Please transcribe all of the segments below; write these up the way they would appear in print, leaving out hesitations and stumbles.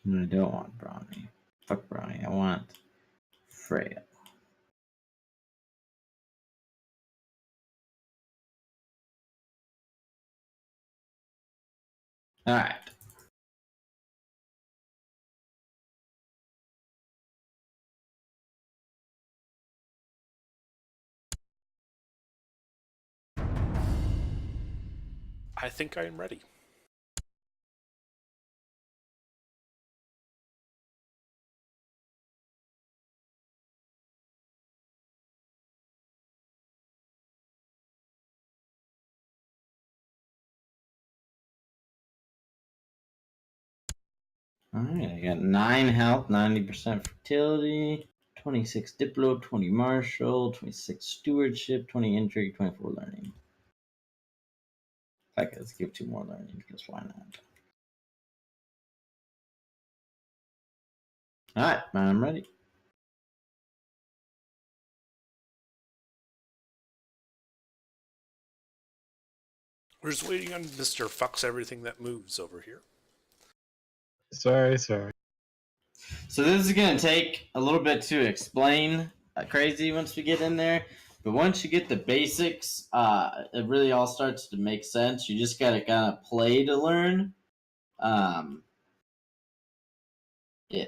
I don't want Brownie. Fuck Brownie. I want Freya. Alright. I think I am ready. Alright, I got 9 health, 90% fertility, 26 Diplo, 20 Martial, 26 Stewardship, 20 Intrigue, 24 Learning. Okay, let's give 2 more Learning, because why not? Alright, I'm ready. We're just waiting on Mr. Fucks Everything That Moves over here. Sorry. So this is going to take a little bit to explain crazy once we get in there. But once you get the basics, it really all starts to make sense. You just got to kind of play to learn. Yeah.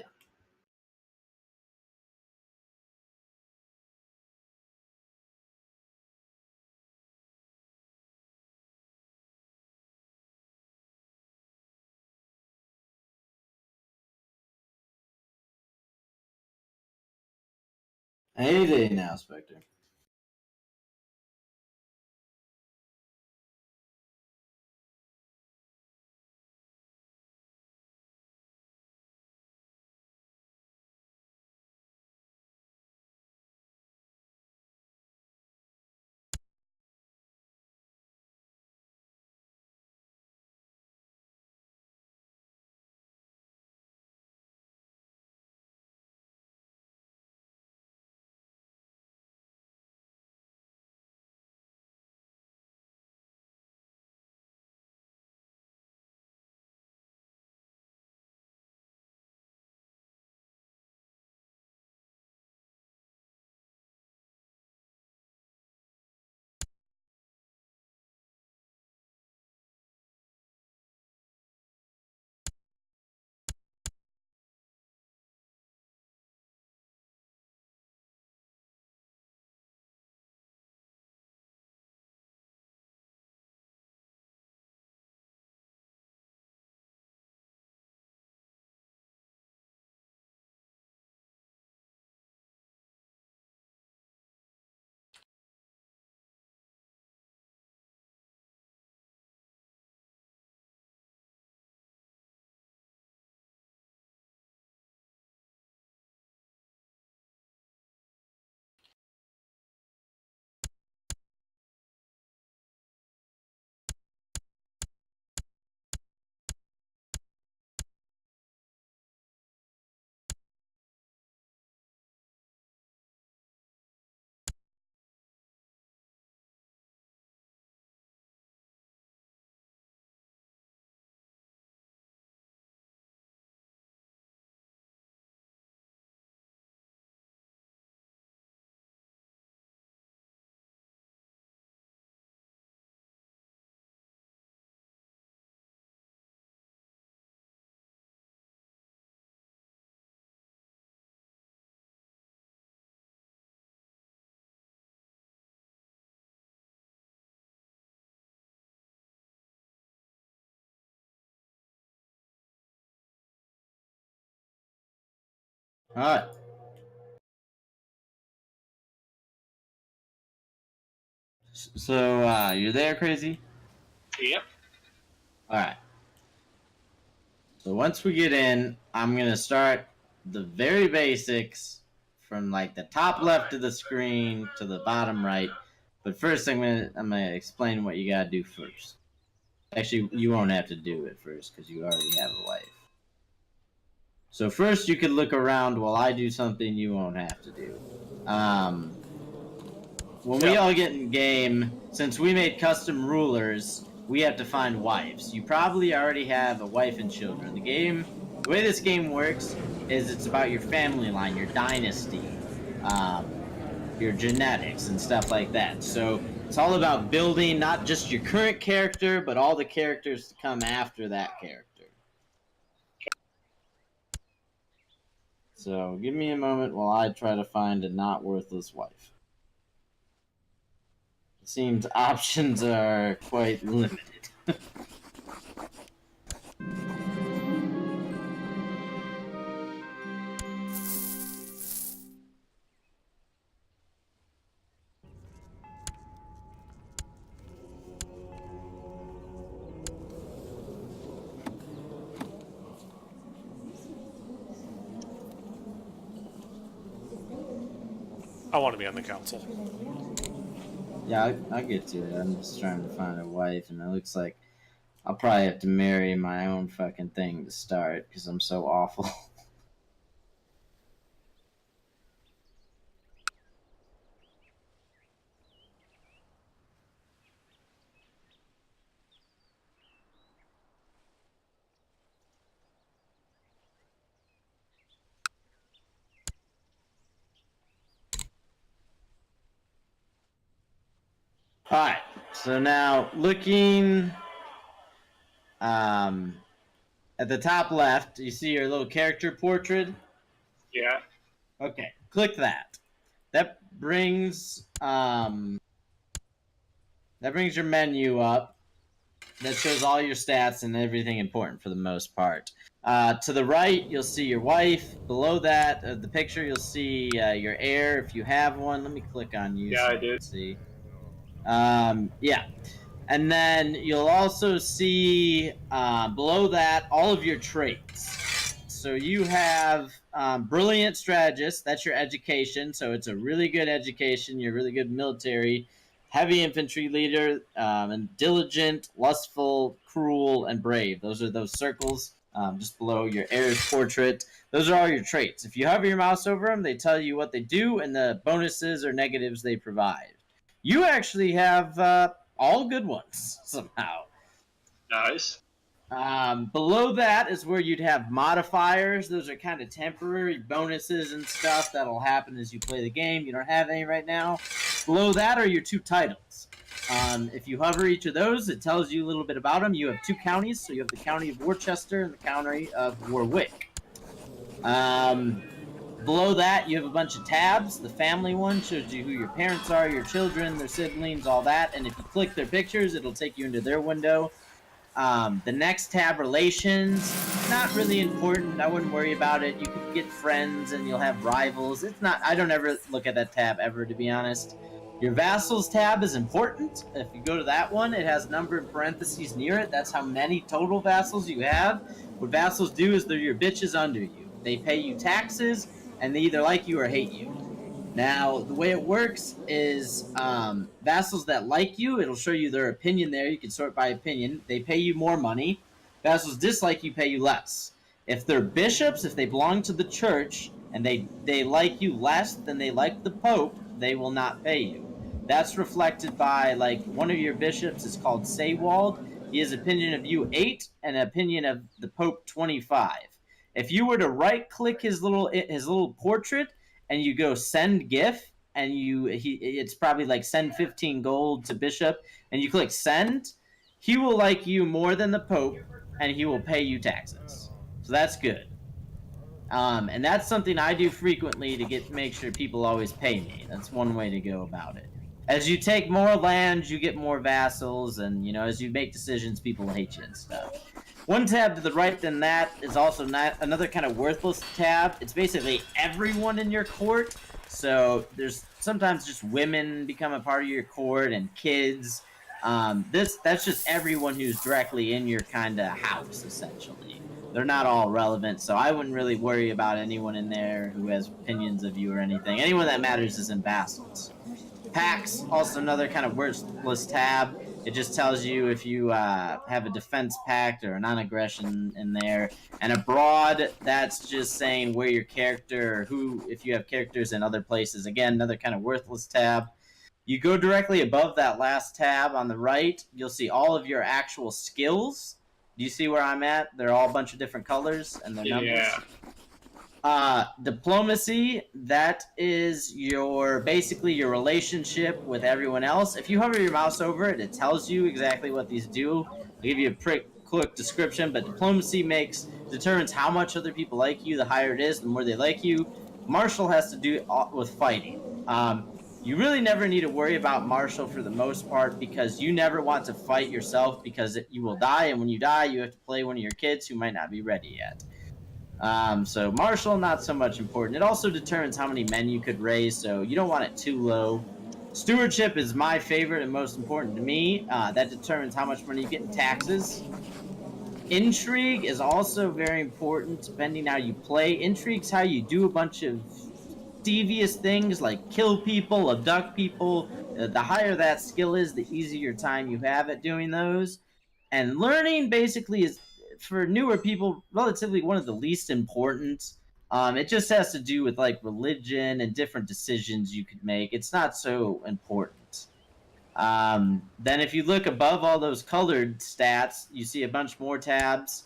Any day now, Spectre. Alright. So, you're there, Crazy? Yep. Alright. So once we get in, I'm going to start the very basics from like the top left of the screen to the bottom right. But first I'm gonna explain what you gotta do first. Actually, you won't have to do it first because you already have a wife. So first you could look around while I do something you won't have to do. When we all get in game, since we made custom rulers, we have to find wives. You probably already have a wife and children. The game The way this game works is it's about your family line, your dynasty, your genetics, and stuff like that. So it's all about building not just your current character, but all the characters to come after that character. So give me a moment while I try to find a not worthless wife. It seems options are quite limited. I want to be on the council. Yeah, I'll get to it. I'm just trying to find a wife, and it looks like I'll probably have to marry my own fucking thing to start because I'm so awful. Alright, so now looking at the top left, you see your little character portrait? Yeah. Okay, click that. That brings your menu up. That shows all your stats and everything important for the most part. To the right, you'll see your wife. Below that, the picture, you'll see your heir if you have one. Let me click on you. Yeah, so I you do. can see. Yeah. And then you'll also see below that all of your traits. So you have brilliant strategist. That's your education. So it's a really good education. You're really good military. Heavy infantry leader, and diligent, lustful, cruel, and brave. Those are those circles just below your heir's portrait. Those are all your traits. If you hover your mouse over them, they tell you what they do and the bonuses or negatives they provide. You actually have all good ones somehow. Nice. Below that is where you'd have modifiers. Those are kind of temporary bonuses and stuff that'll happen as you play the game. You don't have any right now. Below that are your two titles. If you hover each of those, it tells you a little bit about them. You have two counties, so you have the county of Worcester and the county of Warwick. Below that, you have a bunch of tabs. The family one shows you who your parents are, your children, their siblings, all that. And if you click their pictures, it'll take you into their window. The next tab, relations, not really important. I wouldn't worry about it. You could get friends and you'll have rivals. It's not. I don't ever look at that tab ever, to be honest. Your vassals tab is important. If you go to that one, it has number in parentheses near it. That's how many total vassals you have. What vassals do is they're your bitches under you. They pay you taxes, and they either like you or hate you. Now, the way it works is vassals that like you, it'll show you their opinion there. You can sort by opinion. They pay you more money. Vassals dislike you, pay you less. If they're bishops, if they belong to the church, and they like you less than they like the Pope, they will not pay you. That's reflected by, like, one of your bishops is called Saywald. He has opinion of you 8 and an opinion of the Pope 25. If you were to right-click his little portrait and you go send GIF, and it's probably like send 15 gold to Bishop, and you click send, he will like you more than the Pope, and he will pay you taxes. So that's good. And that's something I do frequently to make sure people always pay me. That's one way to go about it. As you take more lands, you get more vassals, and as you make decisions, people hate you and stuff. One tab to the right than that is also another kind of worthless tab. It's basically everyone in your court. So there's sometimes just women become a part of your court and kids. That's just everyone who's directly in your kind of house, essentially. They're not all relevant, so I wouldn't really worry about anyone in there who has opinions of you or anything. Anyone that matters is in vassals. Pacts, also another kind of worthless tab. It just tells you if you have a defense pact or a non-aggression in there. And abroad, that's just saying where your character, if you have characters in other places. Again, another kind of worthless tab. You go directly above that last tab on the right, you'll see all of your actual skills. Do you see where I'm at? They're all a bunch of different colors and their numbers. Yeah. Diplomacy, that is basically your relationship with everyone else. If you hover your mouse over it, it tells you exactly what these do. I'll give you a quick description, but diplomacy determines how much other people like you. The higher it is, the more they like you. Martial has to do with fighting. You really never need to worry about martial for the most part because you never want to fight yourself because you will die, and when you die, you have to play one of your kids who might not be ready yet. So martial, not so much important. It also determines how many men you could raise, so you don't want it too low. Stewardship is my favorite and most important to me. That determines how much money you get in taxes. Intrigue is also very important depending how you play. Intrigue's how you do a bunch of devious things like kill people, abduct people. The higher that skill is, the easier time you have at doing those. And learning basically is, for newer people, relatively one of the least important. It just has to do with like religion and different decisions you could make. It's not so important. Then if you look above all those colored stats, you see a bunch more tabs.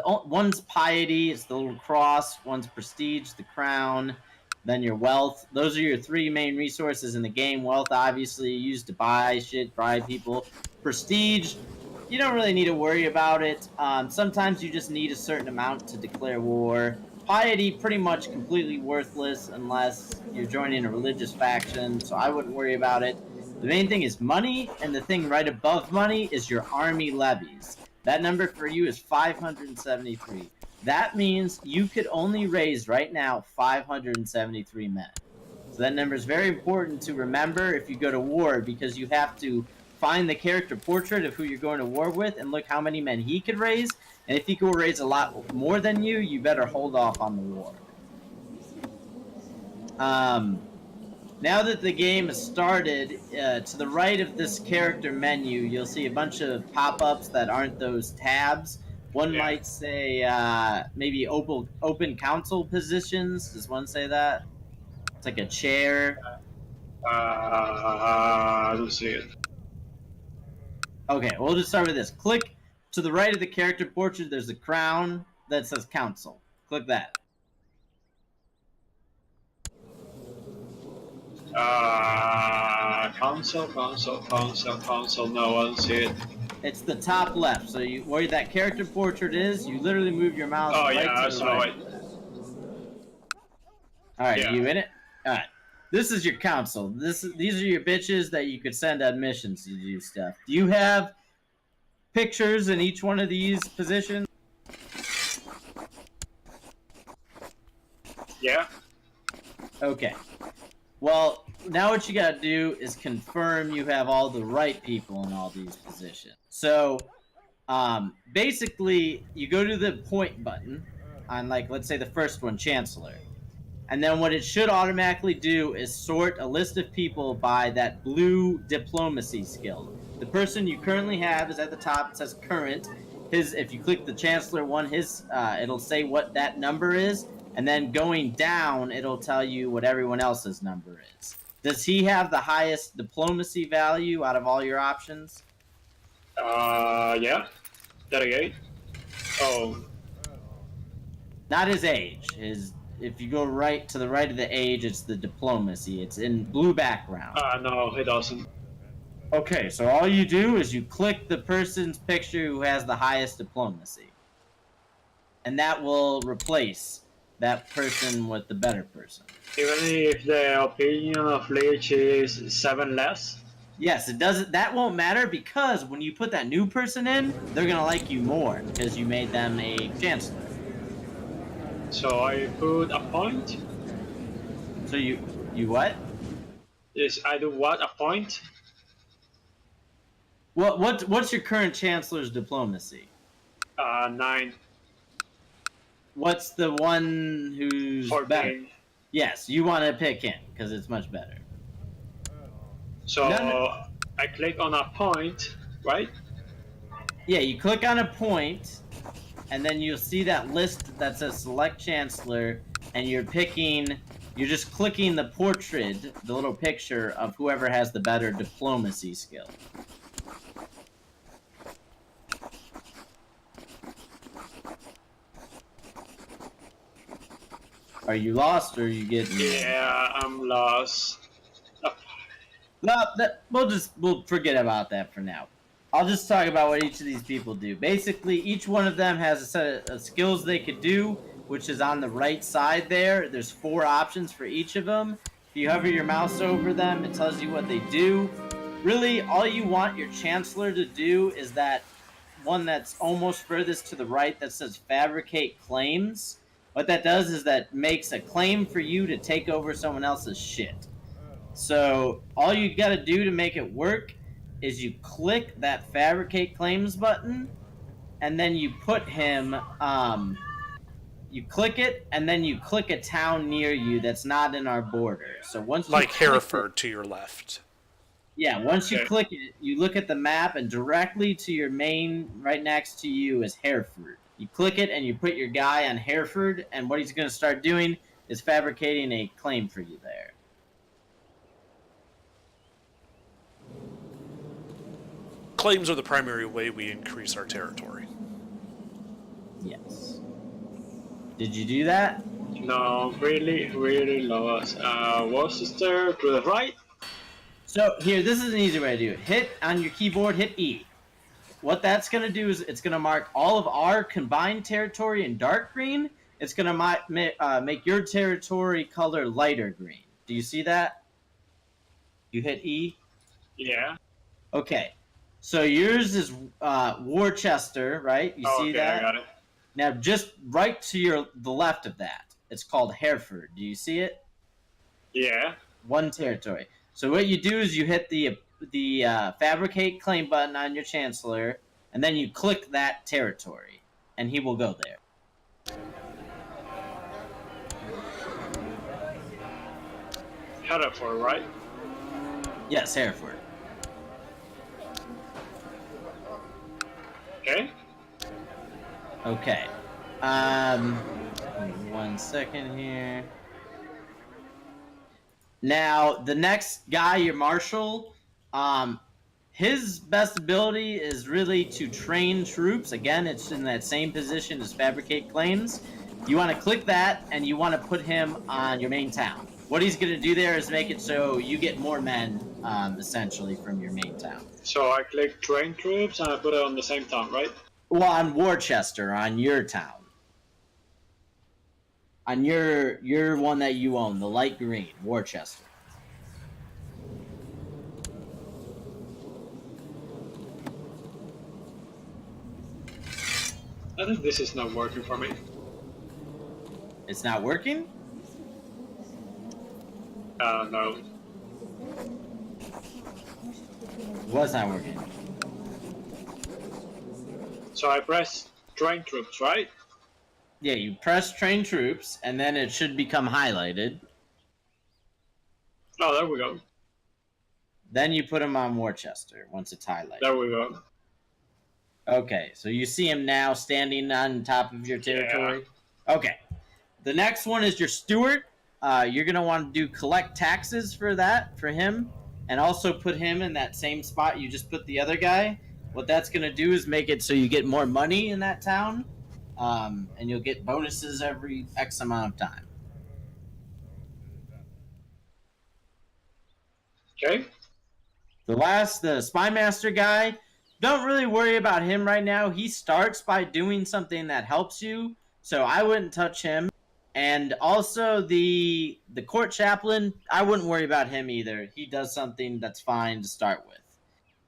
One's piety, it's the little cross. One's prestige, the crown. Then your wealth. Those are your three main resources in the game. Wealth, obviously, used to buy shit, bribe people. Prestige, you don't really need to worry about it. Sometimes you just need a certain amount to declare war. Piety, pretty much completely worthless unless you're joining a religious faction, so I wouldn't worry about it. The main thing is money, and the thing right above money is your army levies. That number for you is 573. That means you could only raise right now 573 men. So that number is very important to remember if you go to war, because you have to find the character portrait of who you're going to war with and look how many men he could raise. And if he could raise a lot more than you, you better hold off on the war. Now that the game has started, to the right of this character menu, you'll see a bunch of pop-ups that aren't those tabs. One might say maybe open council positions. Does one say that? It's like a chair. I don't see it. Okay, we'll just start with this. Click to the right of the character portrait. There's a crown that says council. Click that. Council. No one see it. It's the top left. So where that character portrait is, you literally move your mouse Oh right yeah, I to the saw right. it. All right, Yeah. you in it? All right. This is your council. These are your bitches that you could send on missions to do stuff. Do you have pictures in each one of these positions? Yeah. Okay. Well, now what you gotta do is confirm you have all the right people in all these positions. So, basically, you go to the point button on, like, let's say the first one, Chancellor. And then what it should automatically do is sort a list of people by that blue diplomacy skill. The person you currently have is at the top. It says current. If you click the Chancellor one, it'll say what that number is. And then going down, it'll tell you what everyone else's number is. Does he have the highest diplomacy value out of all your options? Yeah. 38. Oh. Not his age. If you go right to the right of the age, it's the diplomacy. It's in blue background. No, he doesn't. Okay, so all you do is you click the person's picture who has the highest diplomacy. And that will replace that person with the better person. Even if the opinion of Lich is 7 less? Yes, it doesn't. That won't matter because when you put that new person in, they're gonna like you more because you made them a chancellor. So I put a point? So you what? Yes, I do what? A point? What's your current chancellor's diplomacy? 9. What's the one who's 14. better? Yes, you want to pick him because it's much better. So I click on a point, right? Yeah, you click on a point, and then you'll see that list that says select chancellor, and you're just clicking the portrait, the little picture of whoever has the better diplomacy skill. Are you lost or are you getting? Yeah, I'm lost. No, we'll forget about that for now. I'll just talk about what each of these people do. Basically, each one of them has a set of skills they could do, which is on the right side there. There's 4 options for each of them. If you hover your mouse over them, it tells you what they do. Really, all you want your Chancellor to do is that one that's almost furthest to the right that says fabricate claims. What that does is that makes a claim for you to take over someone else's shit. So all you got to do to make it work is you click that fabricate claims button, and then you put him. You click it, and then you click a town near you that's not in our border. So once you Like click Hereford to your left. yeah, once you Okay. click it, you look at the map, and directly to your main, right next to you, is Hereford. You click it, and you put your guy on Hereford, and what he's going to start doing is fabricating a claim for you there. Claims are the primary way we increase our territory. Yes. Did you do that? No, really lost. Worcester to the right? So here, this is an easy way to do it. Hit on your keyboard, hit E. What that's going to do is it's going to mark all of our combined territory in dark green. It's going to make your territory color lighter green. Do you see that? You hit E? Yeah. Okay. So yours is Worcester, right? You see okay, that? I got it. Now, just right to the left of that, it's called Hereford. Do you see it? Yeah. 1 territory. So what you do is you hit the fabricate claim button on your Chancellor, and then you click that territory, and he will go there. Hereford, right? Yes, Hereford. Okay. Okay. 1 second here. Now, the next guy, your Marshal, his best ability is really to train troops. Again, it's in that same position as fabricate claims. You want to click that, and you want to put him on your main town. What he's going to do there is make it so you get more men, essentially, from your main town. So I click train troops and I put it on the same town, right? Well, on Worcester, on your town. On your one that you own, the light green, Worcester. I think this is not working for me. It's not working? No. What's not working? So I press train troops, right? Yeah, you press train troops, and then it should become highlighted. Oh, there we go. Then you put him on Worcester once it's highlighted. There we go. Okay, so you see him now standing on top of your territory? Yeah. Okay. The next one is your steward. You're going to want to do collect taxes for that, for him, and also put him in that same spot you just put the other guy. What that's going to do is make it so you get more money in that town, and you'll get bonuses every X amount of time. Okay. The Spymaster guy, don't really worry about him right now. He starts by doing something that helps you, so I wouldn't touch him. And also the court chaplain, I wouldn't worry about him either. He does something that's fine to start with.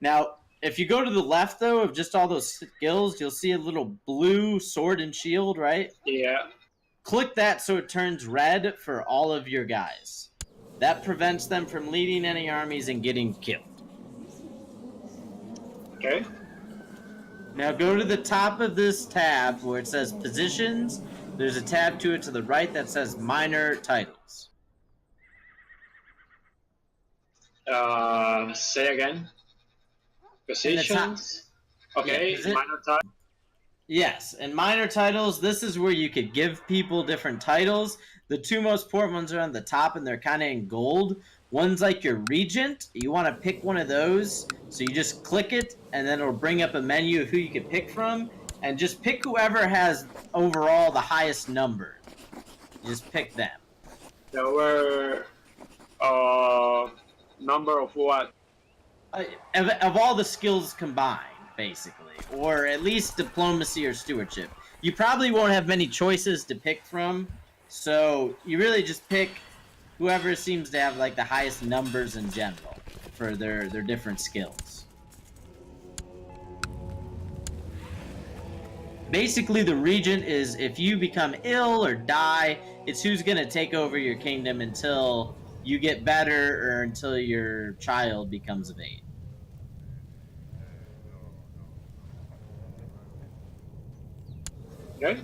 Now, if you go to the left, though, of just all those skills, you'll see a little blue sword and shield, right? Yeah. Click that so it turns red for all of your guys. That prevents them from leading any armies and getting killed. Okay. Now go to the top of this tab where it says Positions. There's a tab to it to the right that says Minor Titles. Say again. Positions. Okay. Yeah, Minor type. Yes, and minor titles, this is where you could give people different titles. The 2 most important ones are on the top, and they're kind of in gold. One's like your regent. You want to pick one of those, so you just click it, and then it'll bring up a menu of who you can pick from, and just pick whoever has overall the highest number. You just pick them. There were number of what? Of all the skills combined, basically, or at least diplomacy or stewardship. You probably won't have many choices to pick from, so you really just pick whoever seems to have like the highest numbers in general for their different skills. Basically, the regent is if you become ill or die, it's who's going to take over your kingdom until you get better or until your child becomes of age. Okay.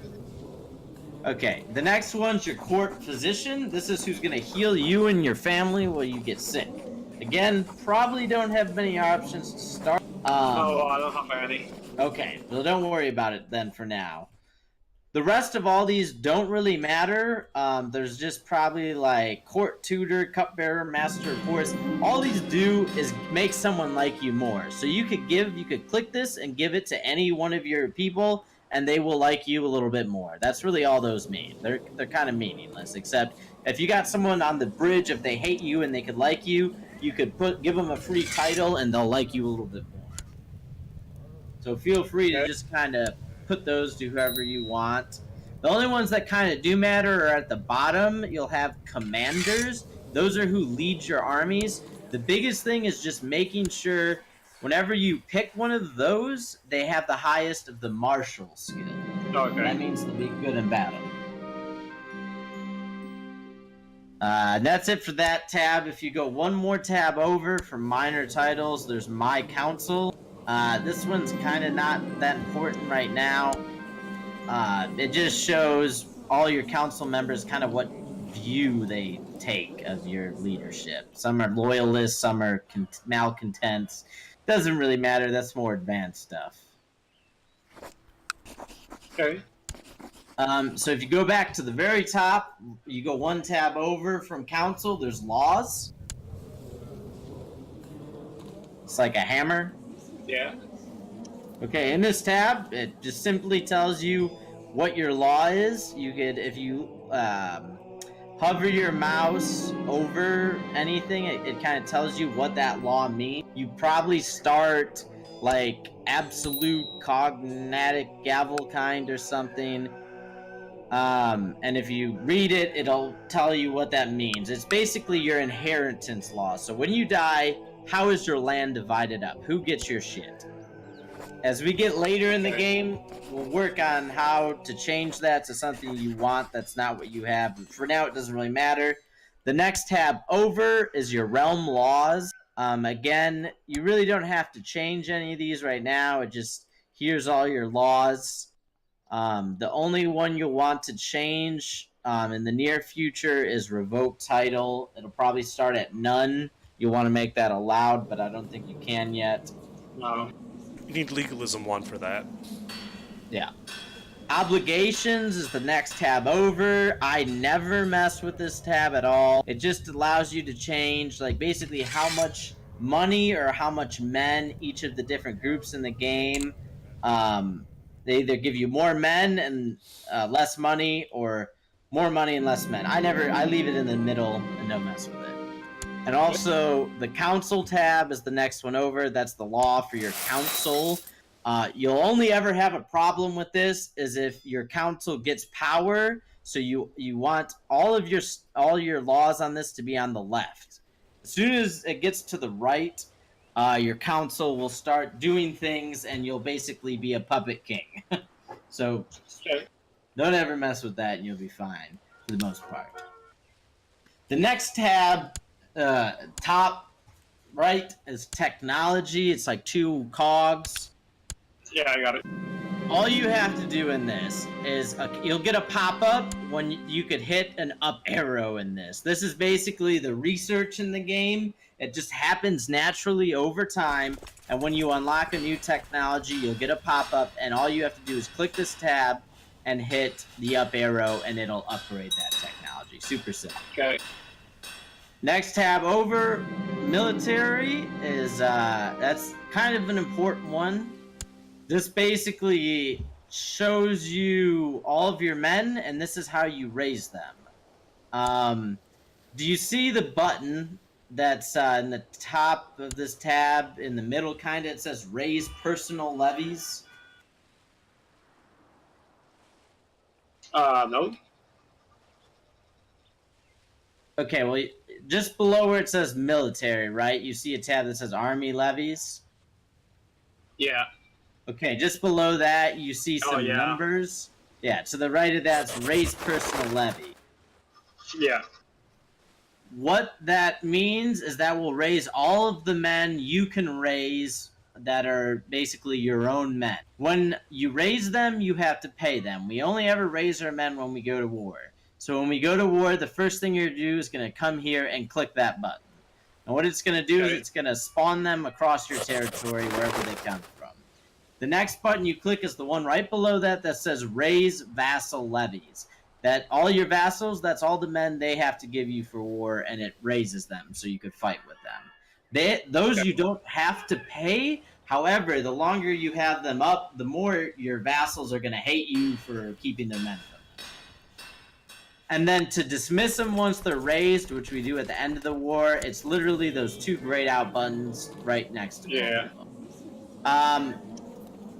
Okay, the next one's your court physician. This is who's going to heal you and your family while you get sick. Again, probably don't have many options to start. No, I don't have any. Okay, well, don't worry about it then for now. The rest of all these don't really matter. There's just probably like court tutor, cupbearer, master of course. All these do is make someone like you more. So you could click this and give it to any one of your people, and they will like you a little bit more. That's really all those mean. They're kind of meaningless, except if you got someone on the bridge, if they hate you and they could like you, you could give them a free title and they'll like you a little bit more. So feel free to just kind of put those to whoever you want. The only ones that kind of do matter are at the bottom. You'll have commanders. Those are who lead your armies. The biggest thing is just making sure whenever you pick one of those, they have the highest of the martial skill. Okay. That means they'll be good in battle. That's it for that tab. If you go one more tab over for minor titles, there's My Council. This one's kind of not that important right now. It just shows all your council members kind of what view they take of your leadership. Some are loyalists, some are malcontents. Doesn't really matter. That's more advanced stuff. Okay. So if you go back to the very top, you go one tab over from council, there's laws. It's like a hammer. Yeah. Okay, in this tab, it just simply tells you what your law is. You could, if you hover your mouse over anything, it kind of tells you what that law means. You probably start like absolute cognatic gavel kind or something. And if you read it, it'll tell you what that means. It's basically your inheritance law. So when you die, how is your land divided up? Who gets your shit? As we get later in the game, we'll work on how to change that to something you want that's not what you have. But for now, it doesn't really matter. The next tab over is your realm laws. Again, you really don't have to change any of these right now. It just, here's all your laws. The only one you'll want to change in the near future is revoke title. It'll probably start at none. You'll want to make that allowed, but I don't think you can yet. No. You need legalism 1 for that. Yeah. Obligations is the next tab over. I never mess with this tab at all. It just allows you to change, like, basically how much money or how much men each of the different groups in the game. They either give you more men and less money, or more money and less men. I leave it in the middle and don't mess with it. And also, the council tab is the next one over. That's the law for your council. You'll only ever have a problem with this is if your council gets power. So you want all your laws on this to be on the left. As soon as it gets to the right, your council will start doing things, and you'll basically be a puppet king. So don't ever mess with that, and you'll be fine for the most part. The next tab, top right, is technology. It's like 2 cogs. Yeah, I got it. All you have to do in this is you'll get a pop-up when you could hit an up arrow in this. This is basically the research in the game. It just happens naturally over time, and when you unlock a new technology, you'll get a pop-up, and all you have to do is click this tab and hit the up arrow, and it'll upgrade that technology. Super simple. Okay. Next tab over, military, is that's kind of an important one. This basically shows you all of your men, and this is how you raise them. Do you see the button that's in the top of this tab in the middle, kind of? It says raise personal levies. No. Okay, well, just below where it says military, right? You see a tab that says army levies. Yeah. Okay, just below that, you see some yeah. numbers. Yeah, to the right of that's raise personal levy. Yeah. What that means is that will raise all of the men you can raise that are basically your own men. When you raise them, you have to pay them. We only ever raise our men when we go to war. So when we go to war, the first thing you're going to do is going to come here and click that button. And what it's going to do is it's going to spawn them across your territory wherever they come from. The next button you click is the one right below that that says raise vassal levies. That all your vassals, that's all the men they have to give you for war, and it raises them so you could fight with them. Those you don't have to pay. However, the longer you have them up, the more your vassals are going to hate you for keeping their men from them. And then to dismiss them once they're raised, which we do at the end of the war, it's literally those two grayed out buttons right next to both of them.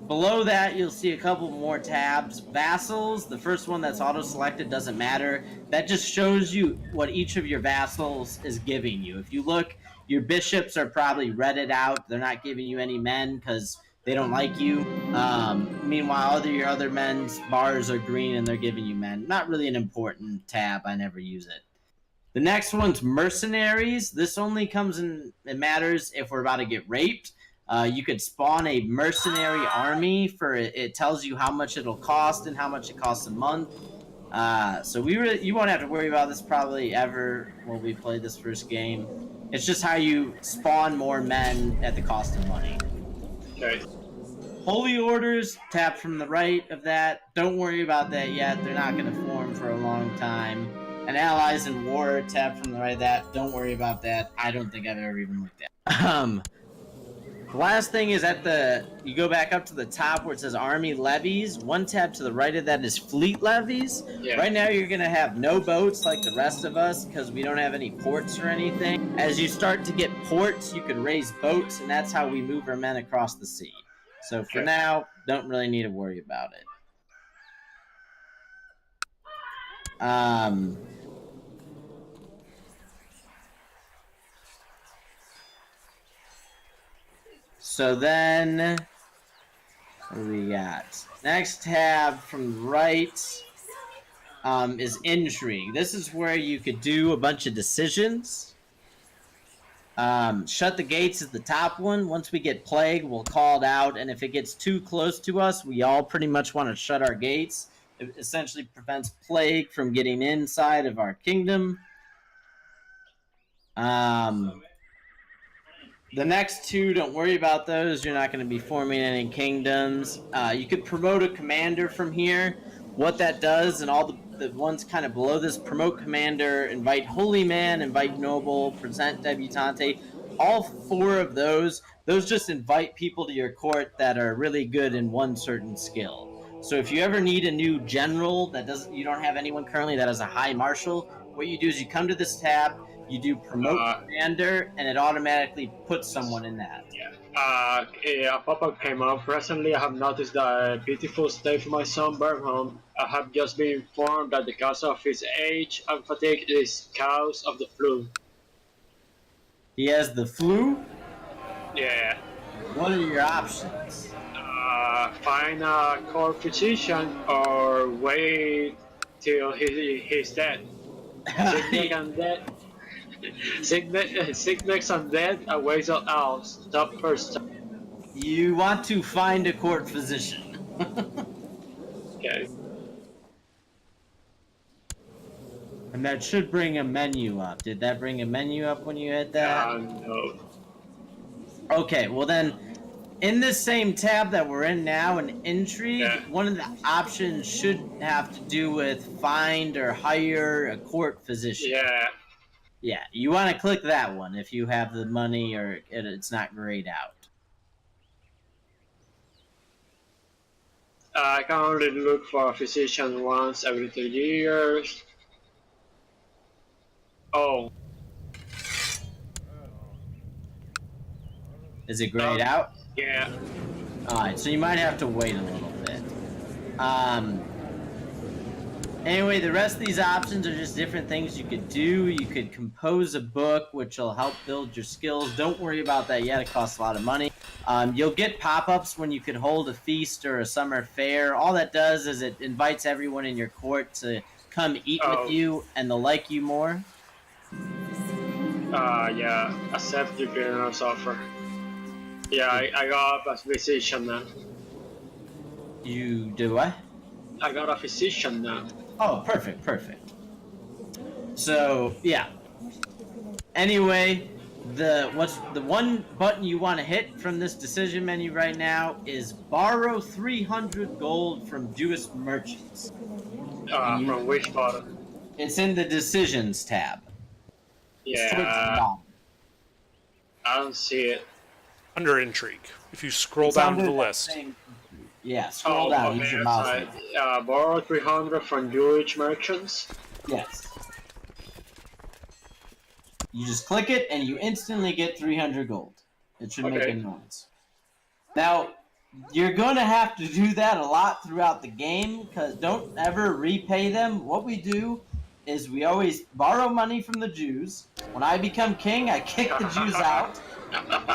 Below that, you'll see a couple more tabs. Vassals, the first one that's auto-selected doesn't matter. That just shows you what each of your vassals is giving you. If you look, your bishops are probably redded out. They're not giving you any men because they don't like you. Meanwhile, your other men's bars are green and they're giving you men. Not really an important tab. I never use it. The next one's mercenaries. This only comes in, it matters if we're about to get raped. You could spawn a mercenary army for it. It tells you how much it'll cost and how much it costs a month. So you won't have to worry about this probably ever when we play this first game. It's just how you spawn more men at the cost of money. Okay. Holy orders, tab from the right of that. Don't worry about that yet. They're not going to form for a long time. And allies in war, tab from the right of that. Don't worry about that. I don't think I've ever even looked at. The last thing is you go back up to the top where it says Army Levies. One tab to the right of that is Fleet Levies. Yeah. Right now you're going to have no boats like the rest of us because we don't have any ports or anything. As you start to get ports, you could raise boats, and that's how we move our men across the sea. So for now, don't really need to worry about it. So then, what do we got? Next tab from the right is intrigue. This is where you could do a bunch of decisions. Shut the gates is the top one. Once we get plague, we'll call it out, and if it gets too close to us, we all pretty much want to shut our gates. It essentially prevents plague from getting inside of our kingdom. The next two, don't worry about those. You're not going to be forming any kingdoms. You could promote a commander from here. What that does, and all the ones kind of below this, promote commander, invite holy man, invite noble, present debutante. All four of those just invite people to your court that are really good in one certain skill. So if you ever need a new general you don't have anyone currently that has a high marshal, what you do is you come to this tab, you do promote commander, and it automatically puts someone in that. A pop-up came up recently. I have noticed the beautiful state of my son Burnham. I have just been informed that because of his age and fatigue is cause of the flu. He has the flu? Yeah. What are your options? Find a court physician or wait till he's dead. Sickness and dead. Sickness and death awaits us all. Stop first. You want to find a court physician. Okay. And that should bring a menu up. Did that bring a menu up when you hit that? No. Okay, well then, in this same tab that we're in now, in Intrigue, one of the options should have to do with find or hire a court physician. Yeah, you want to click that one if you have the money or it's not grayed out. I can only look for a physician once every 3 years. Oh, Is it grayed out? yeah. Alright, so you might have to wait a little bit. Anyway, the rest of these options are just different things you could do. You could compose a book, which will help build your skills. Don't worry about that yet. It costs a lot of money. You'll get pop-ups when you could hold a feast or a summer fair. All that does is it invites everyone in your court to come eat with you, and they'll like you more. Yeah. Accept the beginner's offer. Yeah, I got a physician now. You do what? I got a physician now. Oh, perfect, perfect. So, yeah. Anyway, the one button you want to hit from this decision menu right now is borrow 300 gold from Jewish merchants. From which part? It's in the decisions tab. It's towards the Yeah, bottom. I don't see it. Under intrigue. If you scroll It's down to under the that list. thing. Yeah, scroll down. Use your mouse. Right. Borrow 300 from Jewish merchants. Yes. You just click it, and you instantly get 300 gold. It should make a noise. Now, you're going to have to do that a lot throughout the game, because don't ever repay them. What we do is we always borrow money from the Jews. When I become king, I kick the Jews out,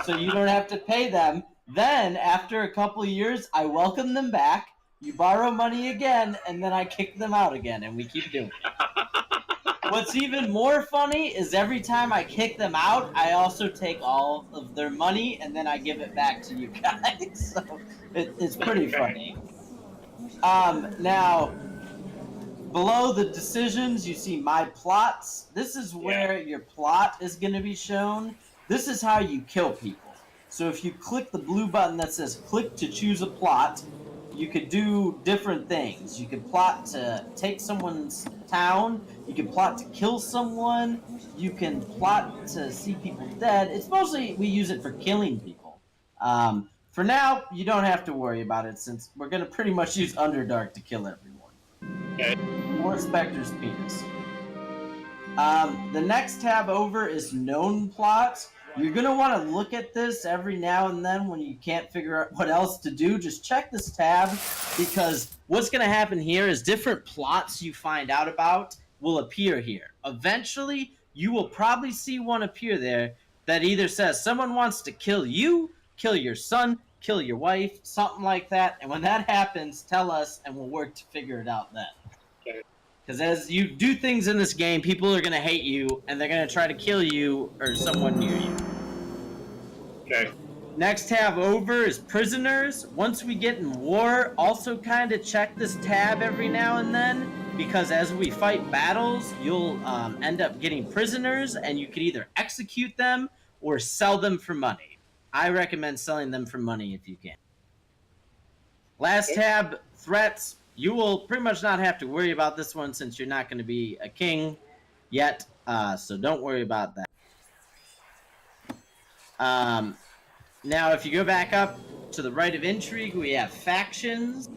so you don't have to pay them. Then, after a couple of years, I welcome them back. You borrow money again, and then I kick them out again, and we keep doing it. What's even more funny is every time I kick them out, I also take all of their money, and then I give it back to you guys. So it's pretty funny. Now, below the decisions, you see my plots. This is where your plot is going to be shown. This is how you kill people. So if you click the blue button that says click to choose a plot, you could do different things. You could plot to take someone's town. You can plot to kill someone. You can plot to see people dead. It's mostly, we use it for killing people. For now, you don't have to worry about it since we're going to pretty much use Underdark to kill everyone. Okay. Or Spectre's penis. The next tab over is known plots. You're going to want to look at this every now and then when you can't figure out what else to do. Just check this tab, because what's going to happen here is different plots you find out about will appear here. Eventually, you will probably see one appear there that either says someone wants to kill you, kill your son, kill your wife, something like that. And when that happens, tell us and we'll work to figure it out then. Okay. Because as you do things in this game, people are going to hate you, and they're going to try to kill you or someone near you. Okay. Next tab over is prisoners. Once we get in war, also kind of check this tab every now and then, because as we fight battles, you'll end up getting prisoners, and you could either execute them or sell them for money. I recommend selling them for money if you can. Last tab, threats. You will pretty much not have to worry about this one since you're not going to be a king yet, so don't worry about that. Now, if you go back up to the right of intrigue, we have factions.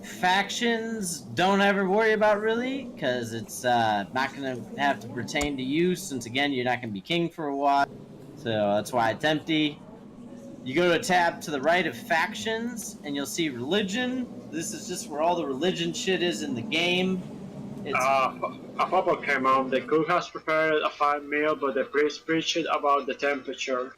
Factions, don't ever worry about really, because it's not going to have to pertain to you, since again, you're not going to be king for a while. So that's why it's empty. You go to a tab to the right of factions, and you'll see religion. This is just where all the religion shit is in the game. It's A pop-up came out. The cook has prepared a fine meal, but the priest preached about the temperature.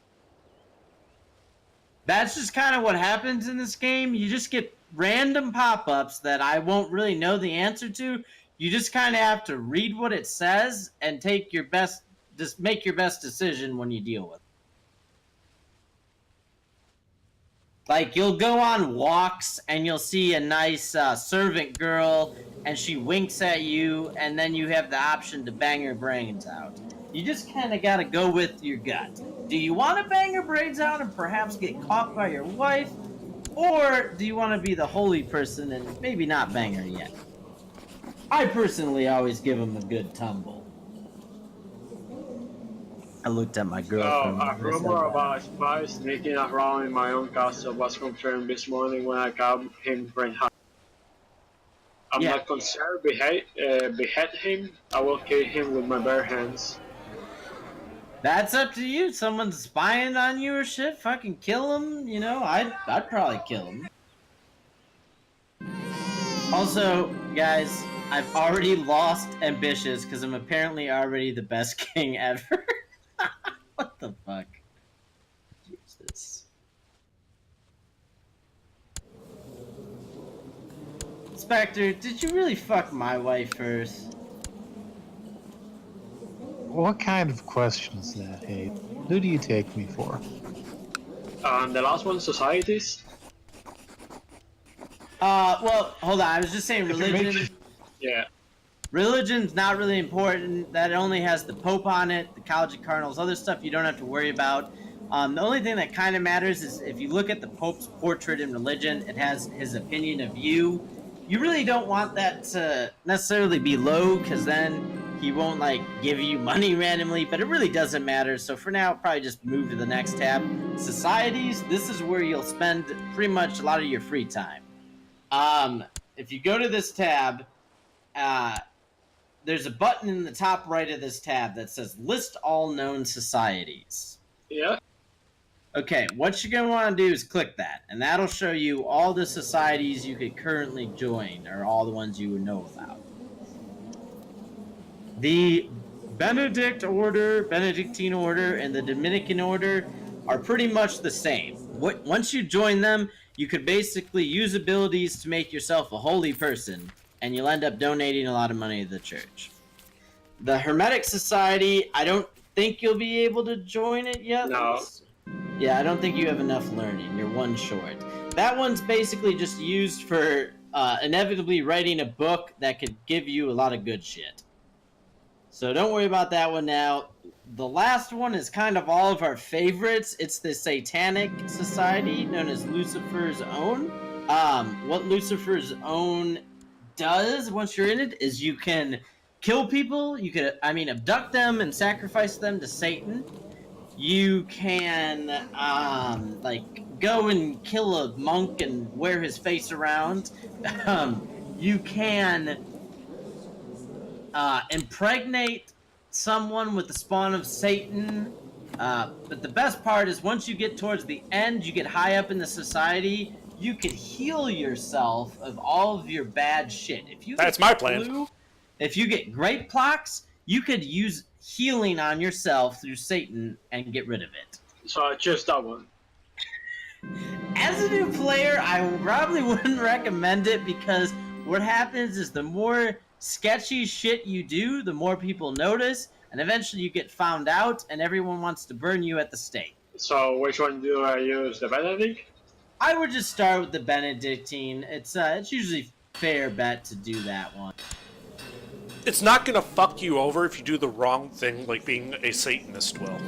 That's just kind of what happens in this game. You just get random pop-ups that I won't really know the answer to. You just kind of have to read what it says and take your best, just make your best decision when you deal with it. Like, you'll go on walks, and you'll see a nice servant girl, and she winks at you, and then you have the option to bang her brains out. You just kind of got to go with your gut. Do you want to bang her brains out and perhaps get caught by your wife? Or do you want to be the holy person and maybe not bang her yet? I personally always give them a good tumble. I looked at my girlfriend. A rumor about spies sneaking around in my own castle was confirmed this morning when I got him friend. I'm Yeah. not concerned. Behead him. I will kill him with my bare hands. That's up to you. Someone's spying on you or shit. Fucking kill him. You know, I'd probably kill him. Also, guys, I've already lost Ambitious because I'm apparently already the best king ever. What the fuck? Jesus. Spectre, did you really fuck my wife first? What kind of question is that, hey? Who do you take me for? And the last one, societies. Well, hold on. I was just saying If it religion. makes- Yeah. Religion's not really important. That only has the Pope on it, the College of Cardinals, other stuff you don't have to worry about. The only thing that kind of matters is if you look at the Pope's portrait in religion, it has his opinion of you. You really don't want that to necessarily be low, because then he won't like give you money randomly, but it really doesn't matter. So for now, probably just move to the next tab. Societies, this is where you'll spend pretty much a lot of your free time. If you go to this tab, there's a button in the top right of this tab that says list all known societies. Yeah. Okay, what you're going to want to do is click that, and that'll show you all the societies you could currently join, or all the ones you would know about. The Benedictine Order, and the Dominican Order are pretty much the same. Once you join them, you could basically use abilities to make yourself a holy person, and you'll end up donating a lot of money to the church. The Hermetic Society, I don't think you'll be able to join it yet. No. Yeah, I don't think you have enough learning. You're one short. That one's basically just used for inevitably writing a book that could give you a lot of good shit. So don't worry about that one now. The last one is kind of all of our favorites. It's the Satanic Society, known as Lucifer's Own. What Lucifer's Own does once you're in it is you can kill people. You could, abduct them and sacrifice them to Satan. You can, go and kill a monk and wear his face around. You can impregnate someone with the spawn of Satan. But the best part is once you get towards the end, you get high up in the society, you could heal yourself of all of your bad shit. If you That's get my plan. flu, if you get great plaques, you could use healing on yourself through Satan and get rid of it. So I choose that one. As a new player, I probably wouldn't recommend it because what happens is the more sketchy shit you do, the more people notice, and eventually you get found out and everyone wants to burn you at the stake. So which one do I use? The Benedict? I would just start with the Benedictine. It's usually fair bet to do that one. It's not gonna fuck you over if you do the wrong thing, like being a Satanist will.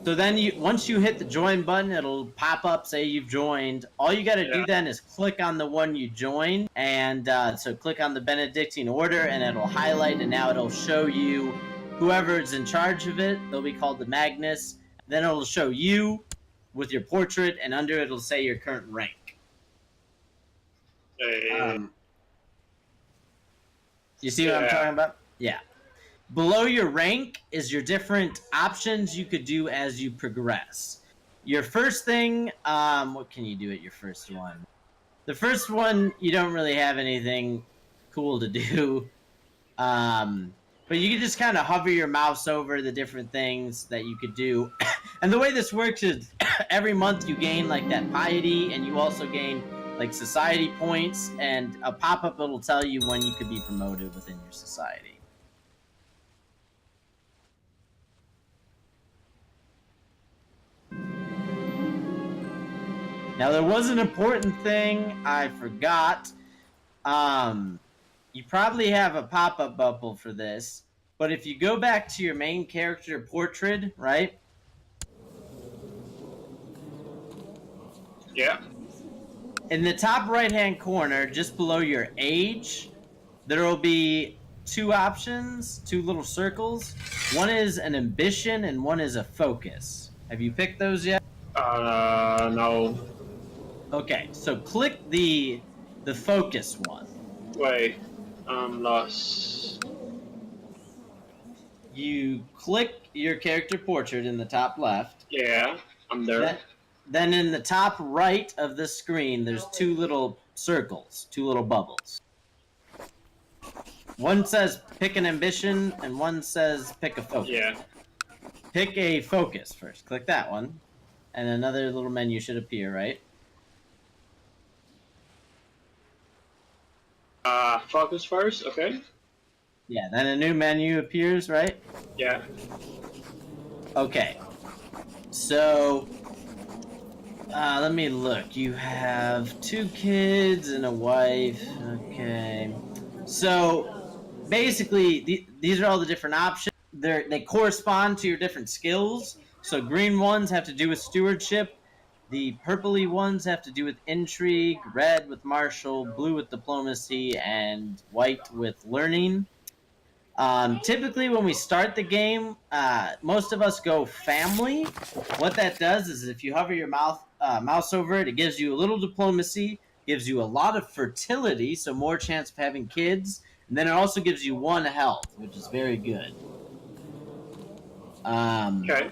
So then once you hit the join button, it'll pop up, say you've joined. All you gotta do then is click on the one you joined, and so click on the Benedictine Order, and it'll highlight, and now it'll show you whoever's in charge of it. They'll be called the Magnus. Then it'll show you with your portrait, and under it'll say your current rank. You see what I'm talking about? Yeah. Below your rank is your different options you could do as you progress. Your first thing, what can you do at your first one? The first one, you don't really have anything cool to do. But you can just kind of hover your mouse over the different things that you could do. And the way this works is every month you gain like that piety, and you also gain like society points, and a pop-up it'll tell you when you could be promoted within your society. Now there was an important thing I forgot. You probably have a pop-up bubble for this, but if you go back to your main character portrait, right? Yeah. In the top right-hand corner, just below your age, there will be two options, two little circles. One is an ambition and one is a focus. Have you picked those yet? No. Okay, so click the focus one. Wait. I'm lost. You click your character portrait in the top left. Yeah, I'm there. Then in the top right of the screen, there's two little circles, two little bubbles. One says pick an ambition, and one says pick a focus. Yeah. Pick a focus first. Click that one. And another little menu should appear, right? Focus first, okay? Yeah, then a new menu appears, right? Yeah. Okay. So, let me look. You have 2 kids and a wife. Okay. So, basically, these are all the different options. They correspond to your different skills. So, green ones have to do with stewardship. The purpley ones have to do with intrigue. Red with martial. Blue with diplomacy. And white with learning. Typically, when we start the game, most of us go family. What that does is if you hover your mouse over it, it gives you a little diplomacy, gives you a lot of fertility, so more chance of having kids, and then it also gives you 1 health, which is very good. Okay.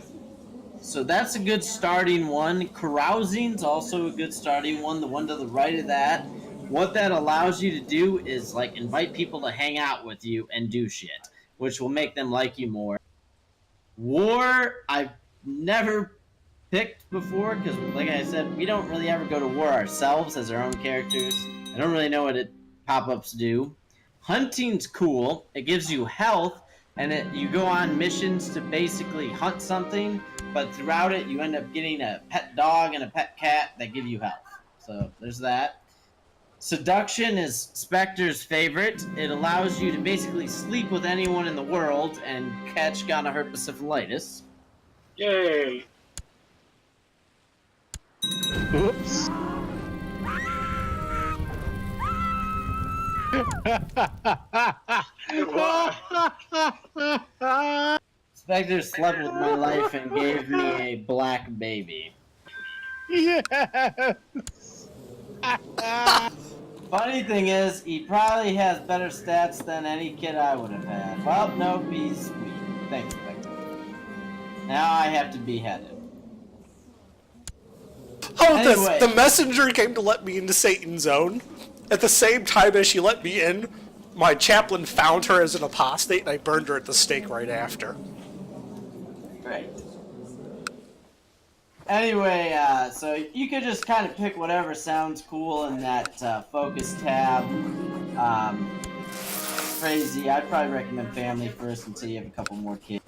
So that's a good starting one. Carousing's also a good starting one, the one to the right of that. What that allows you to do is like invite people to hang out with you and do shit, which will make them like you more. War, I've never picked before because, like I said, we don't really ever go to war ourselves as our own characters. I don't really know what pop-ups do. Hunting's cool. It gives you health, and you go on missions to basically hunt something, but throughout it, you end up getting a pet dog and a pet cat that give you health. So there's that. Seduction is Spectre's favorite. It allows you to basically sleep with anyone in the world and catch gonorrhea-syphilitis. Yay. Oops. Spectre slept with my life and gave me a black baby. Yes. Funny thing is, he probably has better stats than any kid I would have had. Well, no, he's sweet. Thanks, Spectre. Now I have to behead him. Oh, Anyway. the messenger came to let me into Satan's Zone. At the same time as she let me in, my chaplain found her as an apostate, and I burned her at the stake right after. Great. Anyway, so you could just kind of pick whatever sounds cool in that focus tab. Crazy. I'd probably recommend family first until you have a couple more kids.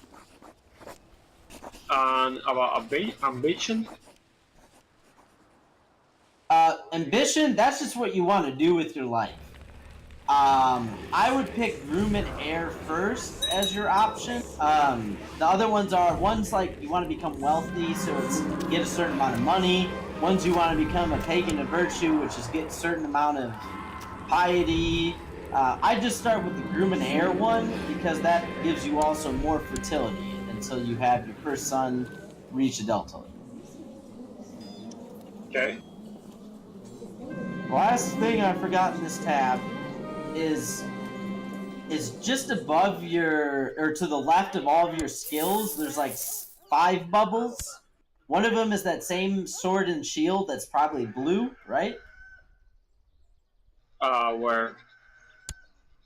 About ambition? Ambition, that's just what you want to do with your life. I would pick Groom and Heir first as your option. The other one's like you want to become wealthy, so it's get a certain amount of money. Ones you want to become a pagan of virtue, which is get a certain amount of piety. I just start with the Groom and Heir one because that gives you also more fertility until you have your first son reach adulthood. Okay. Last thing I forgot in this tab is just above your, or to the left of all of your skills, there's like 5 bubbles. One of them is that same sword and shield that's probably blue, right? Where?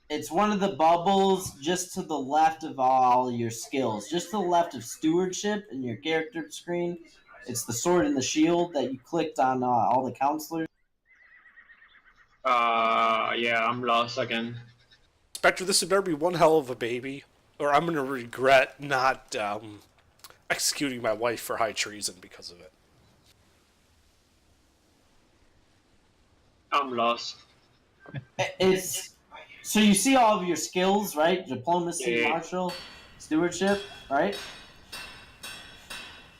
It's one of the bubbles just to the left of all your skills. Just to the left of stewardship in your character screen. It's the sword and the shield that you clicked on all the counselors. Yeah, I'm lost again. Spectre, this would better be one hell of a baby, or I'm going to regret not executing my wife for high treason because of it. I'm lost. It's so you see all of your skills, right? Diplomacy, Yeah. martial, stewardship, right?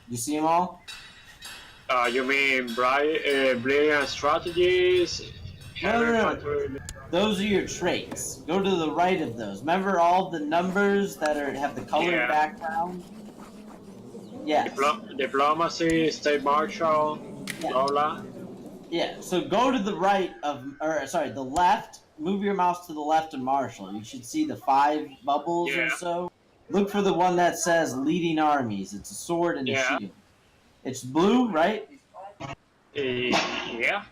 You see them all? You mean brilliant strategies? No. Those are your traits. Go to the right of those. Remember all the numbers that have the colored Yeah. background? Yes. Diplomacy, state marshal, Yeah. Lola. Yeah, so go to the right of, or sorry, the left. Move your mouse to the left of Marshall. You should see the 5 bubbles or Yeah. so. Look for the one that says leading armies. It's a sword and a Yeah. shield. It's blue, right? Yeah.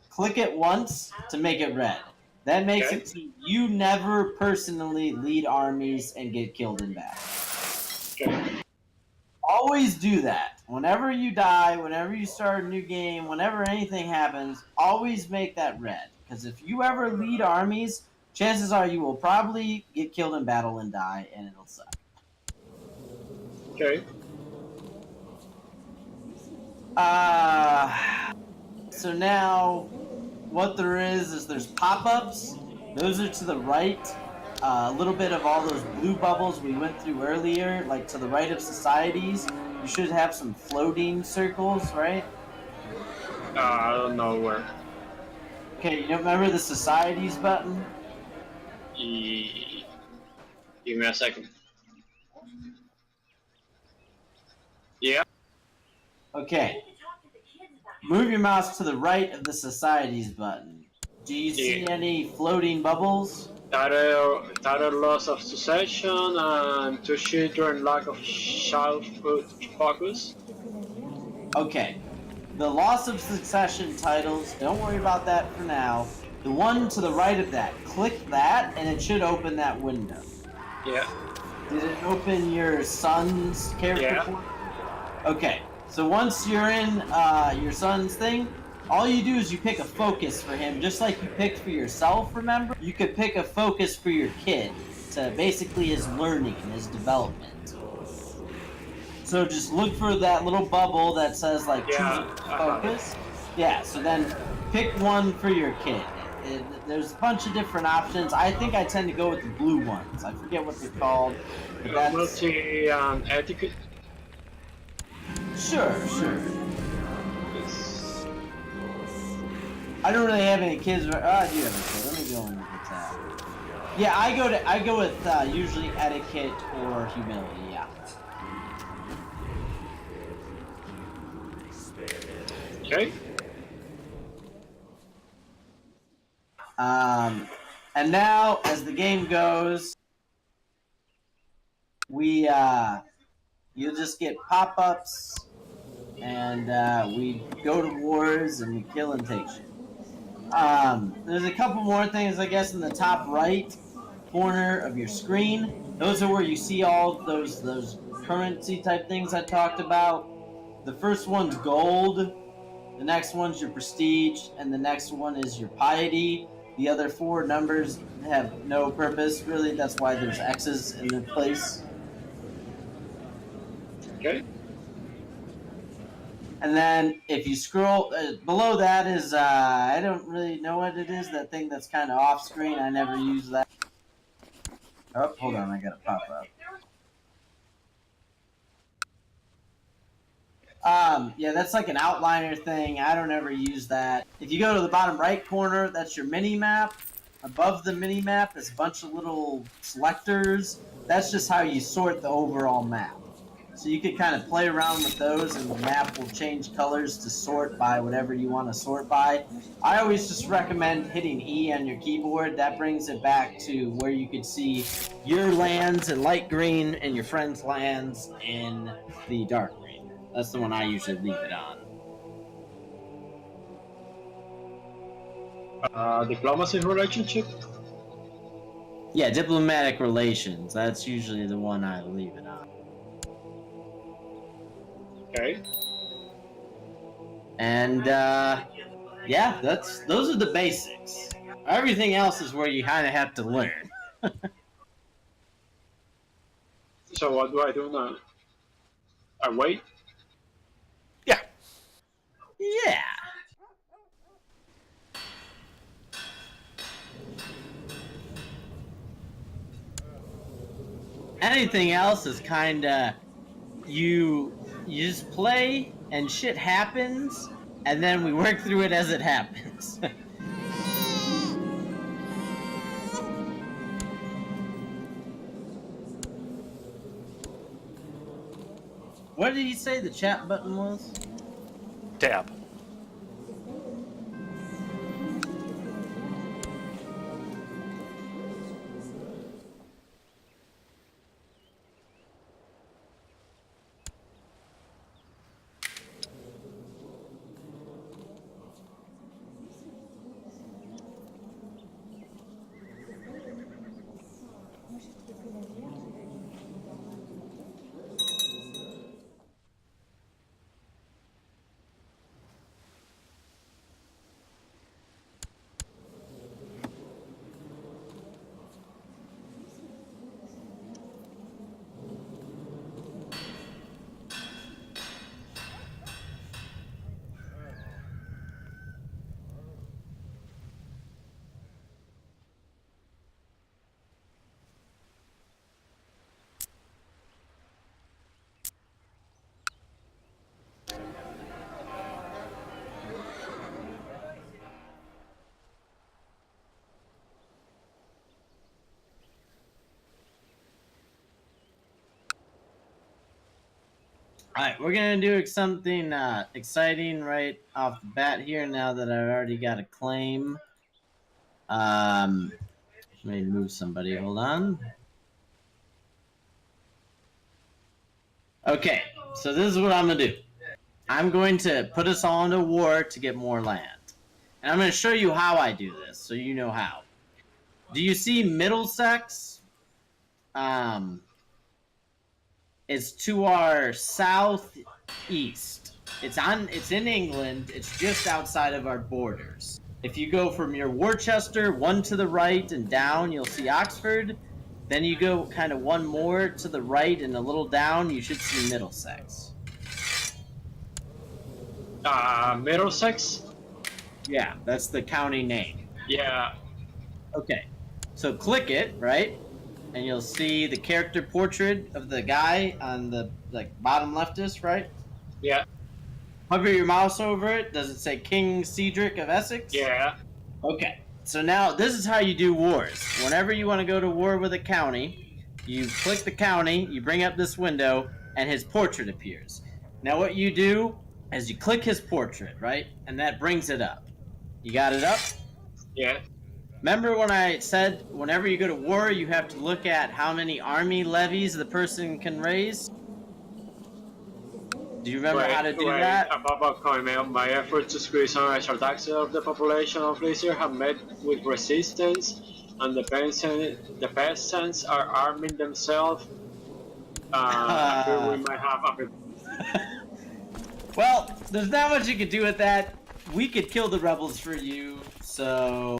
Click it once to make it red. That makes Okay. it so you never personally lead armies and get killed in battle. Okay. Always do that. Whenever you die, whenever you start a new game, whenever anything happens, always make that red. Because if you ever lead armies, chances are you will probably get killed in battle and die, and it'll suck. Okay. So now, what there is there's pop-ups. Those are to the right. A little bit of all those blue bubbles we went through earlier, like to the right of societies. You should have some floating circles, right? I don't know where. Okay, you don't remember the societies button? E- Give me a second. Yeah. Okay. Move your mouse to the right of the societies button. Do you see Yeah. any floating bubbles? Title loss of succession and 2 children lack of childhood focus. Okay. The loss of succession titles, don't worry about that for now. The one to the right of that, click that and it should open that window. Yeah. Did it open your son's character? Yeah. portrait? Okay. So once you're in your son's thing, all you do is you pick a focus for him, just like you picked for yourself, remember? You could pick a focus for your kid to basically his learning and his development. So just look for that little bubble that says like Yeah, choose I a have focus. Yeah, so then pick one for your kid. There's a bunch of different options. I think I tend to go with the blue ones. I forget what they're called. But that's... Multi and etiquette. Sure. Is- I don't really have any kids. Oh, I do have a kid. Let me go in with that. Yeah, I go with usually etiquette or humility. Yeah. Okay. And now as the game goes, we you'll just get pop-ups, and we go to wars and we kill and take shit. There's a couple more things, I guess, in the top right corner of your screen. Those are where you see all those currency type things I talked about. The first one's gold, the next one's your prestige, and the next one is your piety. The other 4 numbers have no purpose, really. That's why there's X's in their place. Okay. And then if you scroll below that is I don't really know what it is. That thing that's kind of off screen. I never use that. Oh, hold on, I gotta pop up. Yeah, that's like an outliner thing. I don't ever use that. If you go to the bottom right corner, that's your mini map. Above the mini map is a bunch of little selectors. That's just how you sort the overall map. So you could kind of play around with those, and the map will change colors to sort by whatever you want to sort by. I always just recommend hitting E on your keyboard. That brings it back to where you could see your lands in light green and your friends' lands in the dark green. That's the one I usually leave it on. Diplomacy relationship. Yeah, diplomatic relations. That's usually the one I leave it on. Okay. And yeah, those are the basics. Everything else is where you kind of have to learn. So what do I do now? I wait. Yeah. Yeah. Anything else is kind of you just play and shit happens, and then we work through it as it happens. What did he say the chat button was? Tab. All right, we're gonna do something exciting right off the bat here. Now that I've already got a claim, let me move somebody. Hold on. Okay, so this is what I'm gonna do. I'm going to put us all into war to get more land, and I'm gonna show you how I do this, so you know how. Do you see Middlesex? It's to our southeast. It's in England. It's just outside of our borders. If you go from your Worcester, one to the right and down, you'll see Oxford. Then you go kind of one more to the right and a little down, you should see Middlesex. Middlesex? Yeah, that's the county name. Yeah. Okay, so click it, right? And you'll see the character portrait of the guy on the bottom leftist, right? Yeah. Hover your mouse over it. Does it say King Cedric of Essex? Yeah. Okay. So now this is how you do wars. Whenever you want to go to war with a county, you click the county, you bring up this window, and his portrait appears. Now what you do is you click his portrait, right? And that brings it up. You got it up? Yeah. Remember when I said whenever you go to war, you have to look at how many army levies the person can raise? Do you remember how to do that? Above comment, my efforts to squeeze an extra tax of the population of Lycia have met with resistance, and the peasants are arming themselves. I feel we might have a bit. Well, there's not much you can do with that. We could kill the rebels for you, so...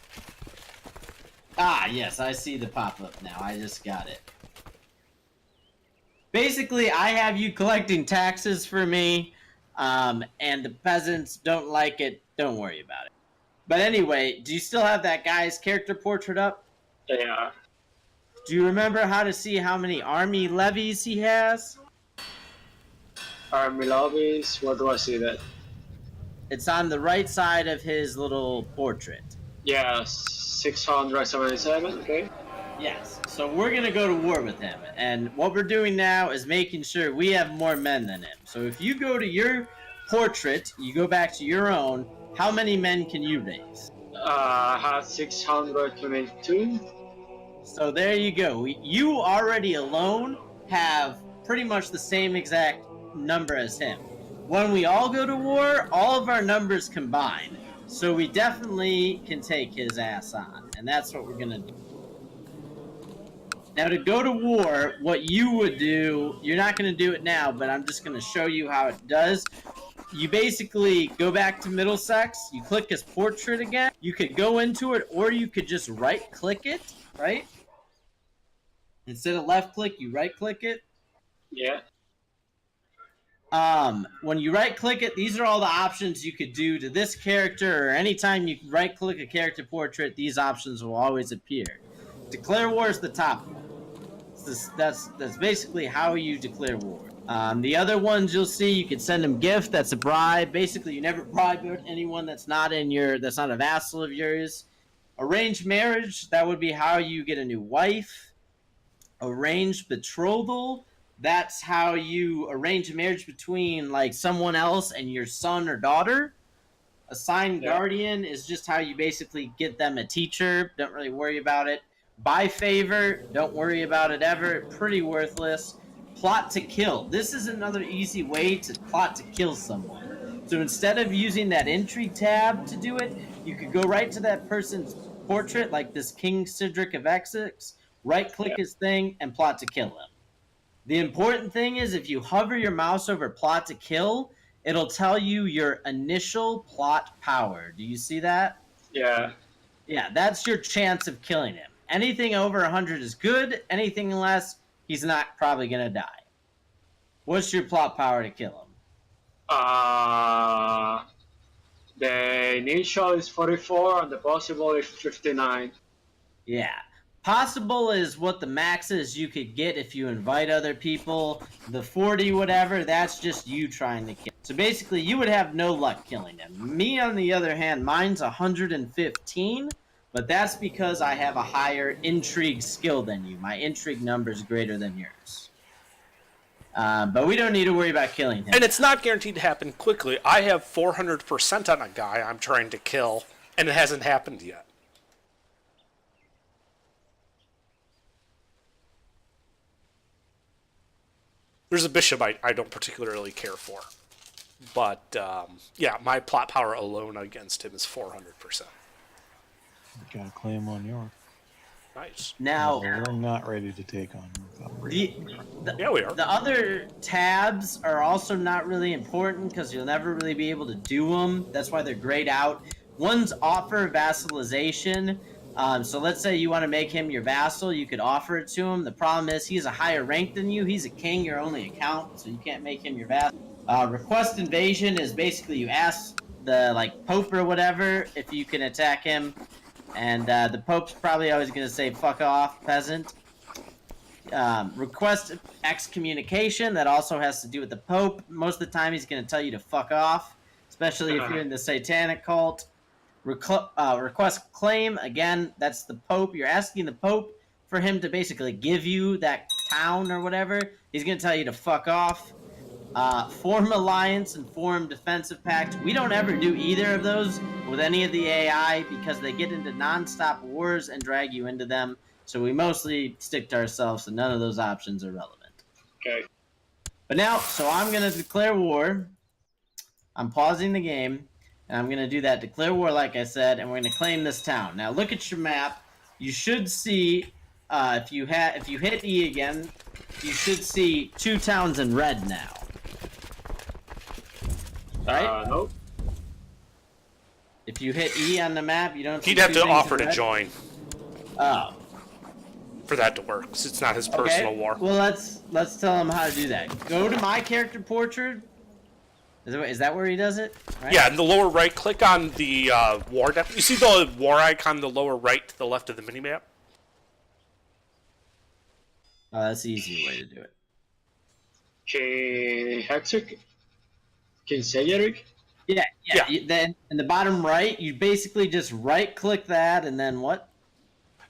Ah, yes, I see the pop-up now. I just got it. Basically, I have you collecting taxes for me, and the peasants don't like it. Don't worry about it. But anyway, do you still have that guy's character portrait up? Yeah. Do you remember how to see how many army levies he has? Army lobbies, where do I see that? It's on the right side of his little portrait. Yeah, 677, okay. Yes, so we're going to go to war with him, and what we're doing now is making sure we have more men than him. So if you go to your portrait, you go back to your own, how many men can you raise? I had 622. So there you go. You already alone have pretty much the same exact number as him. When we all go to war, all of our numbers combine. So we definitely can take his ass on, and that's what we're going to do. Now to go to war, what you would do, you're not going to do it now, but I'm just going to show you how it does. You basically go back to Middlesex, you click his portrait again, you could go into it, or you could just right-click it, right? Instead of left-click, you right-click it. Yeah. When you right-click it, these are all the options you could do to this character, or anytime you right-click a character portrait, these options will always appear. Declare war is the top one. That's basically how you declare war. The other ones you'll see, you can send them gift. That's a bribe. Basically, you never bribe anyone that's not a vassal of yours. Arranged marriage, that would be how you get a new wife. Arranged betrothal, that's how you arrange a marriage between like someone else and your son or daughter. Assigned guardian is just how you basically get them a teacher. Don't really worry about it. By favor, don't worry about it ever. Pretty worthless. Plot to kill. This is another easy way to plot to kill someone. So instead of using that intrigue tab to do it, you could go right to that person's portrait, like this King Cedric of Essex, right-click his thing, and plot to kill him. The important thing is if you hover your mouse over plot to kill, it'll tell you your initial plot power. Do you see that? Yeah. Yeah, that's your chance of killing him. Anything over 100 is good. Anything less, he's not probably going to die. What's your plot power to kill him? The initial is 44 and the possible is 59. Yeah. Possible is what the max is you could get if you invite other people. The 40 whatever, that's just you trying to kill. So basically, you would have no luck killing him. Me, on the other hand, mine's 115, but that's because I have a higher intrigue skill than you. My intrigue number is greater than yours. But we don't need to worry about killing him. And it's not guaranteed to happen quickly. I have 400% on a guy I'm trying to kill, and it hasn't happened yet. There's a bishop I don't particularly care for. But, yeah, my plot power alone against him is 400%. You got a claim on York. Nice. Now, We're not ready to take on York. Yeah, we are. The other tabs are also not really important because you'll never really be able to do them. That's why they're grayed out. One's offer vassalization. So let's say you want to make him your vassal, you could offer it to him. The problem is he's a higher rank than you. He's a king, you're only a count, so you can't make him your vassal. Request invasion is basically you ask the Pope or whatever if you can attack him, and the Pope's probably always going to say "fuck off, peasant." Request excommunication, that also has to do with the Pope. Most of the time he's going to tell you to fuck off, especially if you're in the satanic cult. Request claim, again, that's the Pope. You're asking the Pope for him to basically give you that town or whatever. He's going to tell you to fuck off. Form alliance and form defensive pact. We don't ever do either of those with any of the AI because they get into non-stop wars and drag you into them. So we mostly stick to ourselves, so none of those options are relevant. Okay. But now, so I'm going to declare war. I'm pausing the game. And I'm going to do that, declare war, like I said, and we're going to claim this town. Now, look at your map. You should see, if you hit E again, you should see 2 towns in red now. Right? Nope. If you hit E on the map, you don't see He'd have 2 to things offer in to red? join Oh. for that to work, because it's not his personal war. Well, let's tell him how to do that. Go to my character portrait. Is that where he does it? Right? Yeah, in the lower right, click on the war depth. You see the war icon in the lower right to the left of the minimap? Oh, that's the easy way to do it. King Hexer? King Cedric? Yeah. Yeah. Then in the bottom right, you basically just right-click that, and then what?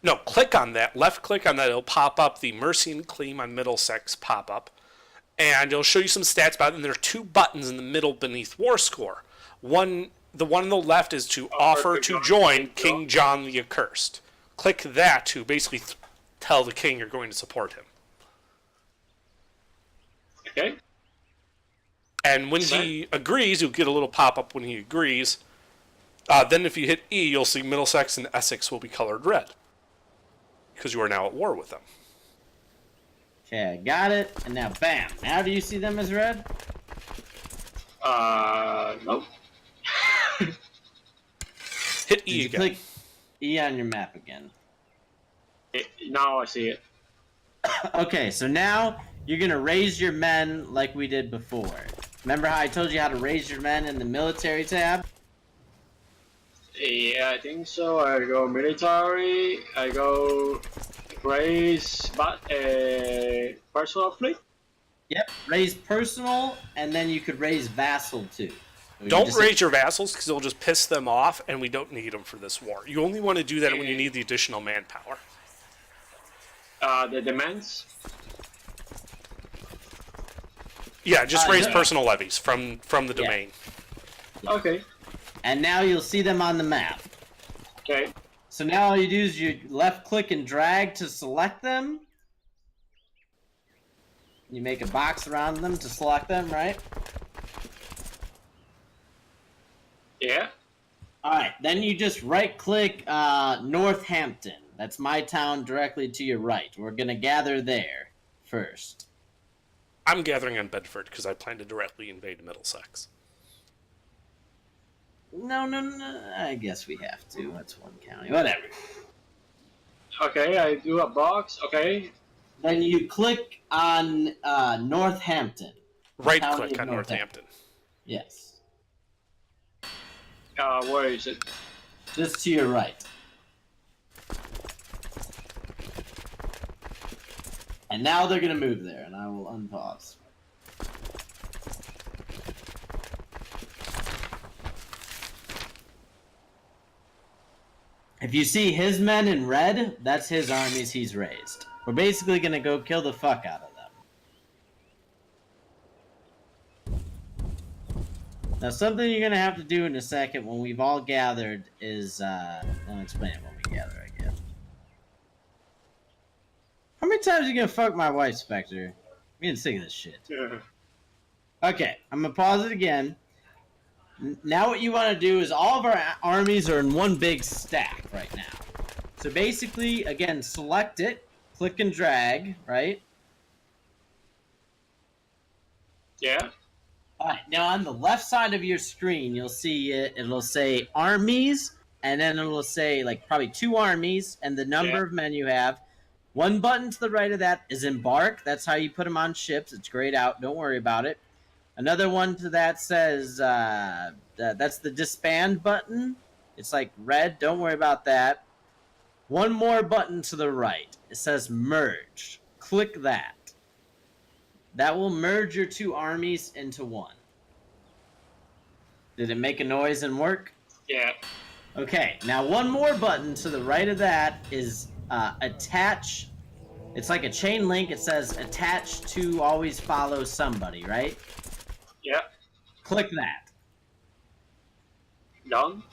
No, click on that. Left click on that. It'll pop up the Mercy and Claim on Middlesex pop-up. And it'll show you some stats about it. And there are 2 buttons in the middle beneath War Score. The one on the left is to offer to join King John the Accursed. Click that to basically tell the king you're going to support him. Okay. And when he agrees, you'll get a little pop-up when he agrees. Then if you hit E, you'll see Middlesex and Essex will be colored red. Because you are now at war with them. Okay, I got it. And now, bam. Now do you see them as red? Nope. Hit Did E you again. click E on your map again? Now I see it. Okay, so now you're going to raise your men like we did before. Remember how I told you how to raise your men in the military tab? Yeah, I think so. I go military. I go raise personal fleet. Yep, raise personal, and then you could raise vassal too. So you Don't just- raise your vassals because it'll just piss them off, and we don't need them for this war. You only want to do that when you need the additional manpower. The demands. Yeah, just raise no. personal levies from the domain. Okay. And now you'll see them on the map. Okay. So now all you do is you left click and drag to select them. You make a box around them to select them, right? Yeah. Alright, then you just right click Northampton. That's my town directly to your right. We're gonna gather there first. I'm gathering on Bedford because I plan to directly invade Middlesex. No, I guess we have to. That's one county. Whatever. Okay, I do a box. Okay. Then you click on Northampton. Right County click of on Northampton. Yes. Where is it? Just to your right. And now they're going to move there, and I will unpause. If you see his men in red, that's his armies he's raised. We're basically going to go kill the fuck out of them. Now, something you're going to have to do in a second when we've all gathered is, I'll explain it when we gather, I guess. How many times are you going to fuck my wife, Spectre? I'm getting sick of this shit. Okay, I'm going to pause it again. Now what you want to do is all of our armies are in one big stack right now. So basically, again, select it, click and drag, right? Yeah. Alright, now on the left side of your screen, you'll see it'll say armies, and then it'll say like probably 2 armies and the number of men you have. One button to the right of that is embark. That's how you put them on ships. It's grayed out. Don't worry about it. Another one to that says that's the disband button. It's like red. Don't worry about that. One more button to the right. It says merge. Click that. That will merge your 2 armies into one. Did it make a noise and work? Yeah. Okay, now one more button to the right of that is attach. It's like a chain link. It says attach to always follow somebody, right? Yeah. Click that. Done.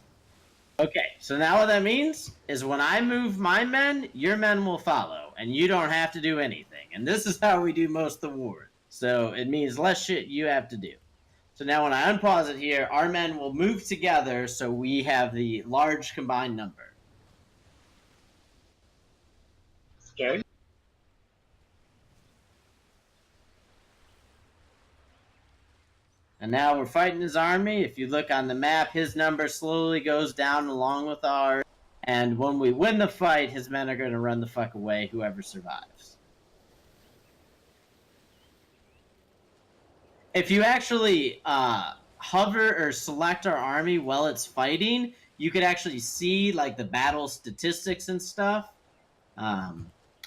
Okay, so now what that means is when I move my men, your men will follow, and you don't have to do anything. And this is how we do most of the wars. So it means less shit you have to do. So now when I unpause it here, our men will move together so we have the large combined number. Okay. And now we're fighting his army. If you look on the map, his number slowly goes down along with ours. And when we win the fight, his men are going to run the fuck away, whoever survives. If you actually hover or select our army while it's fighting, you could actually see like the battle statistics and stuff. I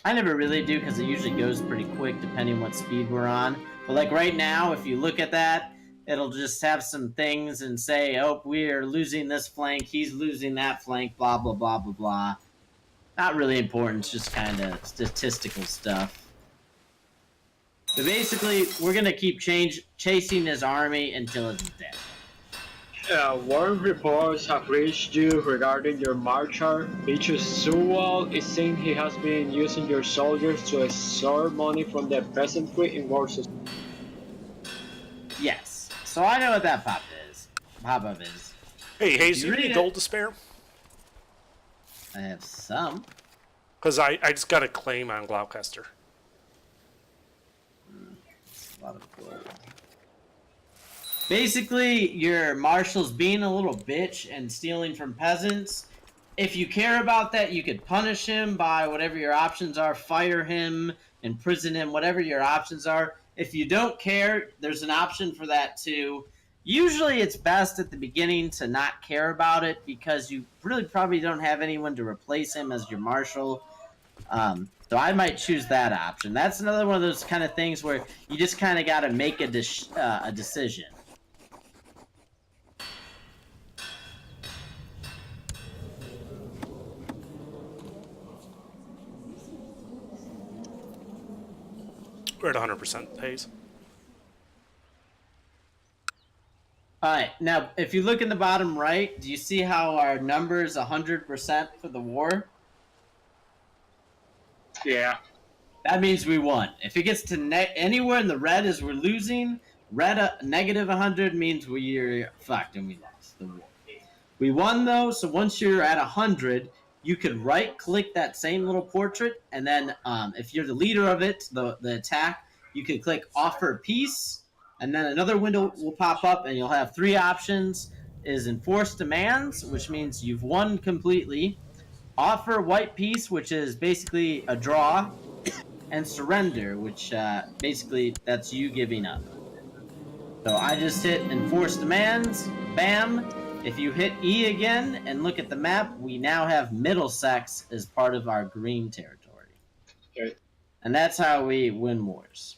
never really do because it usually goes pretty quick depending what speed we're on. But like right now, if you look at that, it'll just have some things and say, oh, we are losing this flank, he's losing that flank, blah, blah, blah, blah, blah. Not really important, it's just kind of statistical stuff. But basically, we're going to keep chasing his army until it's dead. War reports have reached you regarding your marcher. Beatrice Sewell is saying he has been using your soldiers to extort money from the peasantry in Warsaw. Yes. So I know what that pop-up is. Hey, Hayes, do you have read any it? gold to spare? I have some. Because I just got a claim on Gloucester. It's a lot of gold. Basically, your marshal's being a little bitch and stealing from peasants. If you care about that, you could punish him by whatever your options are. Fire him, imprison him, whatever your options are. If you don't care, there's an option for that too. Usually it's best at the beginning to not care about it because you really probably don't have anyone to replace him as your marshal. So I might choose that option. That's another one of those kind of things where you just kind of got to make a decision. We're at 100%, Hayes. Alright, now if you look in the bottom right, do you see how our number is 100% for the war? Yeah. That means we won. If it gets to anywhere in the red as we're losing, red negative 100 means we're fucked and we lost the war. We won though, so once you're at 100, you could right-click that same little portrait, and then if you're the leader of it, the attack, you can click Offer Peace, and then another window will pop up, and you'll have 3 options: is Enforce Demands, which means you've won completely; Offer White Peace, which is basically a draw; and Surrender, which basically that's you giving up. So I just hit Enforce Demands, bam. If you hit E again and look at the map, we now have Middlesex as part of our green territory. Okay. And that's how we win wars.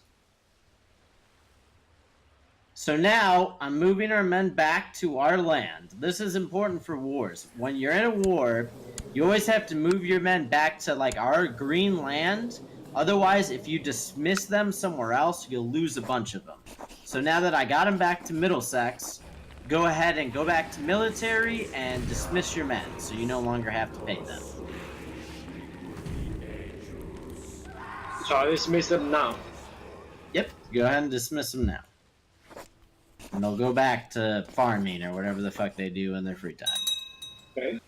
So now I'm moving our men back to our land. This is important for wars. When you're in a war, you always have to move your men back to like our green land. Otherwise, if you dismiss them somewhere else, you'll lose a bunch of them. So now that I got them back to Middlesex, go ahead and go back to military and dismiss your men, so you no longer have to pay them. So I dismiss them now. Yep, go ahead and dismiss them now. And they'll go back to farming or whatever the fuck they do in their free time. Okay.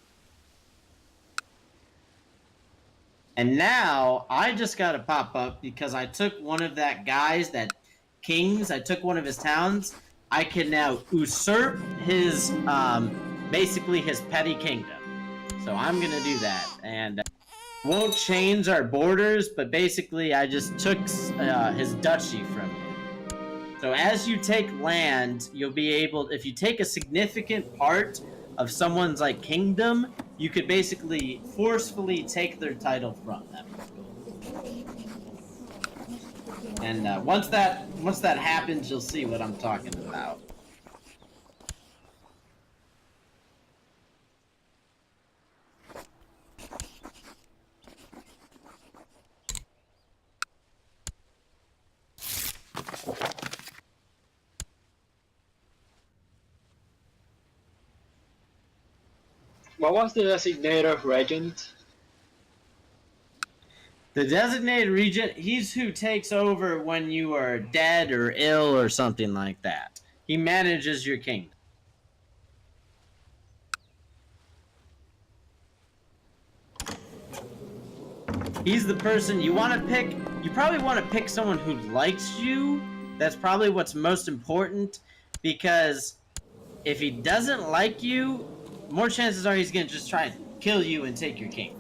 And now, I just got to pop up because I took one of that guy's, that kings, I took one of his towns. I can now usurp his, basically his petty kingdom. So I'm going to do that. And won't change our borders, but basically I just took his duchy from him. So as you take land, you'll be able, if you take a significant part of someone's like kingdom, you could basically forcefully take their title from them. And once that happens, you'll see what I'm talking about. What was the designator regent? The designated regent, he's who takes over when you are dead or ill or something like that. He manages your kingdom. He's the person you want to pick. You probably want to pick someone who likes you. That's probably what's most important, because if he doesn't like you, more chances are he's going to just try and kill you and take your king.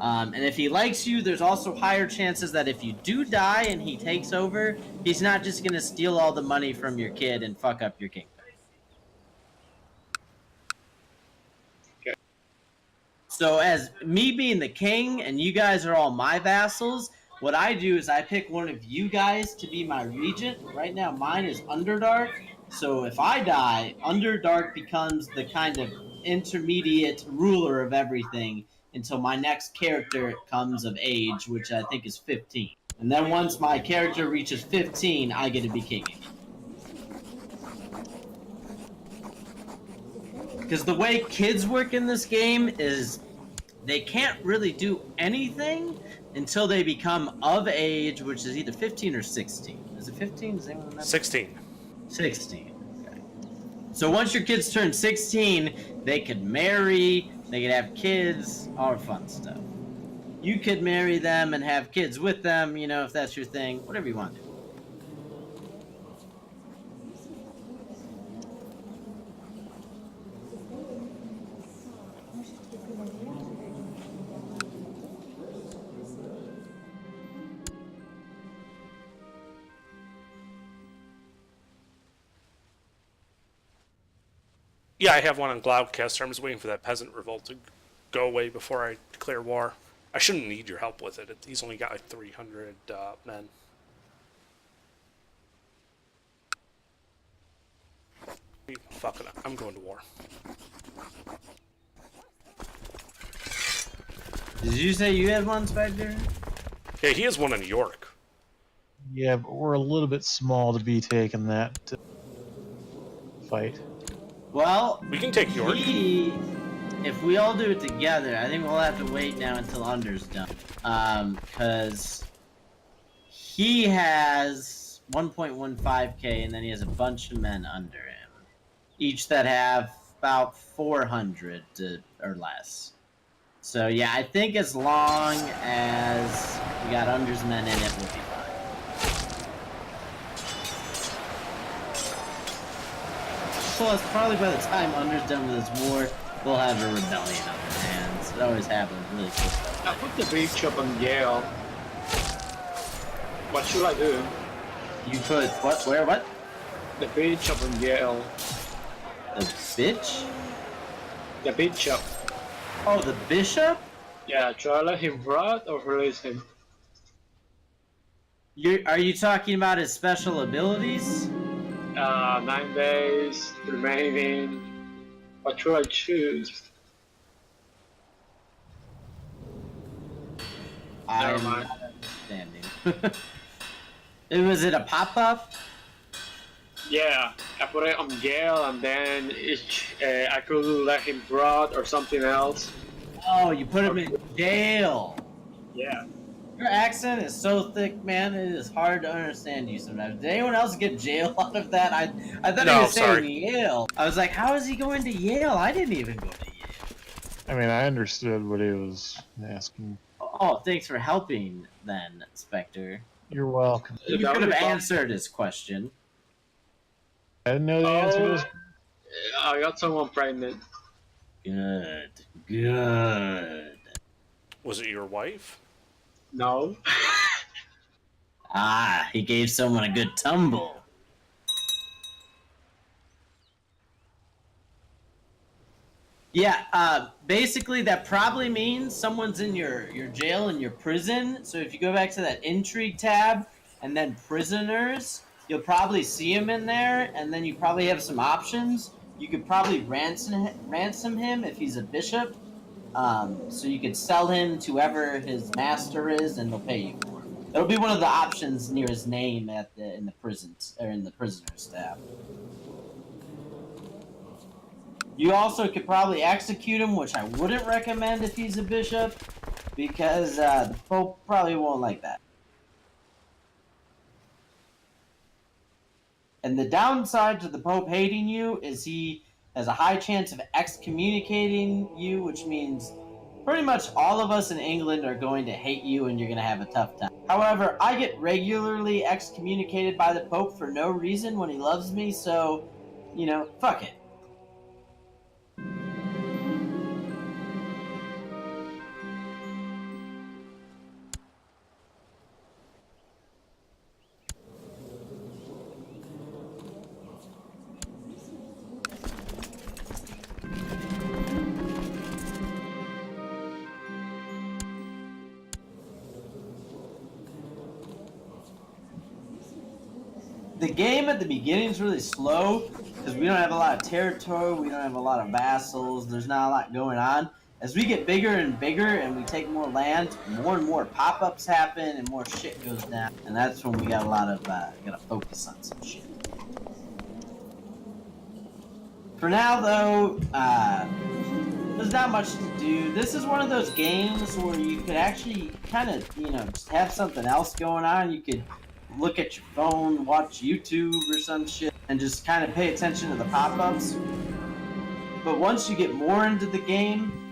And if he likes you, there's also higher chances that if you do die and he takes over, he's not just going to steal all the money from your kid and fuck up your kingdom. Okay. So as me being the king and you guys are all my vassals, what I do is I pick one of you guys to be my regent. Right now mine is Underdark. So if I die, Underdark becomes the kind of intermediate ruler of everything until my next character comes of age, which I think is 15. And then once my character reaches 15, I get to be king again. Because the way kids work in this game is they can't really do anything until they become of age, which is either 15 or 16. Is it 15? Does anyone remember? 16. 16. Okay. So once your kids turn 16, they could marry, they could have kids, all fun stuff. You could marry them and have kids with them, you know, if that's your thing, whatever you want to do. Yeah, I have one on Glaucaster. I'm just waiting for that peasant revolt to go away before I declare war. I shouldn't need your help with it. He's only got like 300 men. Fuck it, I'm going to war. Did you say you had one, Spectre? Yeah, he has one in New York. Yeah, but we're a little bit small to be taking that fight. Well, We can take York. If we all do it together, I think we'll have to wait now until Under's done. Because he has 1.15k, and then he has a bunch of men under him, each that have about 400 or less. So yeah, I think as long as we got Under's men in it, we'll be fine. Plus, probably by the time Under's done with his war, we'll have a rebellion on their hands. It always happens really quick. I put the bishop on Gale. What should I do? You put what? Where? What? The bishop on Gale. The bitch? The bishop. Oh, the bishop? Yeah, should I let him rot or release him? Are you talking about his special abilities? 9 days remaining. What should I choose? I'm mind. not understanding. Was it a pop-up? Yeah, I put it on Gale and then I could let him rot or something else. Oh, you put him in jail. Yeah. Your accent is so thick, man. It is hard to understand you sometimes. Did anyone else get jail out of that? I thought No, he was saying sorry. Yale. I was like, how is he going to Yale? I didn't even go to Yale. I mean, I understood what he was asking. Oh, thanks for helping then, Spectre. You're welcome. You That could would have be fun. answered his question. I didn't know the answer to this. I got someone pregnant. Good. Good. Was it your wife? No. Ah, he gave someone a good tumble. Yeah, basically that probably means someone's in your jail and your prison. So if you go back to that intrigue tab and then prisoners, you'll probably see him in there, and then you probably have some options. You could probably ransom him if he's a bishop. So you could sell him to whoever his master is, and they'll pay you for it. That'll be one of the options near his name in the prisons or in the prisoners tab. You also could probably execute him, which I wouldn't recommend if he's a bishop, because the Pope probably won't like that. And the downside to the Pope hating you is he has a high chance of excommunicating you, which means pretty much all of us in England are going to hate you and you're going to have a tough time. However, I get regularly excommunicated by the Pope for no reason when he loves me, so, fuck it. The game at the beginning is really slow because we don't have a lot of territory, we don't have a lot of vassals, there's not a lot going on. As we get bigger and bigger and we take more land, more and more pop-ups happen and more shit goes down. And that's when we got a lot of, gotta focus on some shit. For now though, there's not much to do. This is one of those games where you could actually kind of, just have something else going on. You could look at your phone, watch YouTube or some shit, and just kind of pay attention to the pop-ups. But once you get more into the game,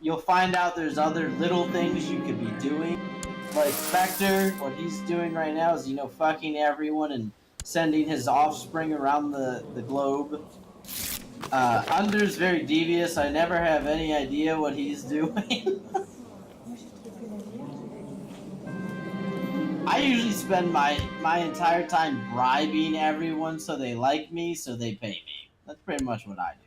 you'll find out there's other little things you could be doing. Like Spectre, what he's doing right now is, fucking everyone and sending his offspring around the globe. Under's very devious. I never have any idea what he's doing. I usually spend my entire time bribing everyone so they like me, so they pay me. That's pretty much what I do.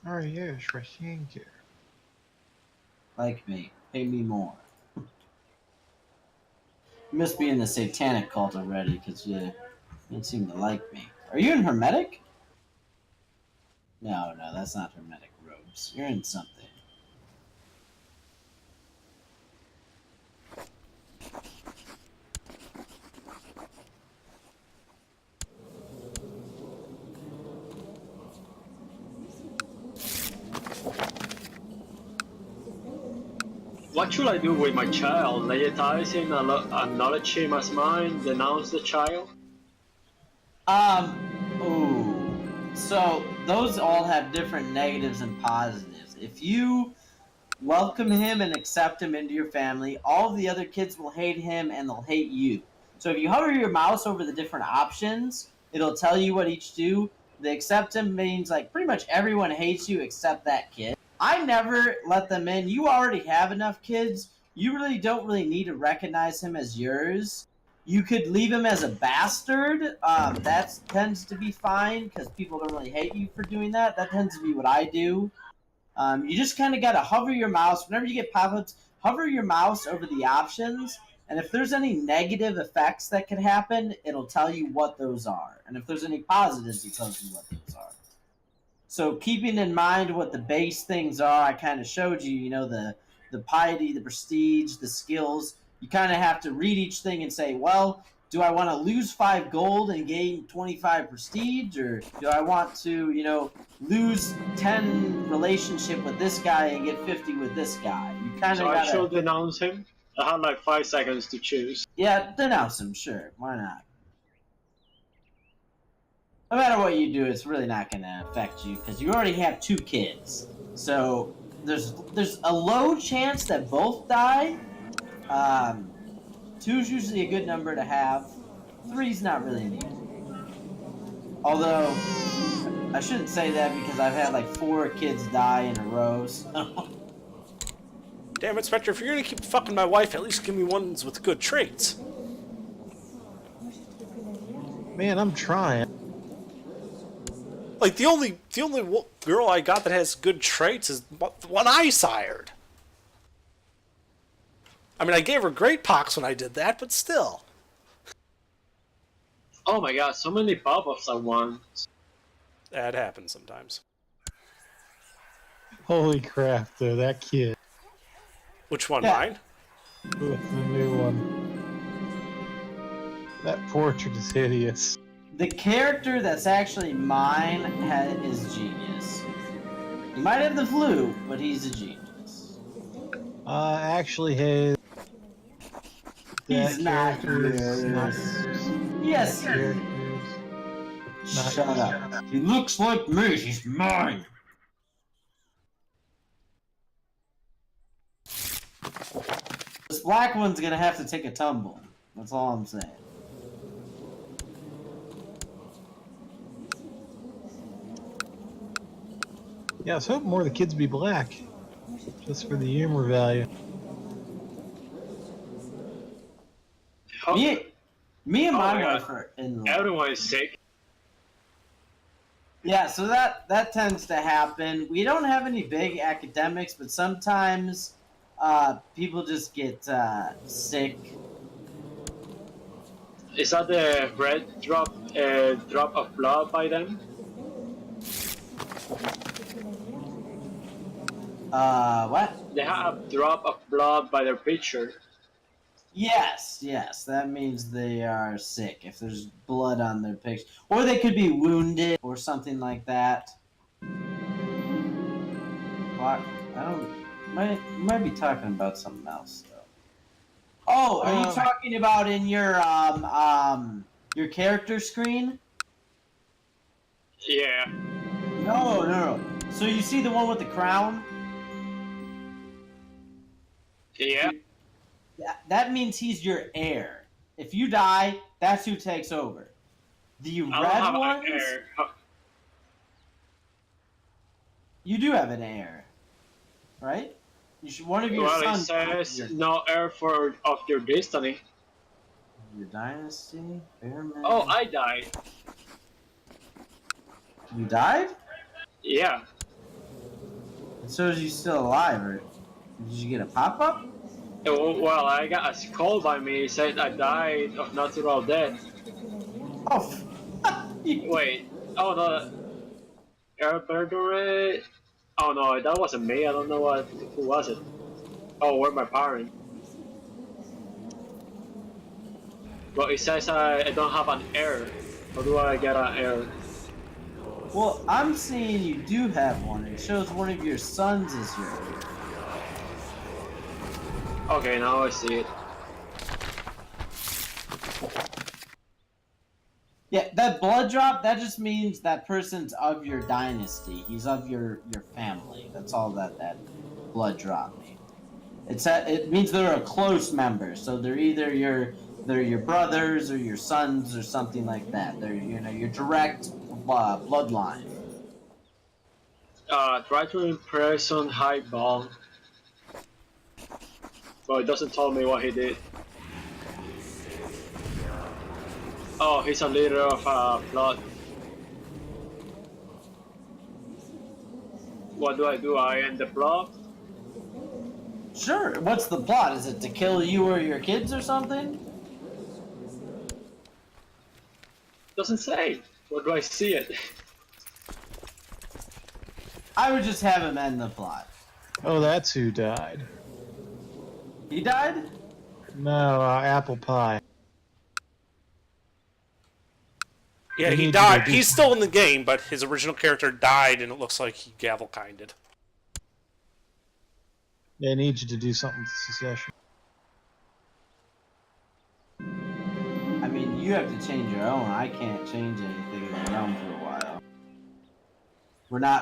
Oh yes, thank you. Like me. Pay me more. You must be in the satanic cult already, because you don't seem to like me. Are you in Hermetic? No, no, that's not Hermetic robes. You're in something. What should I do with my child? Legitimize him, acknowledge him as mine, denounce the child? Ooh. So those all have different negatives and positives. If you welcome him and accept him into your family, all of the other kids will hate him and they'll hate you. So if you hover your mouse over the different options, it'll tell you what each do. The accept him means like pretty much everyone hates you except that kid. I never let them in. You already have enough kids. You really don't really need to recognize him as yours. You could leave him as a bastard. That tends to be fine because people don't really hate you for doing that. That tends to be what I do. You just kind of got to hover your mouse. Whenever you get pop-ups, hover your mouse over the options. And if there's any negative effects that could happen, it'll tell you what those are. And if there's any positives, it tells you what those are. So keeping in mind what the base things are, I kind of showed you, the piety, the prestige, the skills. You kind of have to read each thing and say, well, do I want to lose 5 gold and gain 25 prestige? Or do I want to, lose 10 relationship with this guy and get 50 with this guy? You kind of So I got should to... denounce him? I have like 5 seconds to choose. Yeah, denounce him, sure. Why not? No matter what you do, it's really not going to affect you because you already have 2 kids. So there's a low chance that both die. 2 is usually a good number to have. 3 is not really an easy. Although I shouldn't say that because I've had like 4 kids die in a row. So. Damn it, Spectre, if you're gonna keep fucking my wife, at least give me ones with good traits. Man, I'm trying. Like, the only girl I got that has good traits is the one I sired. I mean, I gave her great pox when I did that, but still. Oh my god, so many pop-ups at once. That happens sometimes. Holy crap, though, that kid Which one, Yeah. mine? with the new one. That portrait is hideous. The character that's actually mine is genius. He might have the flu, but he's a genius. Actually, his. He's not character is not yours. Yes, that character is not shut up. He looks like me. He's mine. This black one's gonna have to take a tumble. That's all I'm saying. Yeah, I was hoping more of the kids would be black. Just for the humor value. Oh, Me and Oh my my God. wife are in love. everyone is sick. Yeah, so that tends to happen. We don't have any big academics, but sometimes people just get sick. Is that the red drop of blood by them? What? They have a drop of blood by their picture. Yes, that means they are sick if there's blood on their picture. Or they could be wounded or something like that. What? Might be talking about something else though. Oh, are you talking about in your character screen? Yeah. No. So you see the one with the crown? Yeah. That means he's your heir. If you die, that's who takes over. The I don't red have ones, an heir. you do have an heir, right? One of your Well, it sons. says no heir of your destiny. Your dynasty, Bearman. Oh, I died. You died? Yeah. shows you still alive, or did you get a pop-up? Well, I got a call by me. It said I died of natural death. Oh, Wait. Oh no. Air burglary. Oh no, that wasn't me. I don't know what. Who was it? Oh, where my parents? But it says I don't have an heir. How do I get an heir? well, I'm seeing you do have one. It shows one of your sons is your heir. Okay, now I see it. Yeah, that blood drop, that just means that person's of your dynasty. He's of your family. That's all that blood drop means. It means they're a close member, so they're either your brothers or your sons or something like that. They're your direct bloodline. Try to imprison High Ball. But it doesn't tell me what he did. Oh, he's a leader of a plot. What do? I end the plot? Sure. What's the plot? Is it to kill you or your kids or something? Doesn't say. Where do I see it? I would just have him end the plot. Oh, that's who died. He died? No, apple pie. Yeah, We he need to died. do He's still in the game, but his original character died, and it looks like he gavel-kinded. They need you to do something with Secession. I mean, you have to change your own. I can't change anything in the realm for a while.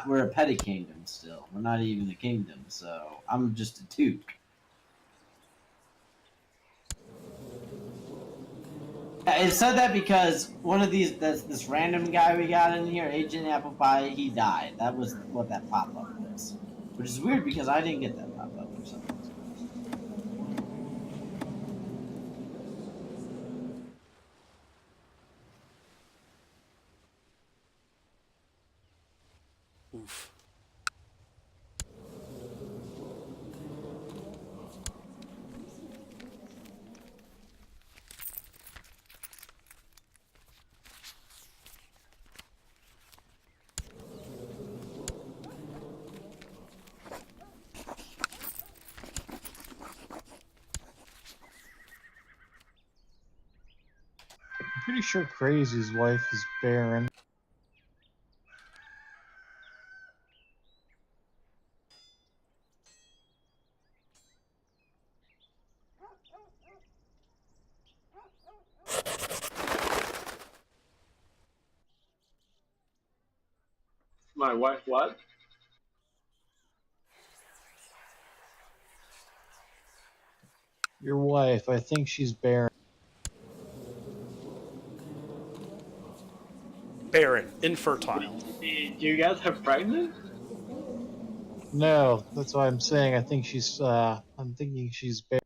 We're a petty kingdom still. We're not even a kingdom, so I'm just a toque. It said that because one of this random guy we got in here, Agent Apple Pie, he died. That was what that pop-up was. Which is weird because I didn't get that pop-up for some reason. Oof. I'm pretty sure Crazy's wife is Baron. My wife, what? Your wife, I think she's Baron. Barren, infertile. Did you get her pregnant? No, that's why I'm saying I think she's, I'm thinking she's Baron.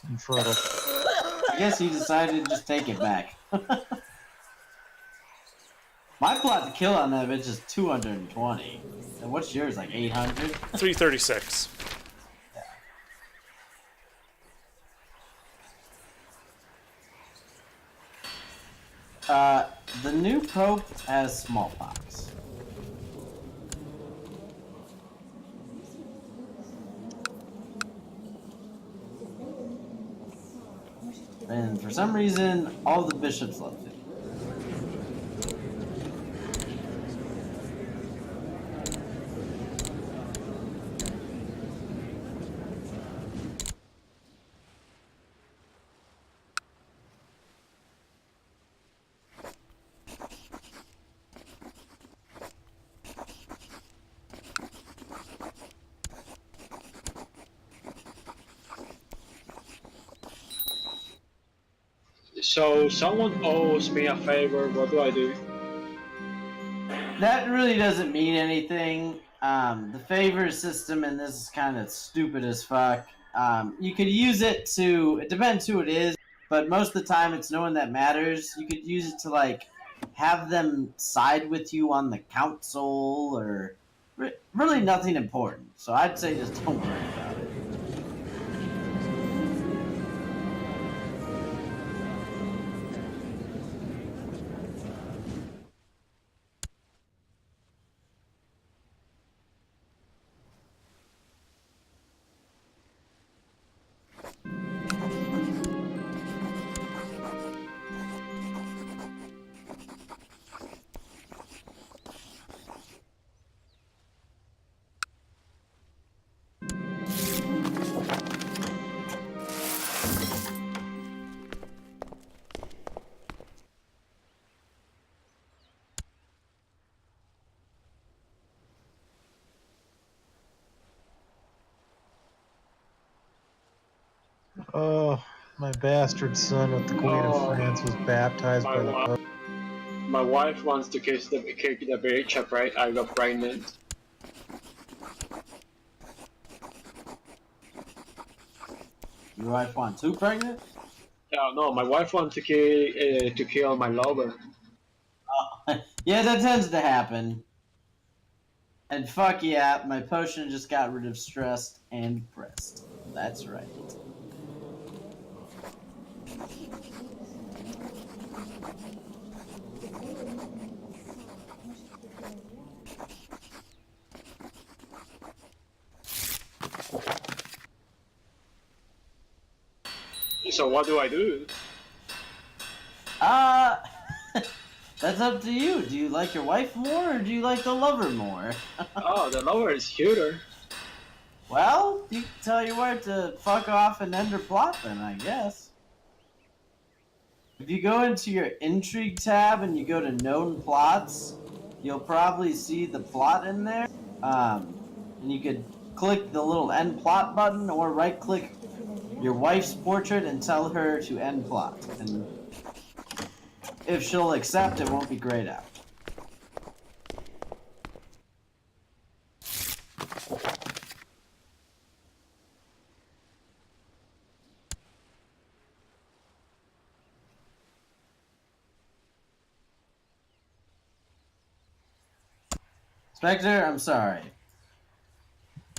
Infertile. I guess he decided to just take it back. My plot to kill on that bitch is 220. And what's yours, like 800? 336. The new pope has smallpox. And for some reason, all the bishops love him. So someone owes me a favor. What do I do? That really doesn't mean anything. The favor system in this is kind of stupid as fuck. You could use it to, it depends who it is, but most of the time it's no one that matters. You could use it to, like, have them side with you on the council or really nothing important. So I'd say just don't worry about it. Oh, my bastard son with the Queen of France was baptized by the Pope. My wife wants to kick the bitch up, right? I got pregnant. Your wife wants who pregnant? No, my wife wants to kill my lover. Yeah, that tends to happen. And fuck yeah, my potion just got rid of stress and depressed. That's right. So what do I do? Uh, that's up to you. Do you like your wife more or do you like the lover more? Oh, the lover is cuter. Well, you can tell your wife to fuck off and end her plot then, I guess. If you go into your intrigue tab and you go to known plots, you'll probably see the plot in there. And you could click the little end plot button or right click your wife's portrait and tell her to end plot. And if she'll accept, it won't be grayed out. Spectre, I'm sorry.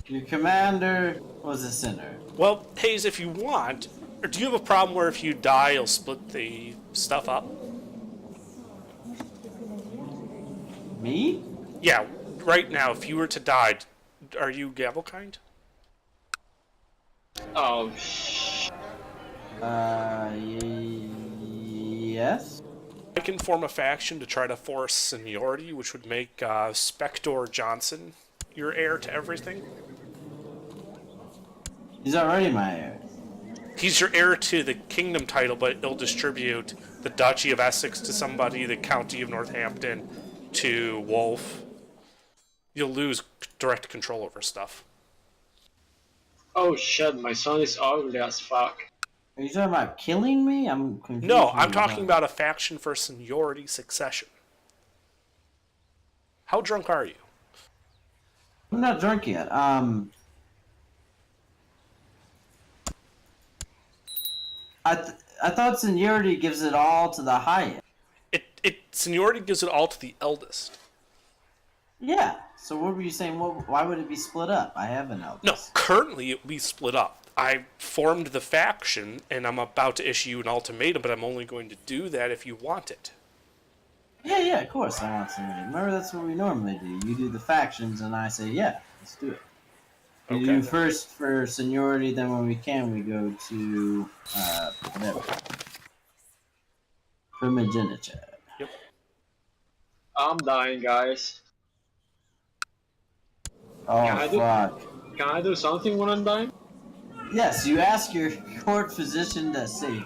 Your commander was a sinner. Well, Hayes, if you want, or do you have a problem where if you die, you'll split the stuff up? Me? Yeah, right now, if you were to die, are you Gavelkind? Oh, Yes? I can form a faction to try to force seniority, which would make Spector Johnson your heir to everything. He's already my heir. He's your heir to the kingdom title, but he'll distribute the Duchy of Essex to somebody, the County of Northampton to Wolf. You'll lose direct control over stuff. oh shit, my son is ugly as fuck. Are you talking about killing me? I'm confused. No, I'm talking about a faction for seniority succession. How drunk are you? I'm not drunk yet. I thought seniority gives it all to the highest. Seniority gives it all to the eldest. Yeah. So what were you saying? Why would it be split up? I have an eldest. No, currently it will be split up. I formed the faction, and I'm about to issue you an ultimatum, but I'm only going to do that if you want it. Yeah, of course I want seniority. Remember, that's what we normally do. You do the factions, and I say, yeah, let's do it. We do first for seniority, then when we can, we go to, whatever. Primogeniture. Yep. I'm dying, guys. Oh, fuck. Can I do something when I'm dying? Yes, you ask your court physician to save you.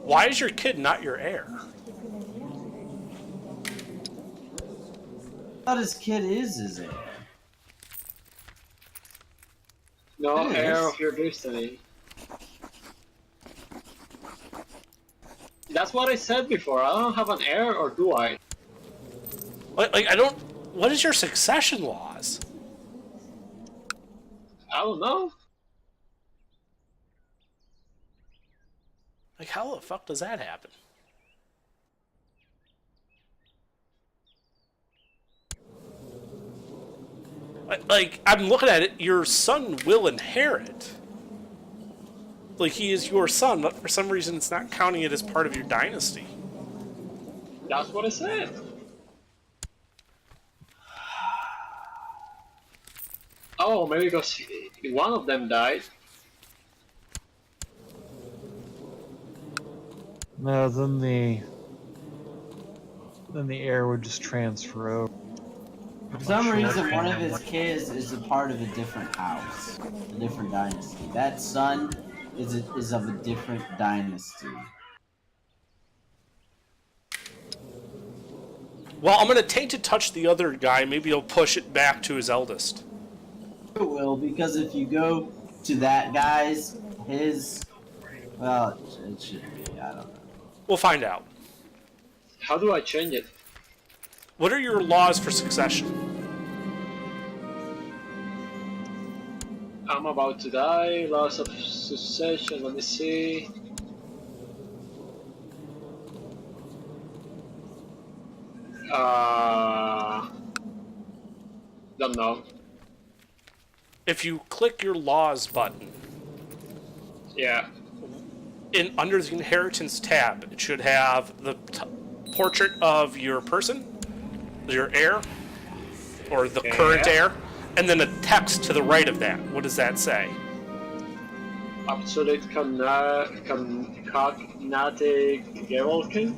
Why is your kid not your heir? I thought his kid is his heir. No, It heir is. of your destiny. That's what I said before. I don't have an heir, or do I? Like I don't. What is your succession laws? I don't know. Like, how the fuck does that happen? Like, I'm looking at it, your son will inherit. Like, he is your son, but for some reason it's not counting it as part of your dynasty. That's what I said. Oh, maybe because one of them died. No, then the heir would just transfer over. For some reason, one of his kids is a part of a different house, a different dynasty. That son is of a different dynasty. Well, I'm going to taint to touch the other guy. Maybe he'll push it back to his eldest. It will, because if you go to that guy's, well, it should be, I don't know. We'll find out. How do I change it? What are your laws for succession? I'm about to die. Loss of succession. Let me see. Don't know. If you click your laws button, Yeah. under the inheritance tab, it should have the portrait of your person, your heir, or the current heir, and then a text to the right of that. What does that say? Absolute cognatic Gevolkin?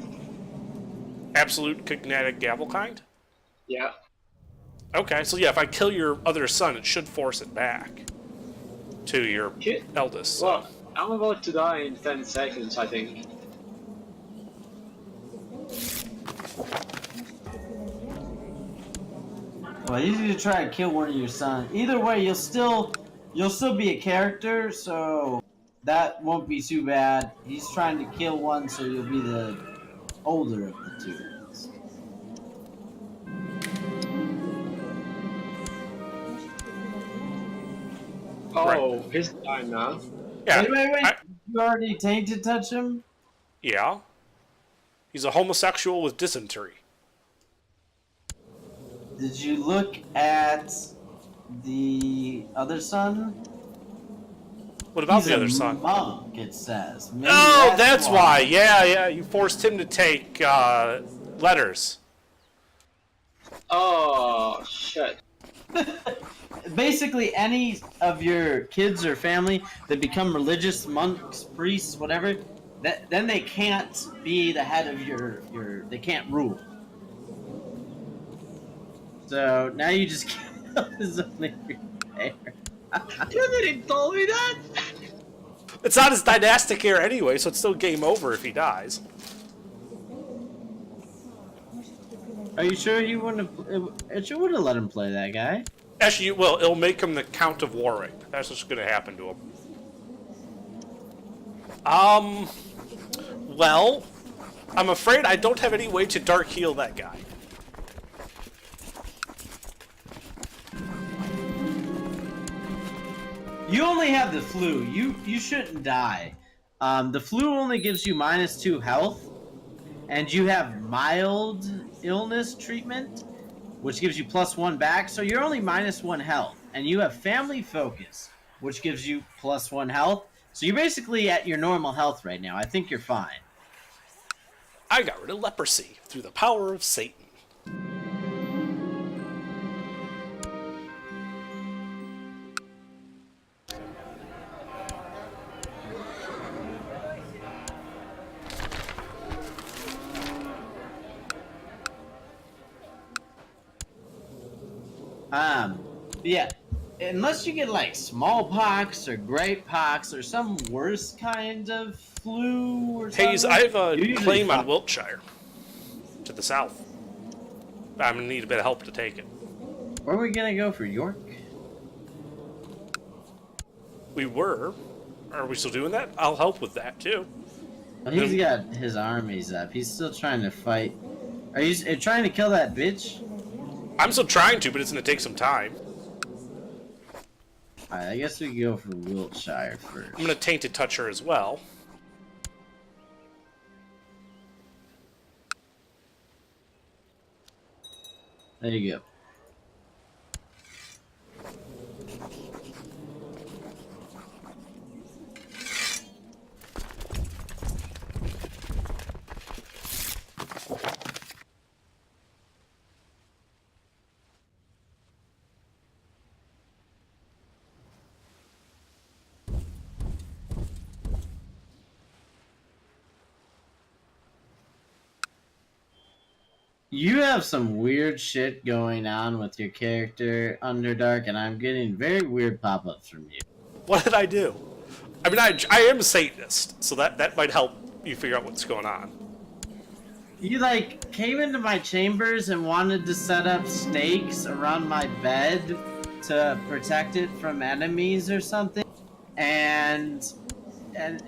Absolute cognatic gavelkind? Yeah. Okay, so yeah, if I kill your other son, it should force it back to your eldest. So. Well, I'm about to die in 10 seconds, I think. Well, you need to try to kill one of your sons. Either way, you'll still be a character, so that won't be too bad. He's trying to kill one, so you'll be the older of the two. Oh, he's dying now. Yeah, Wait. You already tainted touch him? yeah. He's a homosexual with dysentery. Did you look at the other son? What about He's the other a son? monk, it says. Maybe Oh, that's why. Yeah. You forced him to take letters. Oh, shit. Basically, any of your kids or family that become religious, monks, priests, whatever, then they can't be the head of your they can't rule. So now you just kill his only heir. You didn't tell me that! It's not his dynastic heir anyway, so it's still game over if he dies. Are you sure you wouldn't have? It would have let him play that guy. Actually, well, it'll make him the Count of Warwick. That's what's going to happen to him. Well, I'm afraid I don't have any way to dark heal that guy. You only have the flu. You shouldn't die. The flu only gives you -2 health, and you have mild illness treatment, which gives you +1 back. So you're only -1 health, and you have family focus, which gives you +1 health. So you're basically at your normal health right now. I think you're fine. I got rid of leprosy through the power of Satan. Yeah, unless you get like smallpox or great pox or some worse kind of flu or something. Hayes, I have a you're usually claim on fine. Wiltshire to the south. I'm going to need a bit of help to take it. Where are we gonna go for York? We were. Are we still doing that? I'll help with that, too. He's got his armies up. He's still trying to fight. Are you trying to kill that bitch? I'm still trying to, but it's going to take some time. Alright, I guess we can go for Wiltshire first. I'm going to tainted touch her as well. There you go. You have some weird shit going on with your character, Underdark, and I'm getting very weird pop-ups from you. What did I do? I mean, I am a Satanist, so that might help you figure out what's going on. You, like, came into my chambers and wanted to set up stakes around my bed to protect it from enemies or something, and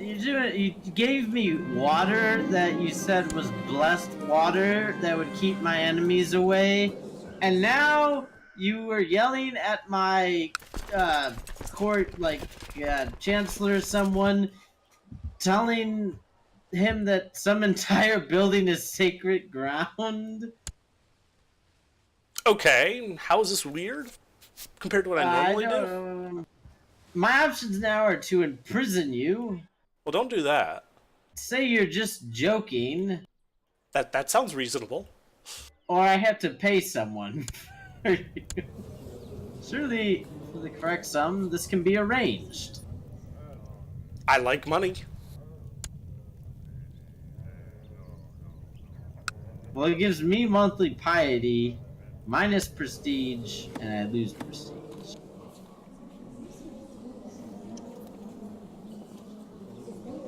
you gave me water that you said was blessed water that would keep my enemies away, and now you were yelling at my court, like, chancellor or someone, telling him that some entire building is sacred ground. Okay, how is this weird compared to what I normally do? My options now are to imprison you, Well, don't do that. say you're just joking, That sounds reasonable. or I have to pay someone for you. Surely, for the correct sum, this can be arranged. I like money. Well, it gives me monthly piety, minus prestige, and I lose prestige.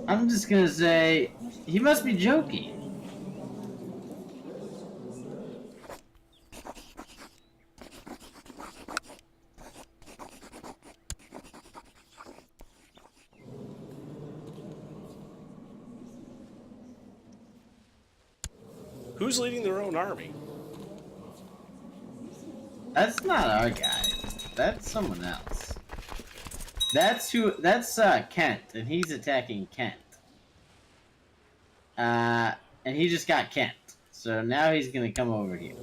I'm just gonna say, he must be joking. Who's leading their own army? That's not our guy. That's someone else. That's Kent, and he's attacking Kent. And he just got Kent. So now he's gonna come over here.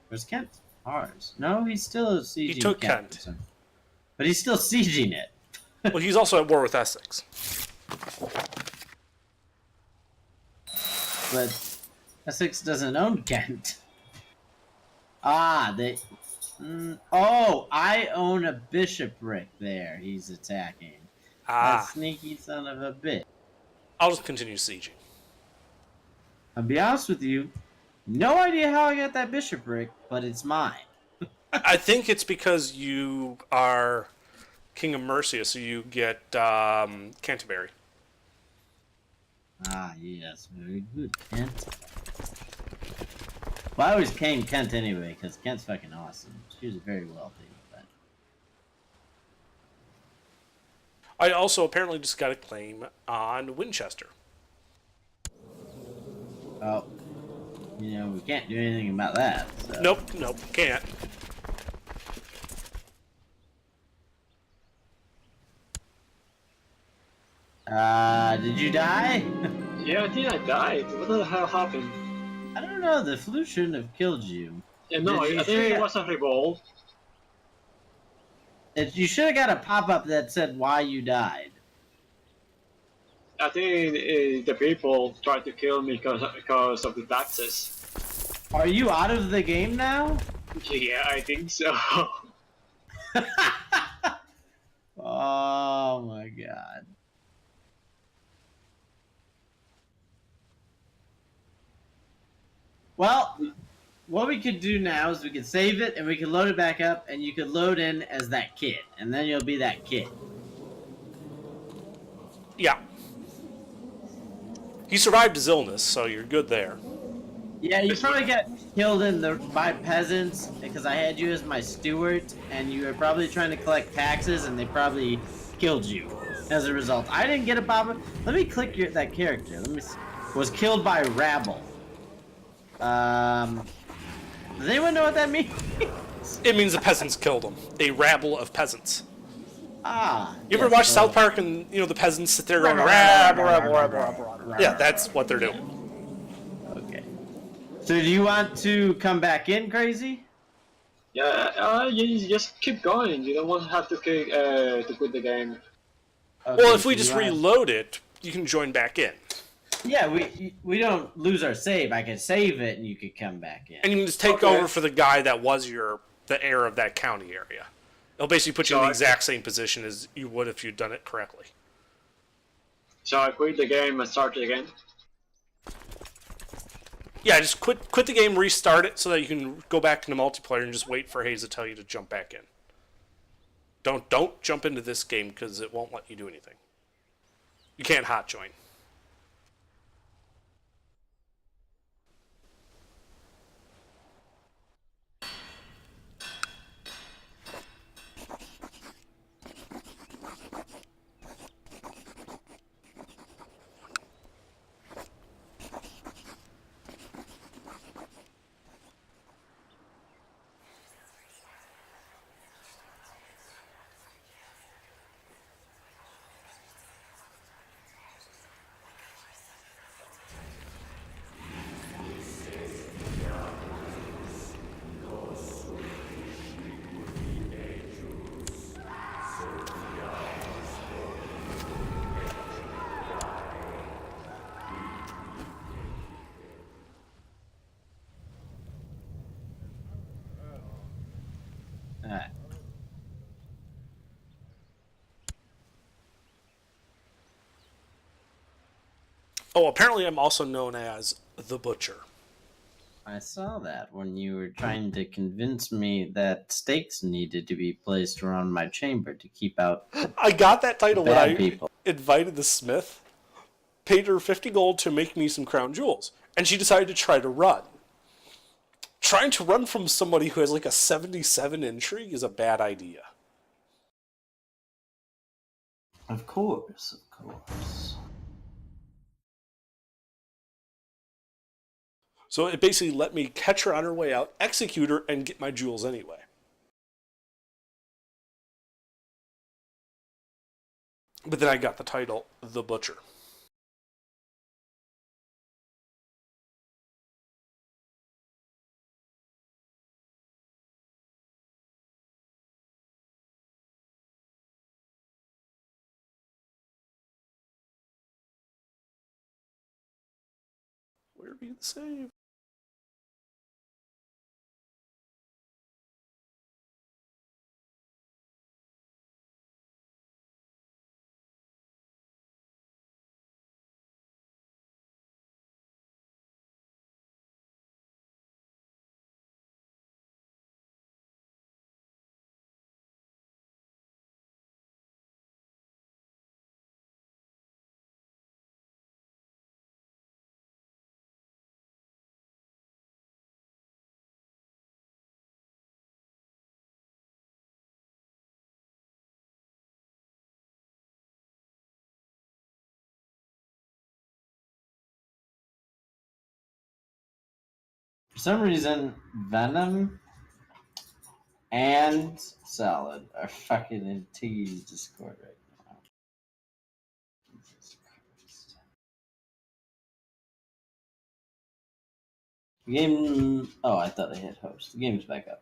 Where's Kent? Ours. No, he's still sieging He took Kent. Kent. But he's still sieging it. Well, he's also at war with Essex. But Essex doesn't own Kent. They... oh, I own a bishopric there he's attacking. That sneaky son of a bitch. I'll just continue sieging. I'll be honest with you, no idea how I got that bishopric, but it's mine. I think it's because you are King of Mercia, so you get Canterbury. Yes, very good, Kent. Well, I always came Kent anyway, because Kent's fucking awesome. She was very wealthy. But... I also apparently just got a claim on Winchester. Oh, we can't do anything about that. So. Nope, can't. Did you die? Yeah, I think I died. What the hell happened? I don't know, the flu shouldn't have killed you. Yeah, no, Did you I think say- it was a revolt. You should have got a pop-up that said why you died. I think the people tried to kill me because of the taxes. Are you out of the game now? Yeah, I think so. Oh my god. Well, what we could do now is we could save it and we could load it back up and you could load in as that kid. And then you'll be that kid. Yeah. He survived his illness, so you're good there. Yeah, you probably got killed by peasants because I had you as my steward and you were probably trying to collect taxes and they probably killed you as a result. I didn't get a pop-up. Let me click that character. Let me see. Was killed by rabble. Does anyone know what that means? It means the peasants killed him. A rabble of peasants. You ever yes, watch South Park and, the peasants sit there going, rabble, rabble, rabble, rabble. Yeah, that's what they're doing. Okay. So do you want to come back in, Crazy? Yeah, you just keep going. You don't want to have to quit the game. Okay, Well, if we so just you wanna- reload it, you can join back in. Yeah, we don't lose our save. I could save it and you could come back in. And you can just take Okay. over for the guy that was the heir of that county area. It'll basically put you in the exact same position as you would if you'd done it correctly. So I quit the game and started again. Yeah, just quit the game, restart it so that you can go back into multiplayer and just wait for Hayes to tell you to jump back in. Don't jump into this game because it won't let you do anything. You can't hot join. Alright. Oh, apparently I'm also known as the Butcher. I saw that when you were trying to convince me that stakes needed to be placed around my chamber to keep out I got that title when bad I people. invited the smith, paid her 50 gold to make me some crown jewels, and she decided to try to run. Trying to run from somebody who has like a 77 intrigue is a bad idea. Of course, of course. So it basically let me catch her on her way out, execute her, and get my jewels anyway. But then I got the title, The Butcher. Where be the save? For some reason, Venom and Salad are fucking in T's Discord right now. Jesus Christ. The game. Oh, I thought I hit host. The game's back up.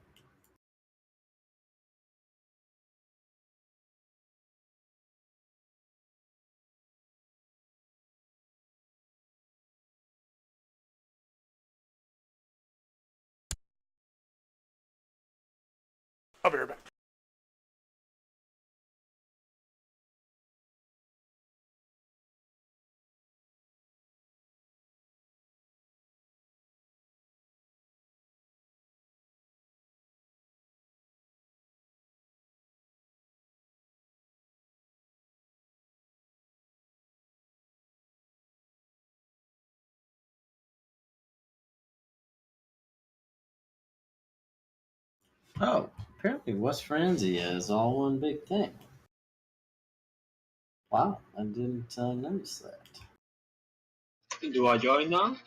I'll be right back. Oh, apparently West Franzia is all one big thing. Wow, I didn't notice that. Do I join now?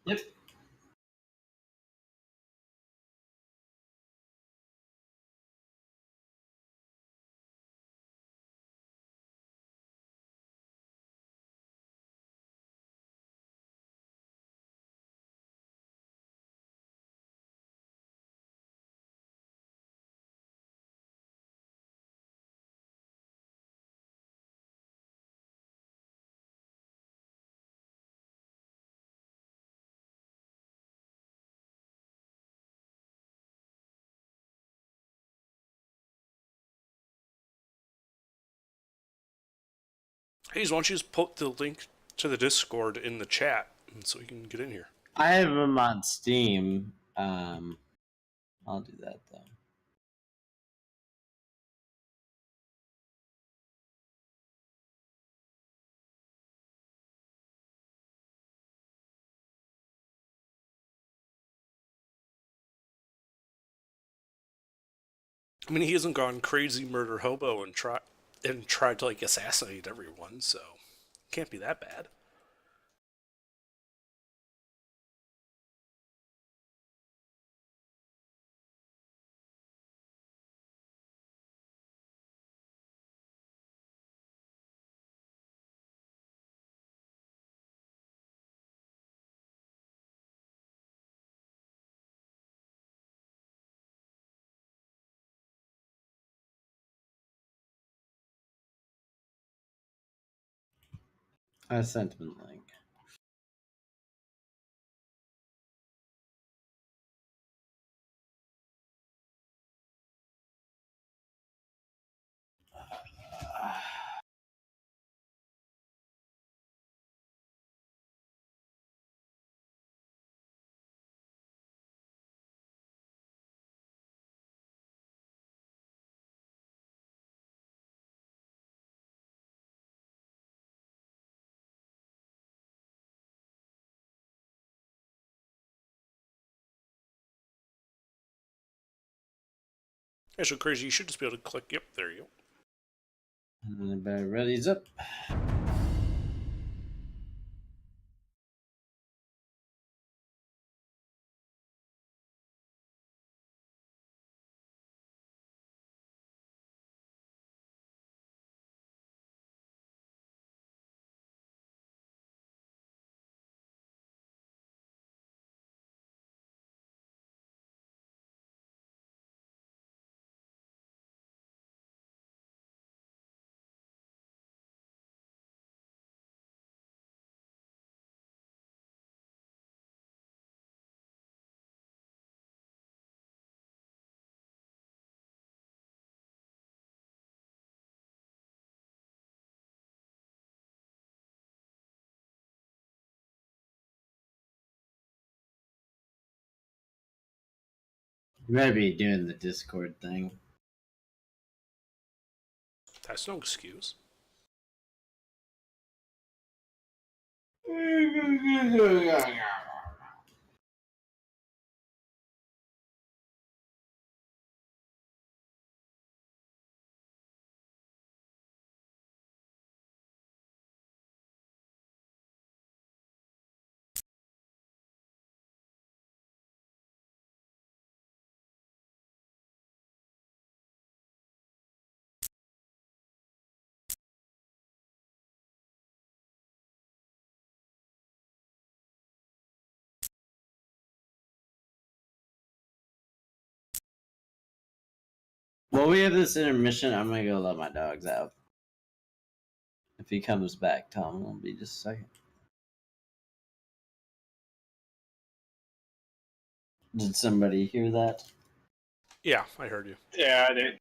Yep. Hey, why don't you just put the link to the Discord in the chat so we can get in here? I have them on Steam. I'll do that though. I mean, he hasn't gone crazy murder hobo and tried to like assassinate everyone, so can't be that bad. I sent him the link. Actually, crazy. You should just be able to click. Yep, there you go. Everybody ready's up. You better be doing the Discord thing. That's no excuse. While we have this intermission, I'm gonna go let my dogs out. If he comes back, tell him it'll be just a second. Did somebody hear that? Yeah, I heard you. Yeah, they,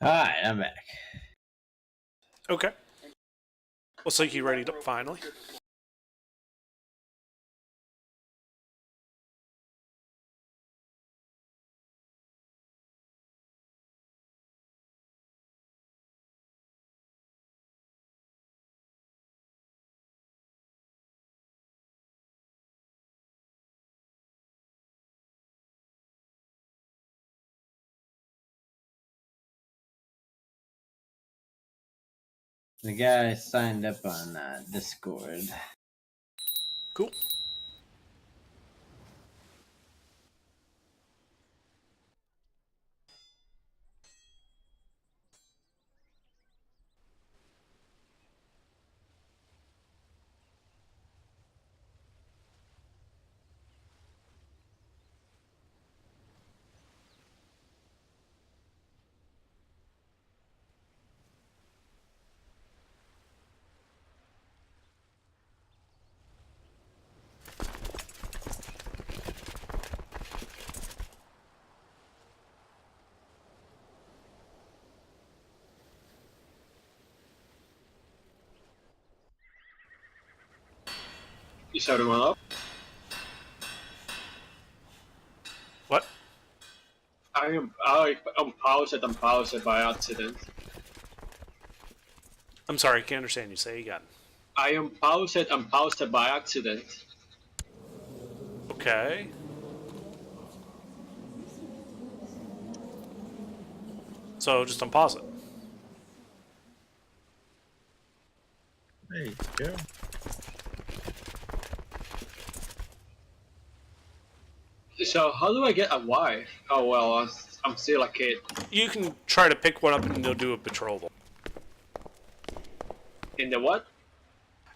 Alright, I'm back. Okay. Looks like you ready to finally. The guy signed up on Discord. Cool. Is everyone up? What? I'm paused by accident. I'm sorry, I can't understand you. Say again. I am paused by accident. Okay. So just unpause it. There you go. So how do I get a wife? Oh well, I'm still a kid. You can try to pick one up and they'll do a betrothal. In the what?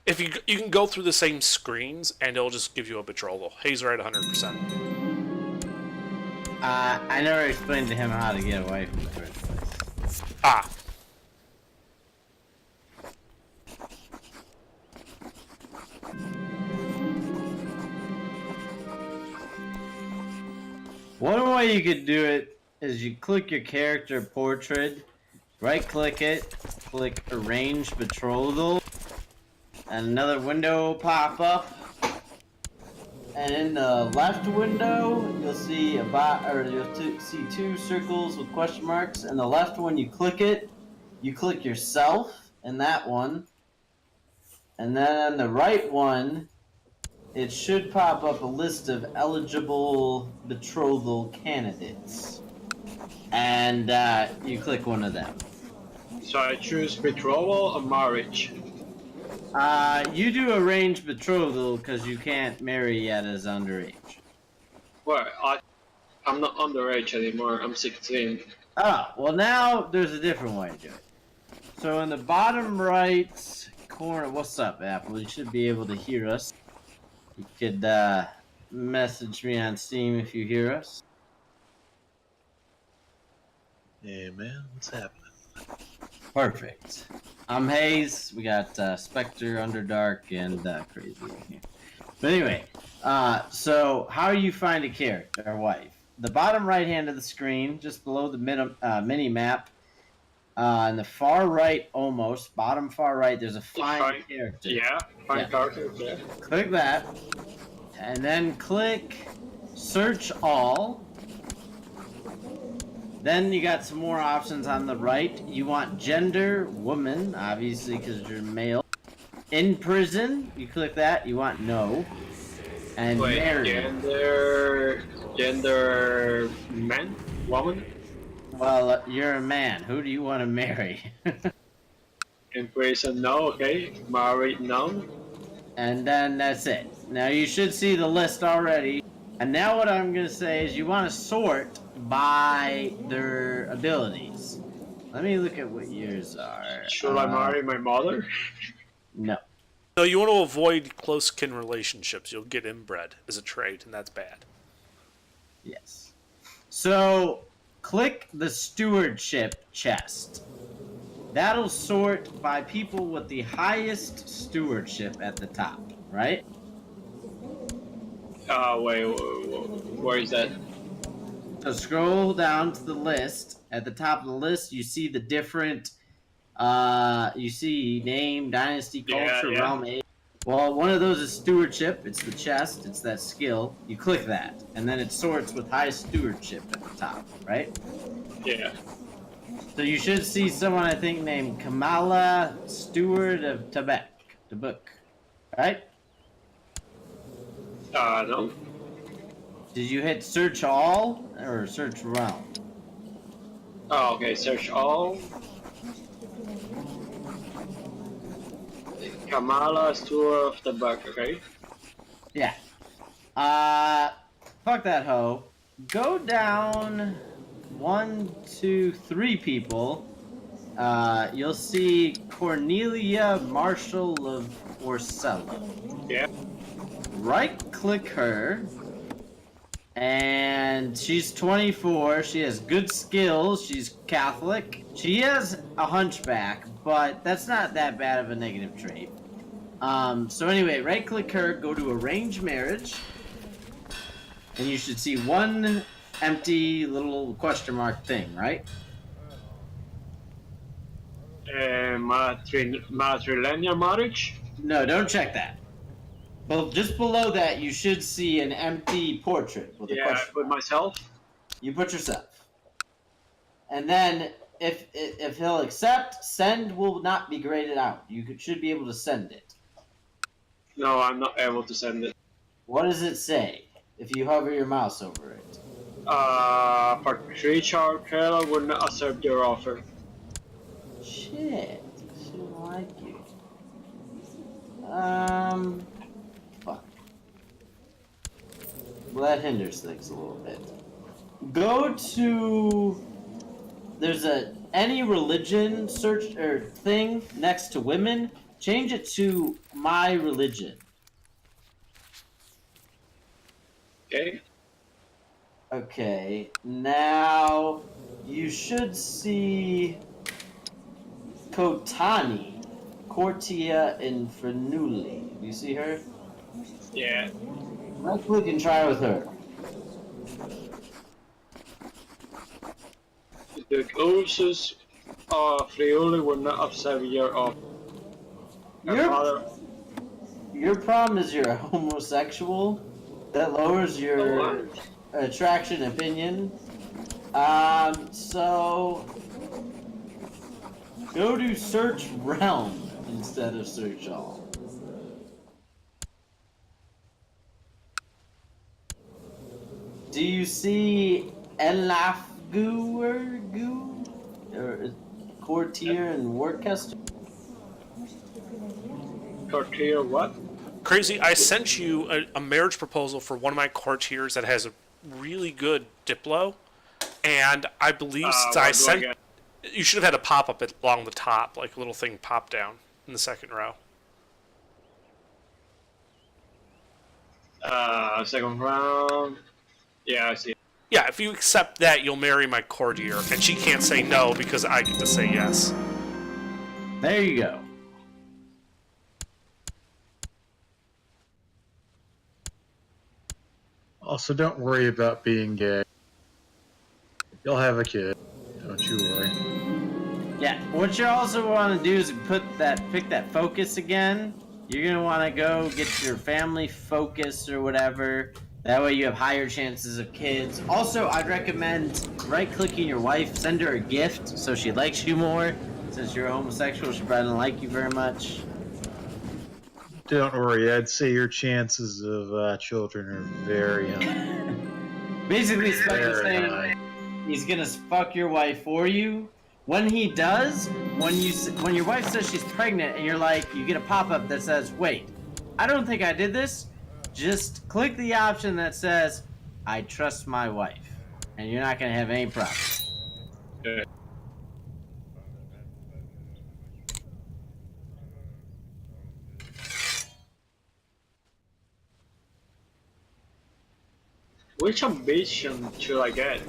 If you can go through the same screens and it'll just give you a betrothal. He's right 100%. I never explained to him how to get away from the first place. Ah. One way you could do it is you click your character portrait, right click it, click arrange betrothal, and another window will pop up. And in the left window, you'll see see two circles with question marks. And the left one, you click it, you click yourself in that one, and then on the right one, it should pop up a list of eligible betrothal candidates, and you click one of them. So I choose betrothal or marriage. You do arrange betrothal because you can't marry yet as underage. Well, I'm not underage anymore. I'm 16. Oh, well now there's a different way to do it. So in the bottom right corner, what's up, Apple? You should be able to hear us. You could message me on Steam if you hear us. Hey man, what's happening? Perfect. I'm Hayes. We got Spectre, Underdark, and Crazy in here. But anyway, so how do you find a character or wife? The bottom right hand of the screen, just below the mini map, in the far right, almost bottom far right, there's a find character. Yeah, find character. Yeah. Click that, and then click search all. Then you got some more options on the right. You want gender, woman, obviously because you're male. In prison, you click that. You want no. And Wait, married. gender, man, woman. Well, you're a man. Who do you want to marry? In prison, no. Okay, married, no. And then that's it. Now you should see the list already. And now what I'm going to say is you want to sort by their abilities. Let me look at what yours are. Should I marry my mother? No. No, you want to avoid close kin relationships. You'll get inbred as a trait, and that's bad. Yes. So click the stewardship chest. That'll sort by people with the highest stewardship at the top, right? Wait, where is that? So scroll down to the list. At the top of the list, you see the different. You see name, dynasty, culture, Yeah. realm, age. Well, one of those is stewardship. It's the chest. It's that skill. You click that, and then it sorts with high stewardship at the top, right? Yeah. So you should see someone I think named Kamala Steward of Tabuk, right? No. Did you hit search all or search realm? Oh, okay. Search all. Kamala Stewart of the Buck. Okay. Yeah. Fuck that hoe. Go down 1, 2, 3 people. You'll see Cornelia Marshall of Orsello. Yeah. Right click her. And she's 24. She has good skills. She's Catholic. She has a hunchback, but that's not that bad of a negative trait. So anyway, right click her, go to arrange marriage, and you should see one empty little question mark thing, right? Matrilineal marriage. No, don't check that. Well, just below that, you should see an empty portrait with a Yeah, I question put mark. myself. You put yourself. And then, if he'll accept, send will not be graded out. Should be able to send it. No, I'm not able to send it. What does it say if you hover your mouse over it? Patricia Taylor would not accept your offer. Shit. She don't like you. Fuck. Well, that hinders things a little bit. Go to... There's any religion search or thing next to women. Change it to my religion. Okay. Okay. Now you should see Kotani, Cortia Infernuli. Do you see her? Yeah. Right click and try with her. The Ursus Friuli would not accept your offer. Your problem is you're a homosexual. That lowers your attraction opinion. So go to search realm instead of search all. Do you see Elafgu or Courtier and Worcester? Courtier what? Crazy, I sent you a marriage proposal for one of my courtiers that has a really good Diplo, and I believe since I sent, you should have had a pop-up along the top, like a little thing pop down in the second row. Second round. Yeah, I see. Yeah, if you accept that, you'll marry my courtier, and she can't say no because I get to say yes. There you go. Also, don't worry about being gay. You'll have a kid. Don't you worry. Yeah, what you also want to do is pick that focus again. You're going to want to go get your family focus or whatever. That way you have higher chances of kids. Also, I'd recommend right-clicking your wife, send her a gift so she likes you more. Since you're a homosexual, she probably doesn't like you very much. Don't worry, I'd say your chances of children are very high. Basically, it's like Very saying high. he's gonna fuck your wife for you. When he does, when your wife says she's pregnant and you're like, you get a pop-up that says, wait, I don't think I did this. Just click the option that says, I trust my wife. And you're not gonna have any problems. Okay. Which ambition should I get?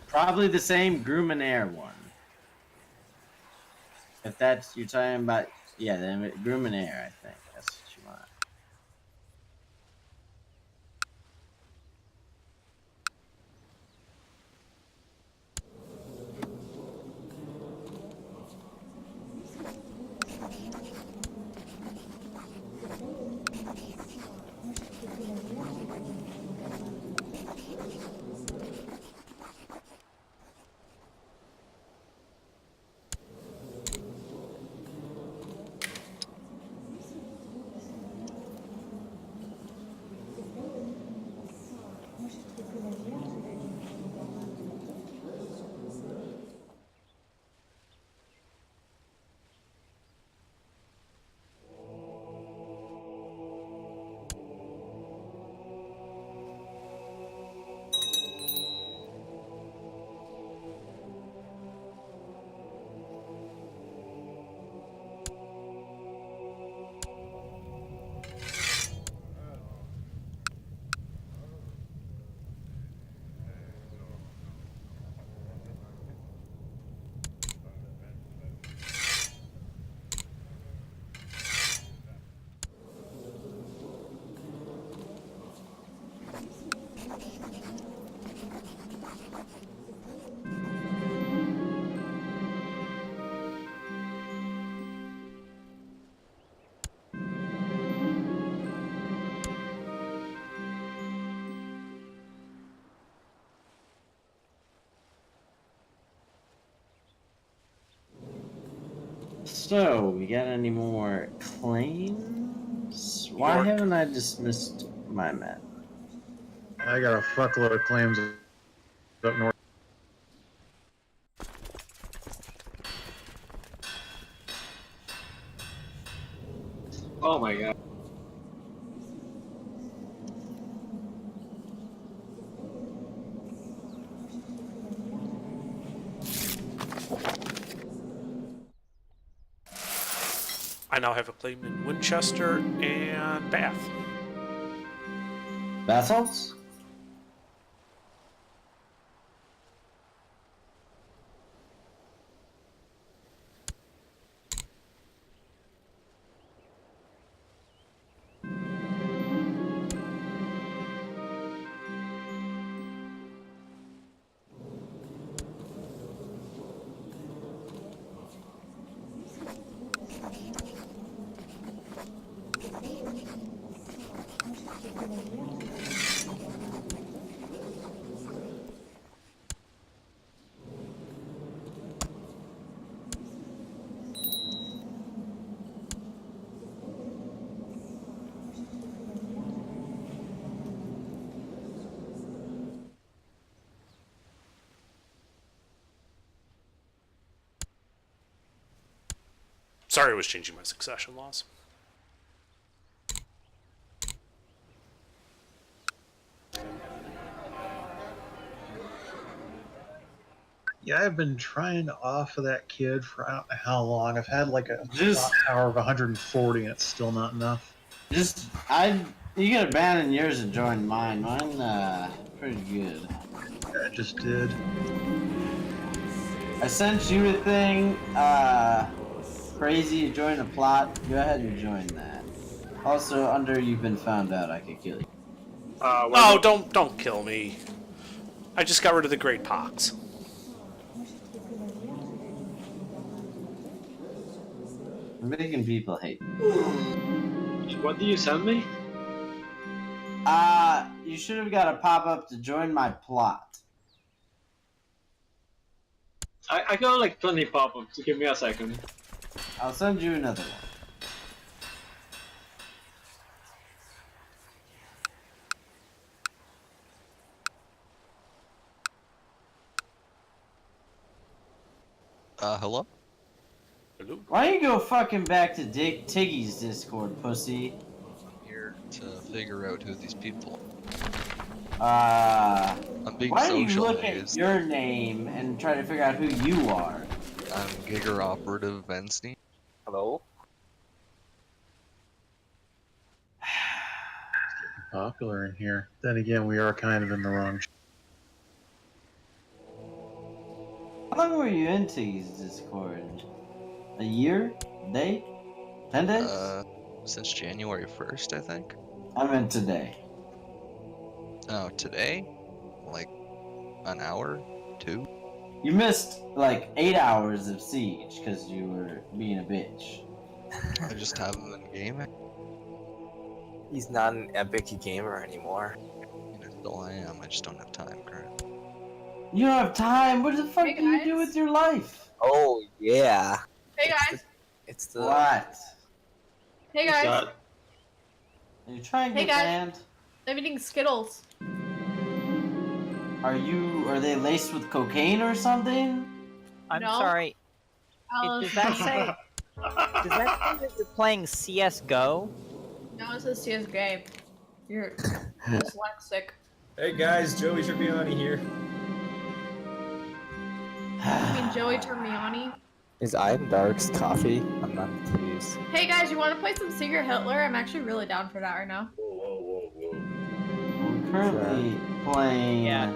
Probably the same Gruminaire one. If that's, you're talking about, yeah, the Gruminaire, I think. That's what you want. So, we got any more claims? Why York. haven't I dismissed my men? I got a fuckload of claims up north. Oh my god. I now have a claim in Winchester and Bath. Basalts? Sorry, I was changing my succession laws. Yeah, I've been trying to offer that kid for I don't know how long. I've had like a Just- power of 140 and it's still not enough. You could abandon yours and join mine. Mine, pretty good. I just did. I sent you a thing, crazy, join a plot. Go ahead and join that. Also, under you've been found out, I could kill you. Oh, don't kill me. I just got rid of the Great Pox. I'm making people hate me. What do you send me? You should have got a pop-up to join my plot. I got like 20 pop-ups. Give me a second. I'll send you another one. Hello? Hello? Why don't you go fucking back to Tiggy's Discord, pussy? I'm here to figure out who these people Uh, I'm being why don't you look at socialized. your name and try to figure out who you are? I'm Giger Operative Vensny. Hello? Popular in here. Then again, we are kind of in the wrong. How long were you in Tiggy's Discord? A year? A day? 10 days? Since January 1st, I think. I meant today. Oh, today? Like, an hour? 2? You missed like 8 hours of Siege because you were being a bitch. I just haven't been gaming. He's not an epic gamer anymore. I still am, I just don't have time currently. You don't have time? What the fuck Hey, do you do guys. with your life? Oh, yeah. Hey guys. It's the. What? Hey What's guys. that? Are you trying to Hey, get guys. banned? I'm eating Skittles. Are they laced with cocaine or something? I'm No. sorry. Oh, Does that say? Does that say that you're playing CS:GO? No, it says CS game. You're dyslexic. Hey guys, Joey Tribbiani here. I mean, Joey Termiani. Is I'm Dark's coffee? I'm not confused. Hey guys, you want to play some Secret Hitler? I'm actually really down for that right now. We're currently playing. Yeah.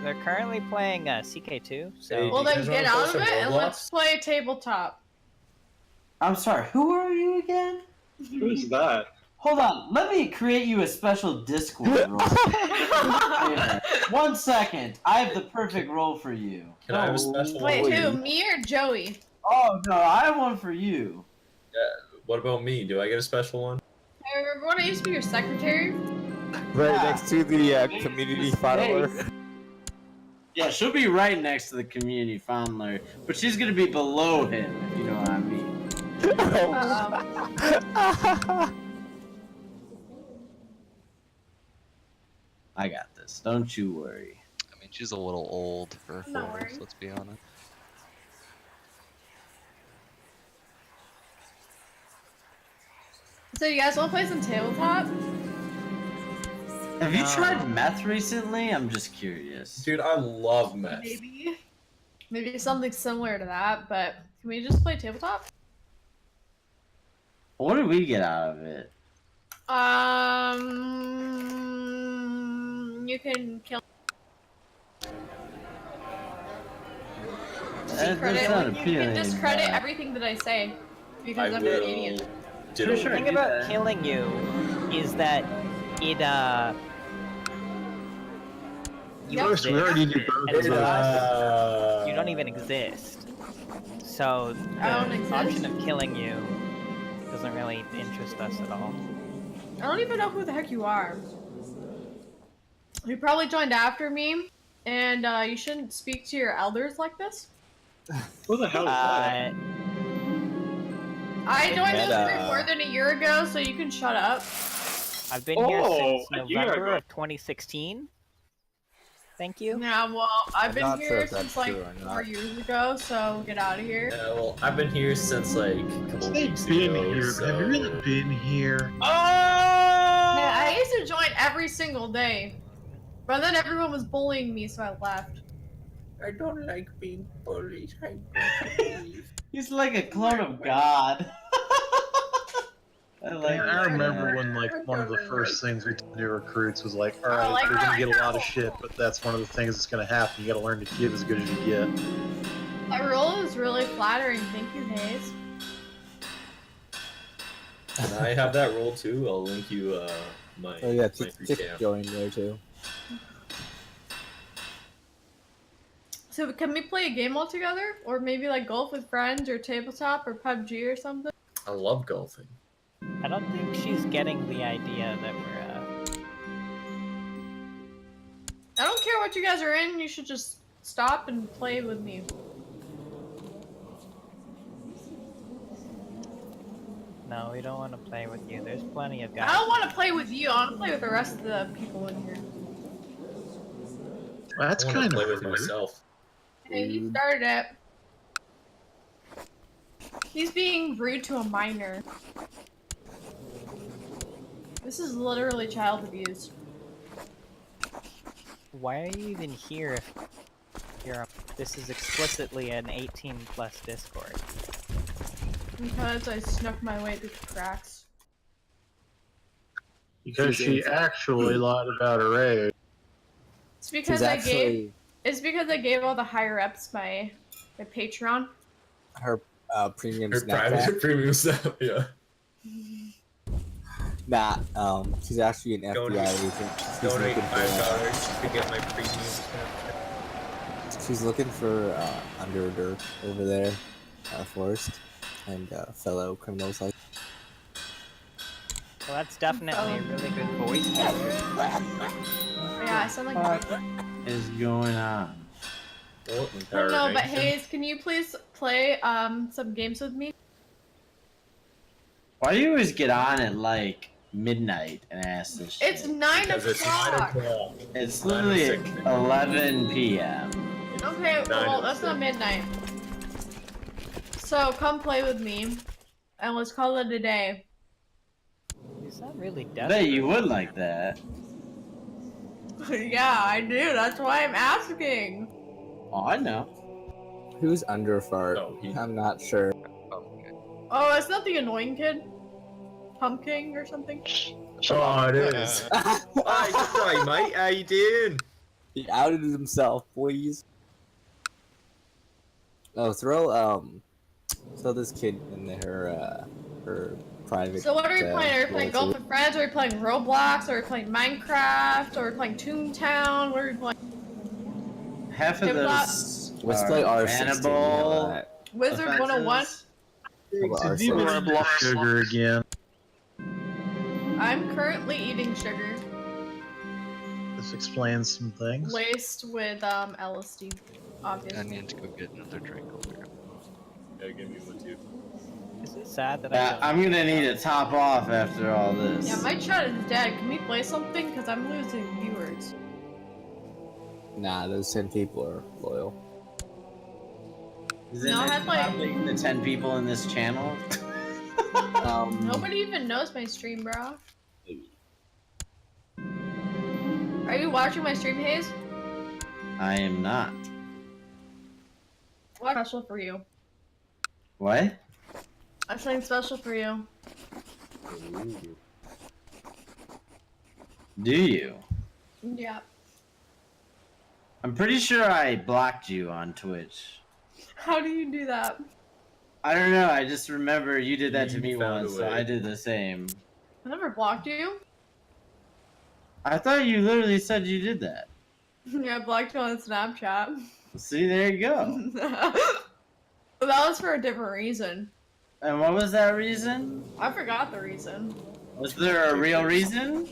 They're currently playing CK2, so Hey, Well, you then guys get wanna out play of some it and Roblox? let's play tabletop. I'm sorry, who are you again? Who's that? Hold on, let me create you a special Discord role. Here, 1 second, I have the perfect role for you. Can I have a special Wait, one? who? Me or Joey? Oh no, I have one for you. What about me? Do I get a special one? Hey, everyone, I used to be your secretary. Right Yeah. next to the Make community space. follower. Yeah, she'll be right next to the community founder, but she's gonna be below him, if you know what I mean. I got this. Don't you worry. I mean, she's a little old for a I'm not forest, worried. let's be honest. So you guys want to play some tabletop? Have you tried meth recently? I'm just curious. Dude, I love meth. Maybe something similar to that, but can we just play tabletop? What did we get out of it? You can kill. That does not You appealing. can discredit everything that I say because I I'm will. Canadian. Pretty sure The I thing did about that. killing you is that it you Yep. First, we already did And both. so Uh, you don't even exist. So I don't the exist. option of killing you doesn't really interest us at all. I don't even know who the heck you are. You probably joined after me, and you shouldn't speak to your elders like this. Who the hell is that? I joined this Meta. group more than a year ago, so you can shut up. I've been here since a year November ago. of 2016. Thank you. Yeah, well, I've I'm been not here sure if since that's like true or 4 not. years ago, so get out of here. yeah, well, I've been here since like a couple They've weeks been ago. here. So... Have you really been here? Yeah, I used to join every single day, but then everyone was bullying me, so I left. I don't like being bullied. He's like a clone of God. I like Man, I that. remember when like one of the first things we did to recruits was like, all right, like you're that. gonna get a lot of shit, but that's one of the things that's gonna happen. You gotta learn to give as good as you get. That role is really flattering. Thank you, Hayes. And I have that role too. I'll link you my, Oh yeah, my Tick free cam. going there too. So can we play a game all together, or maybe like golf with friends, or tabletop, or PUBG, or something? I love golfing. I don't think she's getting the idea that we're I don't care what you guys are in. You should just stop and play with me. No, we don't want to play with you. There's plenty of I guys. don't want to play with you. I want to play with the rest of the people in here. That's I want kind to of play with rude. myself. Hey, he started it. He's being rude to a minor. This is literally child abuse. Why are you even here if this is explicitly an 18 plus Discord? Because I snuck my way through the cracks. Because she actually lied about her age. It's because She's I gave. actually It's because I gave all the higher ups my Patreon. her premium Her Snapchat. private premium stuff, yeah. Nah, she's actually an Donate- FBI agent. She's Donate looking $5 to get my premium. She's looking for Underder over there, Forrest, and fellow criminals like. Well, that's definitely a really good voice actor. Yeah, I sound like. What is going on? Well, No, but Hayes, can you please play some games with me? Why do you always get on at like midnight and ask this shit? It's 9 because it's 9 o'clock. o'clock. It's literally 11 p.m. Okay, well that's 9:06. not midnight. So come play with me, and let's call it a day. He's not really I desperate. bet you would like that. Yeah, I do. That's why I'm asking. Oh, I know. Who's under fart? Oh, he- I'm not sure. Oh, it's not the annoying kid. Pumpkin or something. Oh, it is. Hi, good day, mate. How you doing? He outed himself, boys. Oh, throw this kid in her private. So what are we playing? Are we playing role Golf with Friends? Are we playing Roblox? Are we playing Minecraft? Are we playing Toontown? What are we playing? Half of Tabletop. those too. Let's are play R16. bannable Wizard 101? offenses. Well, Did you R6. block sugar again? I'm currently eating sugar This explains some things. laced with LSD, I obviously. need to go get another drink over here. Yeah, give me one too. Is it sad that I don't? I'm gonna need to top off after all this. Yeah, my chat is dead. Can we play something? Because I'm losing viewers. Nah, those 10 people are loyal. Isn't No, I it had, like- counting the 10 people in this channel? Nobody even knows my stream, bro. Are you watching my stream, Hayes? I am not. What special for you? What? I'm something special for you. Do you? Yeah. I'm pretty sure I blocked you on Twitch. How do you do that? I don't know, I just remember you did that to You me found a once, so way. I did the same. I never blocked you. I thought you literally said you did that. Yeah, I blocked you on Snapchat. See, there you go. But that was for a different reason. And what was that reason? I forgot the reason. Was there a real reason?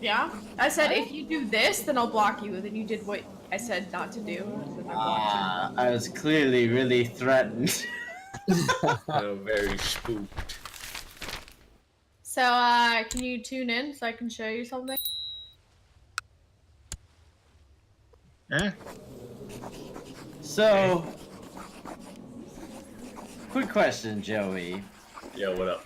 Yeah? I said if you do this, then I'll block you. Then you did what I said not to do. Then I blocked I was clearly really threatened. Oh, very spooked. you. So, can you tune in so I can show you something? Eh? So, quick question, Joey. Yeah, what up?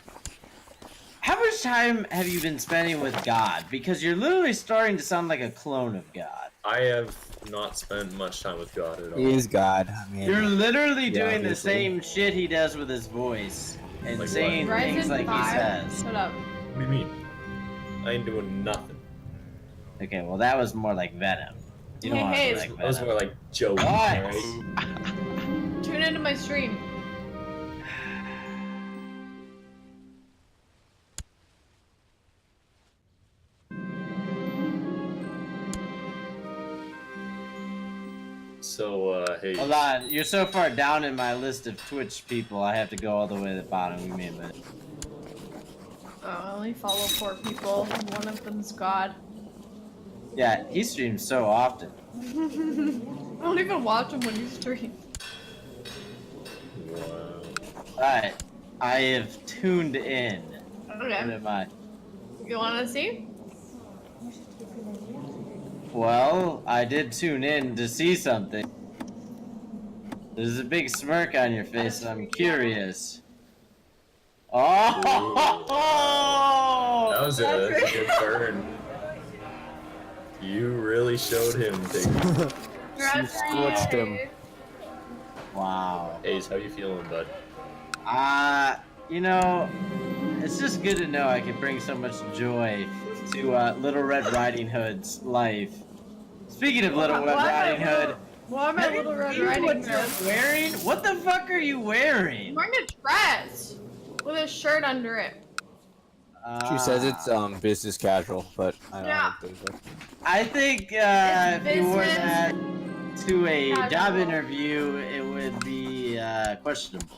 How much time have you been spending with God? Because you're literally starting to sound like a clone of God. I have not spent much time with God at all. He is God. I mean, You're literally Yeah, doing the obviously. same shit he does with his voice and Like saying what? things Ryzen like 5? he says. Shut up. What do you mean? I ain't doing nothing. Okay, well that was more like Venom. You don't Hey, want to hey, be like That was Venom. more like Joey, What? alright? Tune into my stream. So, hey. Hold on, you're so far down in my list of Twitch people, I have to go all the way to the bottom. Give me a minute. Oh, I only follow 4 people. And one of them's God. Yeah, he streams so often. I don't even watch him when he streams. Wow. Alright, I have tuned in. What Okay. am I? You wanna see? Well, I did tune in to see something. There's a big smirk on your face, and I'm curious. Oh! That was a good burn. You really showed him things. You scorched him. Wow. Ace, how you feeling, bud? You know, it's just good to know I can bring so much joy to Little Red Riding Hood's life. Speaking of Little Red Riding Hood, Why am I Little Red you know Riding what Hood? you're wearing? What the fuck are you I'm wearing? wearing a dress with a shirt under it. She says it's business casual, but I don't Yeah. know. If I think It's if you wore business that to a job casual. interview, it would be questionable.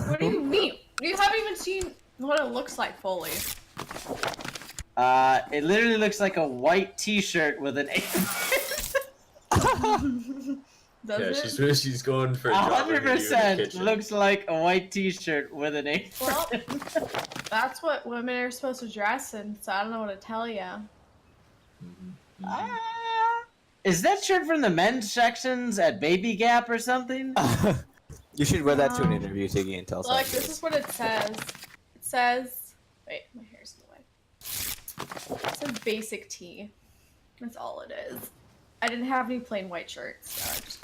What do you mean? You haven't even seen what it looks like fully. It literally looks like a white T-shirt with an apron. Does Yeah, it? she's going for a job interview in the 100% kitchen. looks like a white T-shirt with an apron. Well, that's what women are supposed to dress in, so I don't know what to tell you. Is that shirt from the men's sections at Baby Gap or something? you should wear that to an interview, Tiggy, and tell us. how Look, it this goes. is what it says. It says, wait, my hair's in the way. It says basic tee. That's all it is. I didn't have any plain white shirts. So I just...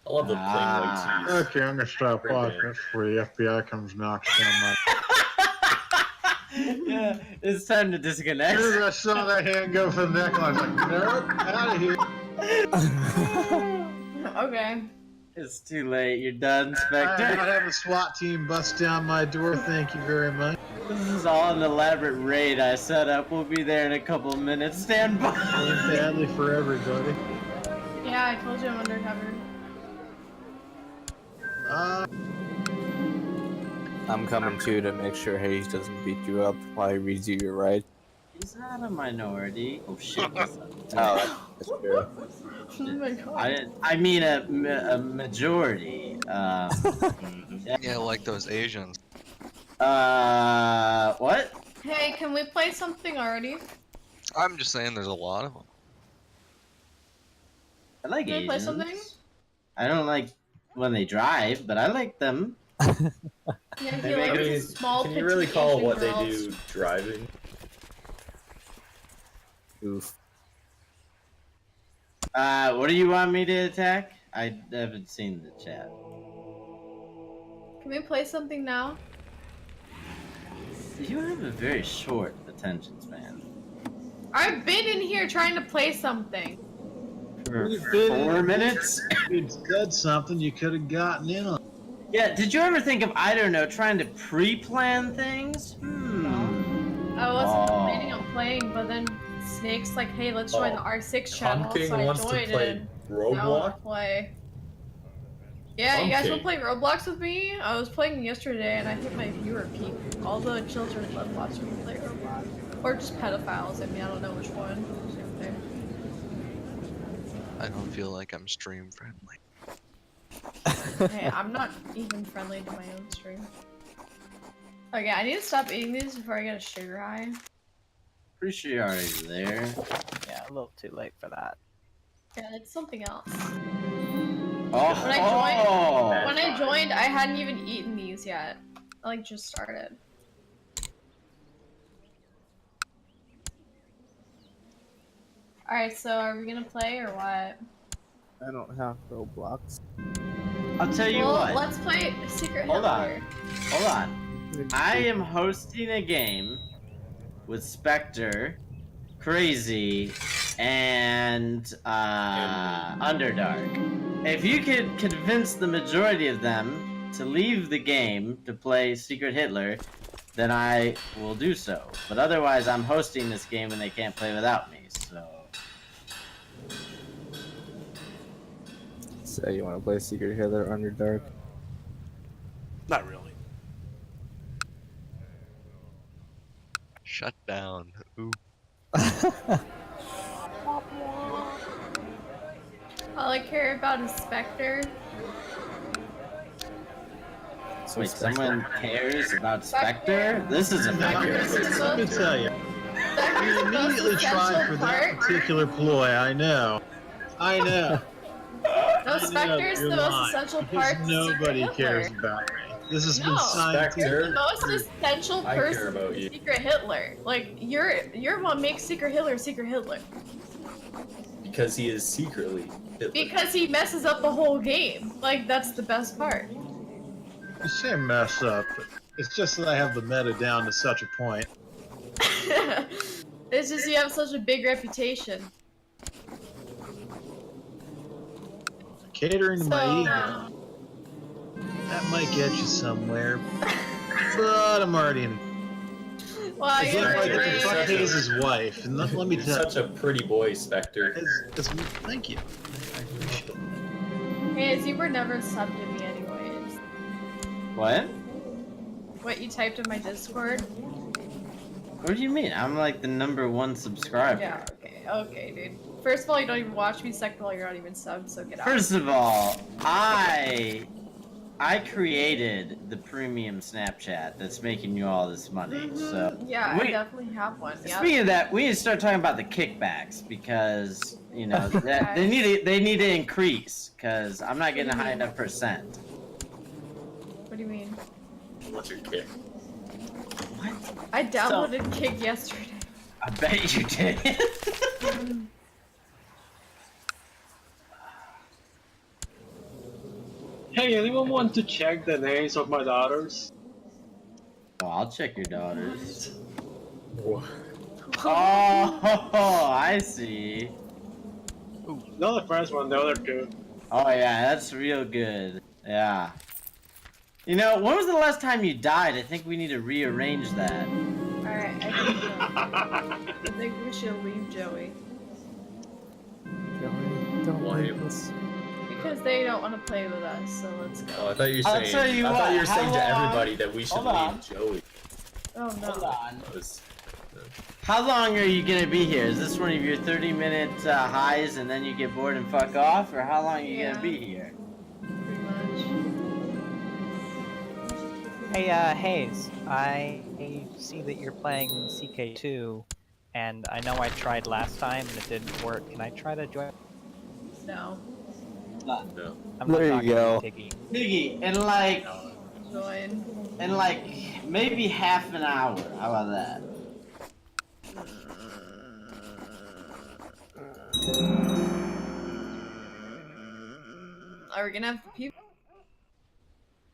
I love the plain white tees. Okay, I'm gonna stop Great watching man. this before the FBI comes knocking down my. Yeah, it's time to As disconnect. soon as I saw that hand go for the neck, I was like, nope, out of here. Okay. It's too late. You're done, I Spectre. have a SWAT team bust down my door. Thank you very much. This is all an elaborate raid I set up. We'll be there in a couple of minutes. Stand by. Going badly for everybody. Yeah, I told you I'm undercover. I'm coming too to make sure Hayes doesn't beat you up while he reads you your rights. He's not a minority. Oh shit. That's That's true. Oh my god. I mean a majority. Yeah, like those Asians. What? Hey, can we play something already? I'm just saying there's a lot of them. I like Can we play Asians. something? I don't like when they drive, but I like them. Yeah, he Hey, likes maybe- the small, can you really petite call Asian what girls. they do driving? Oof. What do you want me to attack? I haven't seen the chat. Can we play something now? You have a very short attention span. I've been in here trying to play something. For You've been 4 in- minutes? If you'd said something, you could have gotten in on. Yeah, did you ever think of, I don't know, trying to pre-plan things? I wasn't Oh. planning on playing, but then Snake's like, hey, let's join the R6 channel, Pumpkin so I wants to joined play and now I wanna Roblox? play. Yeah, you guys Pumpkin. wanna play Roblox with me? I was playing yesterday and I hit my viewer peak. All the children love watching me play Roblox. Or just pedophiles, I mean, I don't know which one. Same thing. I don't feel like I'm stream friendly. Hey, I'm not even friendly to my own stream. Okay, I need to stop eating these before I get a sugar high. Pretty sure you're already there. Yeah, a little too late for that. Yeah, it's something else. Oh, When I joined, I hadn't even eaten these yet. I like just started. Alright, so are we gonna play or what? I don't have Roblox. I'll tell you Well, what. let's play Secret Hold on. Hitler. Hold on. I am hosting a game with Spectre, Crazy, and Underdark. If you could convince the majority of them to leave the game to play Secret Hitler, then I will do so. But otherwise, I'm hosting this game and they can't play without me, so... So you want to play Secret Hitler Underdark? Not really. Shut down. Ooh. All I care about is Spectre. Wait, someone cares about Spectre? This is Spectre's effective. the Let me most, tell you, Spectre's you the most immediately tried essential for that part. particular ploy. I know. I know. No, Spectre's the You're most lying, essential because part to nobody Secret cares Hitler. about me. This has No. been scientific. You're the Spectre. most essential I care person about to you. Secret Hitler. Like you're what makes Secret Hitler Secret Hitler. Because he is secretly Hitler. Because he messes up the whole game. Like that's the best part. You say mess up. It's just that I have the meta down to such a point. It's just you have such a big reputation. Catering to my So- ego. That might get you somewhere. But I'm already in. Well, I you're get like Spectre the is fuck such a- Hayes' wife, and let me You're tell such a pretty boy, Spectre. thank you. I appreciate it. Hey, you were never subbed to me anyways. What? What you typed in my Discord? What do you mean? I'm like the #1 subscriber. Yeah, okay, dude. First of all, you don't even watch me. Second of all, you're not even subbed, so get out. First of all, I created the premium Snapchat that's making you all this money. So Yeah, we- I definitely have one. Yeah. speaking of that, we need to start talking about the kickbacks because you know that they need to increase because I'm not getting a high enough percent. What do you mean? What's your kick? What? I downloaded Kick yesterday. I bet you did. Hey, anyone want to check the names of my daughters? Oh, I'll check your daughters. What? Oh, I see. Not the first one, the other two. Oh yeah, that's real good. Yeah. You know, when was the last time you died? I think we need to rearrange that. Alright, I think we should leave Joey. Don't Why? leave us. Because they don't want to play with us, so let's go. Oh, I thought you were I'll saying. tell you I thought what, you were saying to how long- everybody that we should Hold on. leave Joey. Oh no. Hold on. That was How long are you gonna be here? Is this one of your 30-minute highs and then you get bored and fuck off? Or how long are you Yeah. gonna be here? Pretty much. Hey, Hayes, I see that you're playing CK2, and I know I tried last time and it didn't work. Can I try to join? No. No. I'm not There you talking go. to Tiggy. Piggy, in like Join. maybe half an hour. How about that? Are we gonna have the people?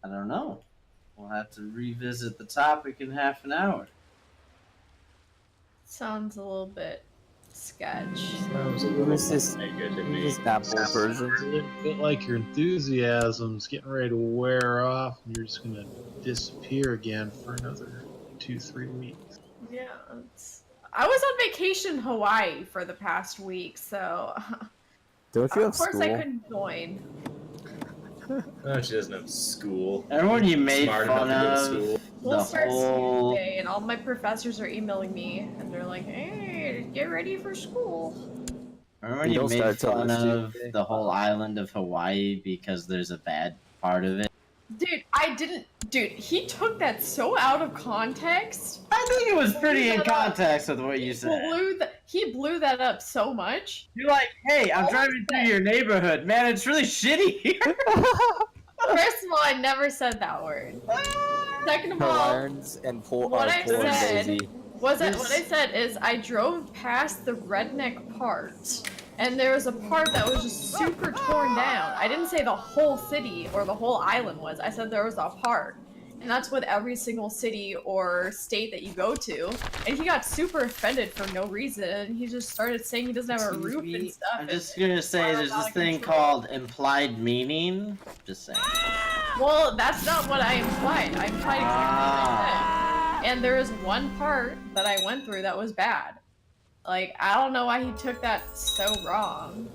I don't know. We'll have to revisit the topic in half an hour. Sounds a little bit sketch. Sounds a Who's this? Ain't good to Who's me. this Apple version? a little bit like your enthusiasm's getting ready to wear off, and you're just gonna disappear again for another 2-3 weeks. Yeah, I was on vacation in Hawaii for the past week, so Don't you have of course school? I couldn't join. Oh, she doesn't have school. Everyone you made Smart fun enough to go to of, school. School the starts whole Tuesday, and all my professors are emailing me, and they're like, "Hey, get ready for school." remember when We you don't made start till fun next of Tuesday. the whole island of Hawaii because there's a bad part of it? Dude, I didn't. Dude, he took that so out of context. I think it was pretty in Shut up. context with what you said. He blew that up so much. You're like, hey, I'm All driving I through said- your neighborhood. Man, it's really shitty here. First of all, I never said that word. Second of all, Hawaiians and poor what I poor said- Daisy. what I said is I drove past the redneck part, and there was a part that was just super torn down. I didn't say the whole city or the whole island was. I said there was a part. And that's with every single city or state that you go to. And he got super offended for no reason. And he just started saying he doesn't have a Excuse roof me, and stuff. I'm just gonna say there's out this of thing control. called implied meaning. Just saying. Well, that's not what I implied. I implied exactly what I said. And there was one part that I went through that was bad. Like, I don't know why he took that so wrong.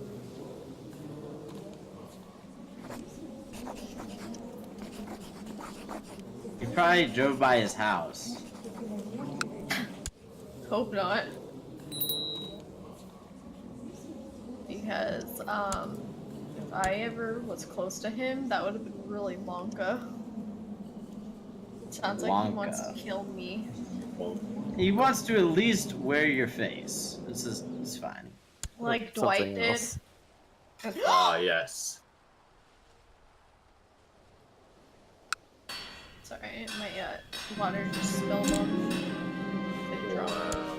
You probably drove by his house. Hope not. Because, if I ever was close to him, that would have been really Wonka. Sounds like he wants to Wonka. kill me. He wants to at least wear your face. It's fine. Like Something Dwight did. else. Ah, yes. Sorry, my water just spilled on the drum. Wow.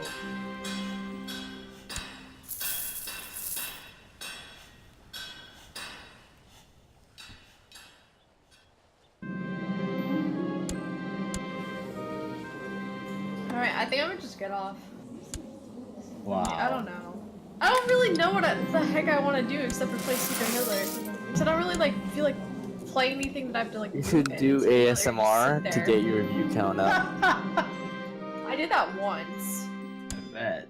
Alright, I think I'm gonna just get off. Wow. I don't know. I don't really know what the heck I want to do except for play Secret Hitler. Because I don't really feel like playing anything that I have to You should move in, do so I'd rather just ASMR sit to there. get your view count up. I did that once. I bet.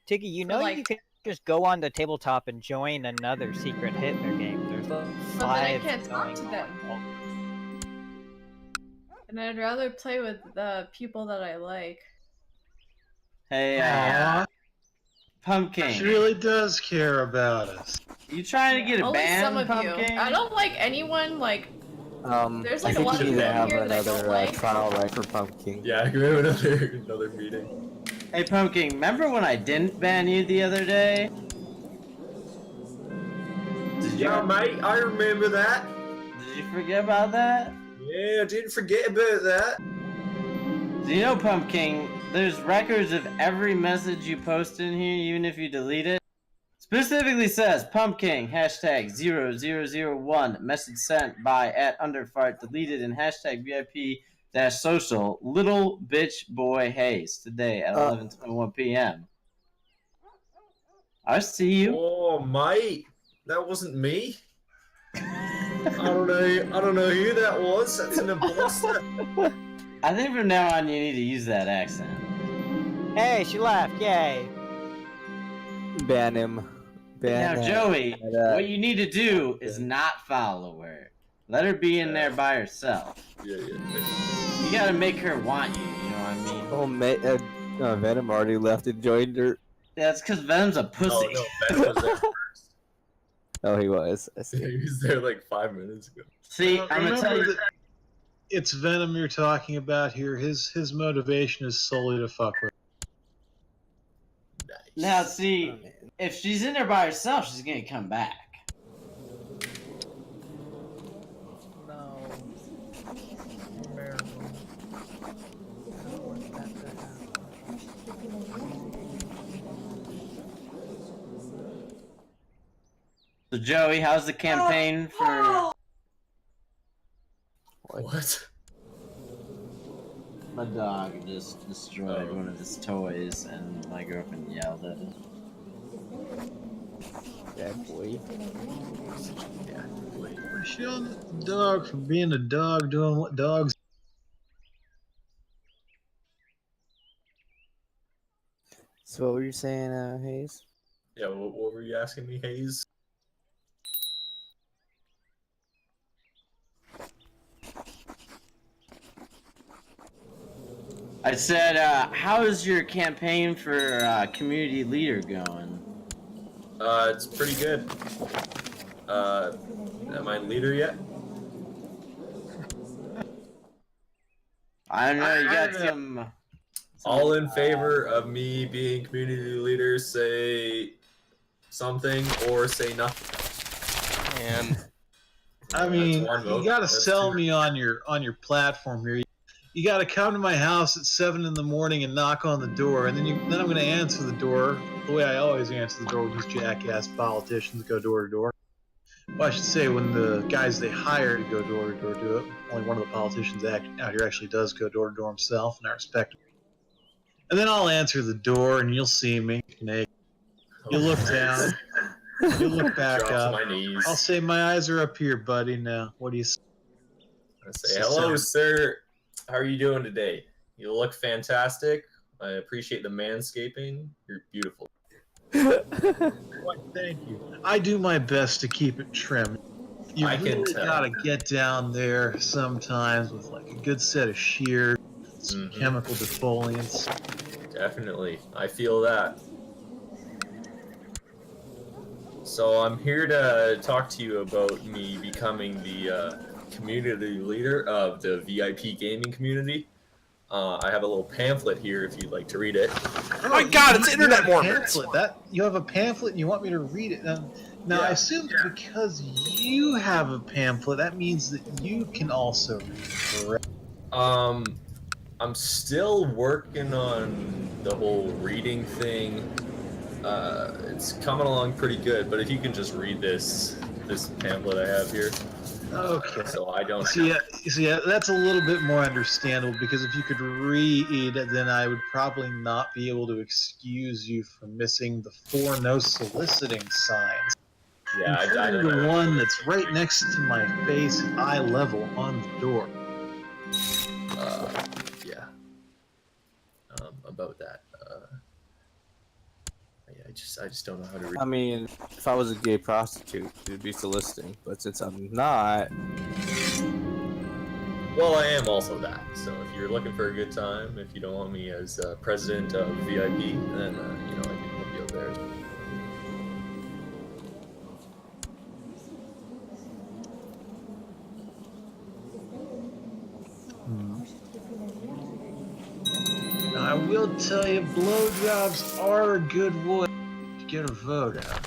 Tiggy, you For, know like- you can just go on to tabletop and join another Secret Hitler game. There's like But then I 5 can't talk to going them. on. And I'd rather play with the people that I like. Hey, Aw, Pumpkin. she really does care about us. You trying to get a Only band, some of Pumpkin? you. I don't like anyone There's, I like, a think lot we of need to people have here that I don't another like. trial right for Pumpkin. Yeah, can we have another meeting? Hey, Pumpkin, remember when I didn't ban you the other day? Did you, Yeah, mate, I remember that. did you forget about that? Yeah, I didn't forget about that. Do you know, Pumpkin, there's records of every message you post in here, even if you delete it? Specifically says, Pumpkin, hashtag 0001, message sent by @underfart, deleted in hashtag VIP -social, little bitch boy Hayes, today at 11:21 p.m. I see you. Oh, mate, that wasn't me. I don't know who that was. That's an imposter. I think from now on you need to use that accent. Hey, she left! Yay! Ban him. Ban Now, him. Joey, And, what you need to do is not follow her. Let her be in there by herself. Yeah. You gotta make her want you, you know what I mean? Oh, No, Venom already left and joined her. Yeah, it's because Venom's a pussy. Oh no, Ben was there first. Oh, he was. I see. He was there like 5 minutes ago. See, I'm gonna tell you. that it's Venom you're talking about here. His motivation is solely to fuck with. Nice. Now, see, if she's in there by herself, she's gonna come back. No. So, Joey, how's the campaign for? What? My dog just destroyed one of his toys, and my girlfriend yelled at it. Bad boy. Yeah. Wait. We're showing the dog for being a dog, doing what dogs. So what were you saying, Hayes? Yeah. What were you asking me, Hayes? I said, how is your campaign for community leader going? It's pretty good. Am I leader yet? I don't know. You got some. All in favor of me being community leader, say something or say nothing. And I mean, That's one vote. you gotta That's sell two. me on your platform here. You gotta come to my house at 7 in the morning and knock on the door, and then I'm gonna answer the door the way I always answer the door when these jackass politicians go door to door. Well, I should say when the guys they hire to go door to door do it. Only one of the politicians out here actually does go door to door himself, and I respect him. And then I'll answer the door, and you'll see me naked. You look down. You look back Drop to up. my knees. I'll say my eyes are up here, buddy. Now, what do you say? I say, hello, sir. How are you doing today? You look fantastic. I appreciate the manscaping. You're beautiful. Why, thank you. I do my best to keep it trim. You I can really tell. gotta get down there sometimes with like a good set of shears, some Mhm. chemical defoliants. Definitely. I feel that. So I'm here to talk to you about me becoming the community leader of the VIP gaming community. I have a little pamphlet here if you'd like to read it. Oh my God, it's You Internet have a Mormons. pamphlet. You have a pamphlet and you want me to read it. Now Yeah. I assume that because you have a pamphlet, that means that you can also read it, correct? I'm still working on the whole reading thing. It's coming along pretty good, but if you can just read this pamphlet I have here, Okay. so I don't. See, that's a little bit more understandable because if you could read, then I would probably not be able to excuse you for missing the 4 no soliciting signs. Yeah, I including don't the know. one that's right next to my face, eye level on the door. Yeah. About that. Yeah, I just don't know how to read. I mean, if I was a gay prostitute, it'd be soliciting. But since I'm not, Well, I am also that. So if you're looking for a good time, if you don't want me as president of VIP, then you know I can help you out there. Now, I will tell you, blowjobs are a good way to get a vote out.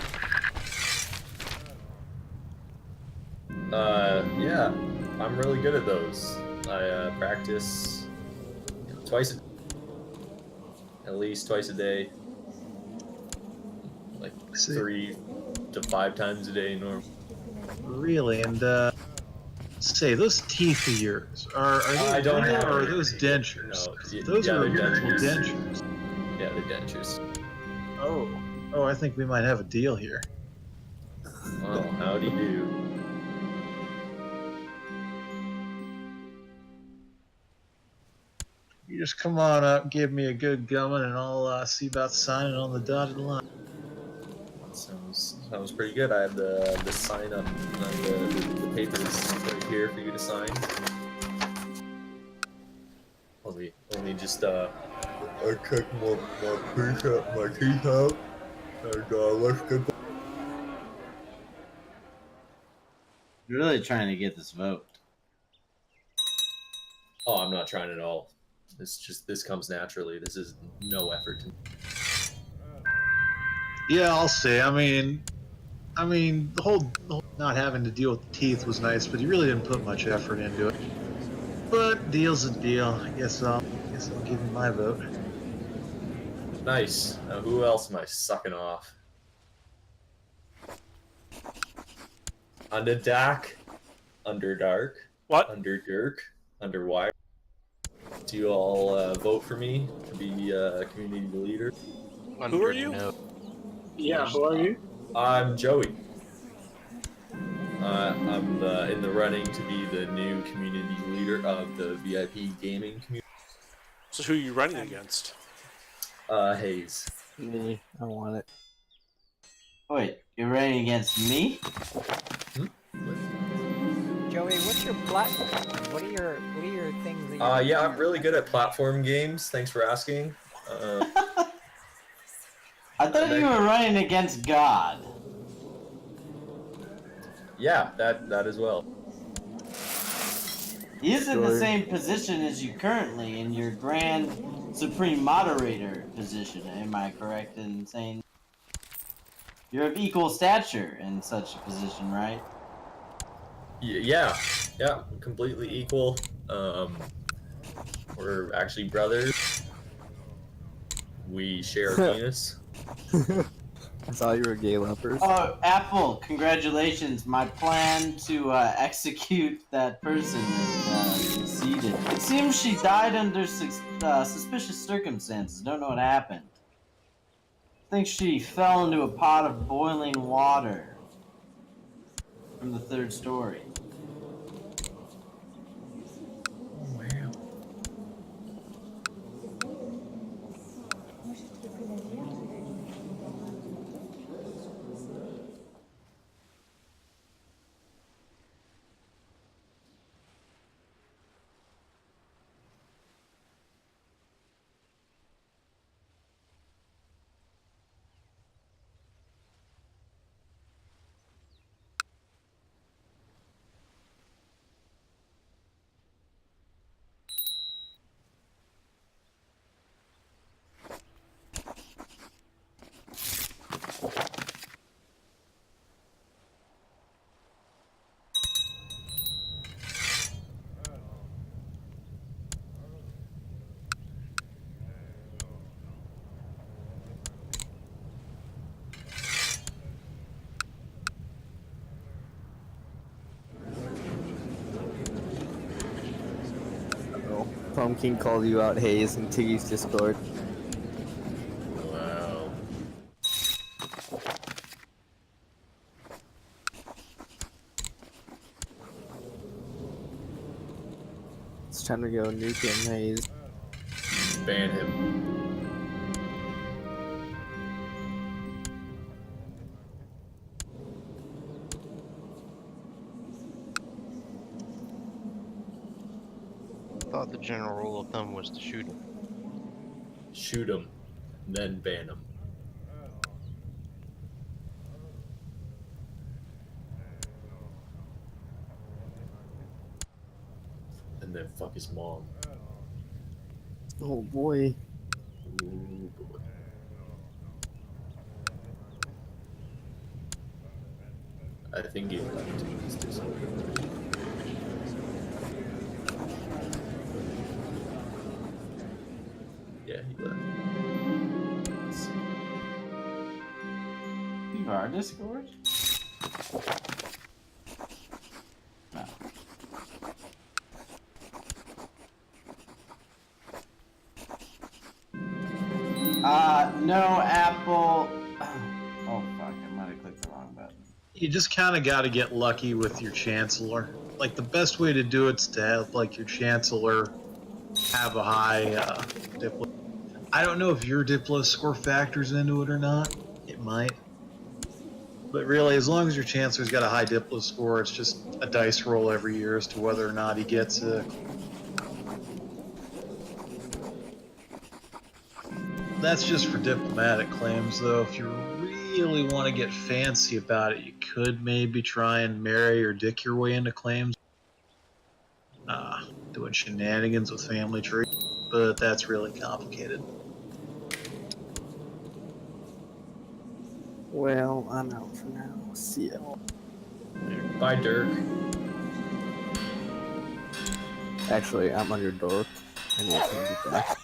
Yeah, I'm really good at those. I practice at least twice a day, like See. 3 to 5 times a day normal. Really, and say those teeth of yours are I they don't real have or are any. those dentures? No, Those yeah, are they're original dentures. dentures. Yeah, the dentures. Oh, I think we might have a deal here. Oh, howdy do. You just come on up, give me a good gumming, and I'll see about signing on the dotted line. Sounds pretty good. I have the sign up, the papers right here for you to sign. Only just I kicked my teeth out, and let's get. You're really trying to get this vote. Oh, I'm not trying at all. This comes naturally. This is no effort to me. Yeah, I'll say. I mean, the whole not having to deal with the teeth was nice, but you really didn't put much effort into it. But deal's a deal. I guess I'll give you my vote. Nice. Now, who else am I sucking off? Underdark, Underdark, What? Underdirk, Underwire. Do you all vote for me to be community leader? Who are you? Yeah, who are you? I'm Joey. I'm in the running to be the new community leader of the VIP gaming community. So who are you running against? Hayes. Me, I want it. Wait, you're running against me? Joey, what's your platform? What are your things that you Yeah, I'm really good at platform games. Thanks for asking. I thought you were running against God. Yeah, that as well. He is in the Sure. same position as you currently in your Grand Supreme Moderator position. Am I correct in saying you're of equal stature in such a position, right? Yeah, completely equal. We're actually brothers. We share a penis. I thought you were a gay leopard. Oh, Apple, congratulations. My plan to execute that person has succeeded. It seems she died under suspicious circumstances. Don't know what happened. I think she fell into a pot of boiling water from the 3rd story. Pumpkin called you out, Hayes, in Tiggy's Discord. Wow. It's time to go nuke him, Hayes. Ban him. I thought the general rule of thumb was to shoot him. Shoot him, then ban him. And then fuck his mom. Oh boy. Ooh, boy. I think he left his Discord. Yeah, he left. Let's see. Leave our Discord? No. No, Apple. Oh, fuck. I might have clicked the wrong button. You just kind of got to get lucky with your Chancellor. Like, the best way to do it's to have, like, your Chancellor have a high Diplo. I don't know if your Diplo score factors into it or not. It might. But really, as long as your Chancellor's got a high Diplo score, it's just a dice roll every year as to whether or not he gets That's just for diplomatic claims, though. If you really want to get fancy about it, you could maybe try and marry or dick your way into claims. Doing shenanigans with family tree, but that's really complicated. Well, I'm out for now. See ya. Bye, Dirk. Actually, I'm on your dork. I need to be back.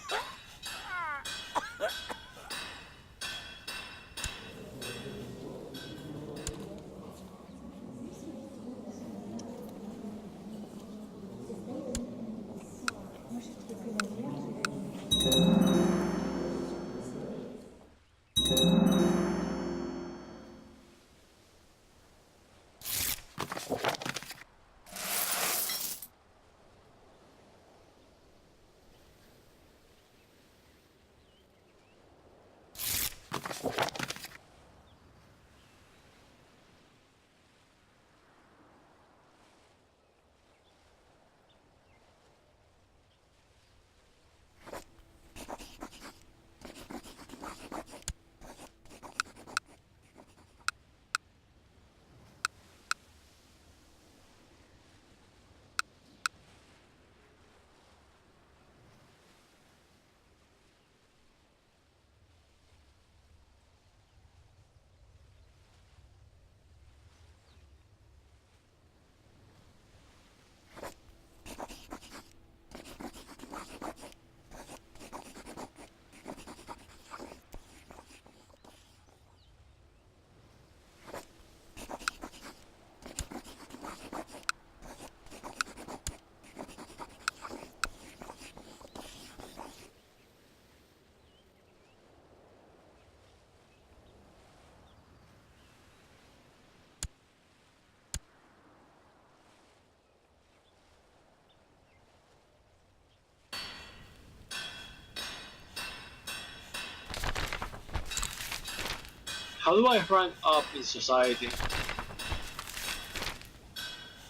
How do I rank up in society?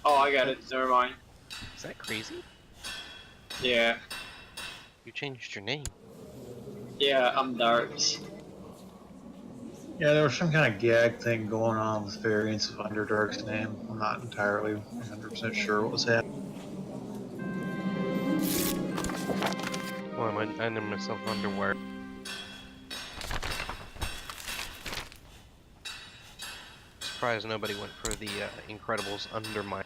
Oh, I get it. Never mind. Is that crazy? Yeah. You changed your name. Yeah, I'm Darks. Yeah, there was some kind of gag thing going on with variants of Underdark's name. I'm not entirely 100% sure what was happening. Well, I named myself Underwear. Surprised nobody went for the Incredibles Undermine.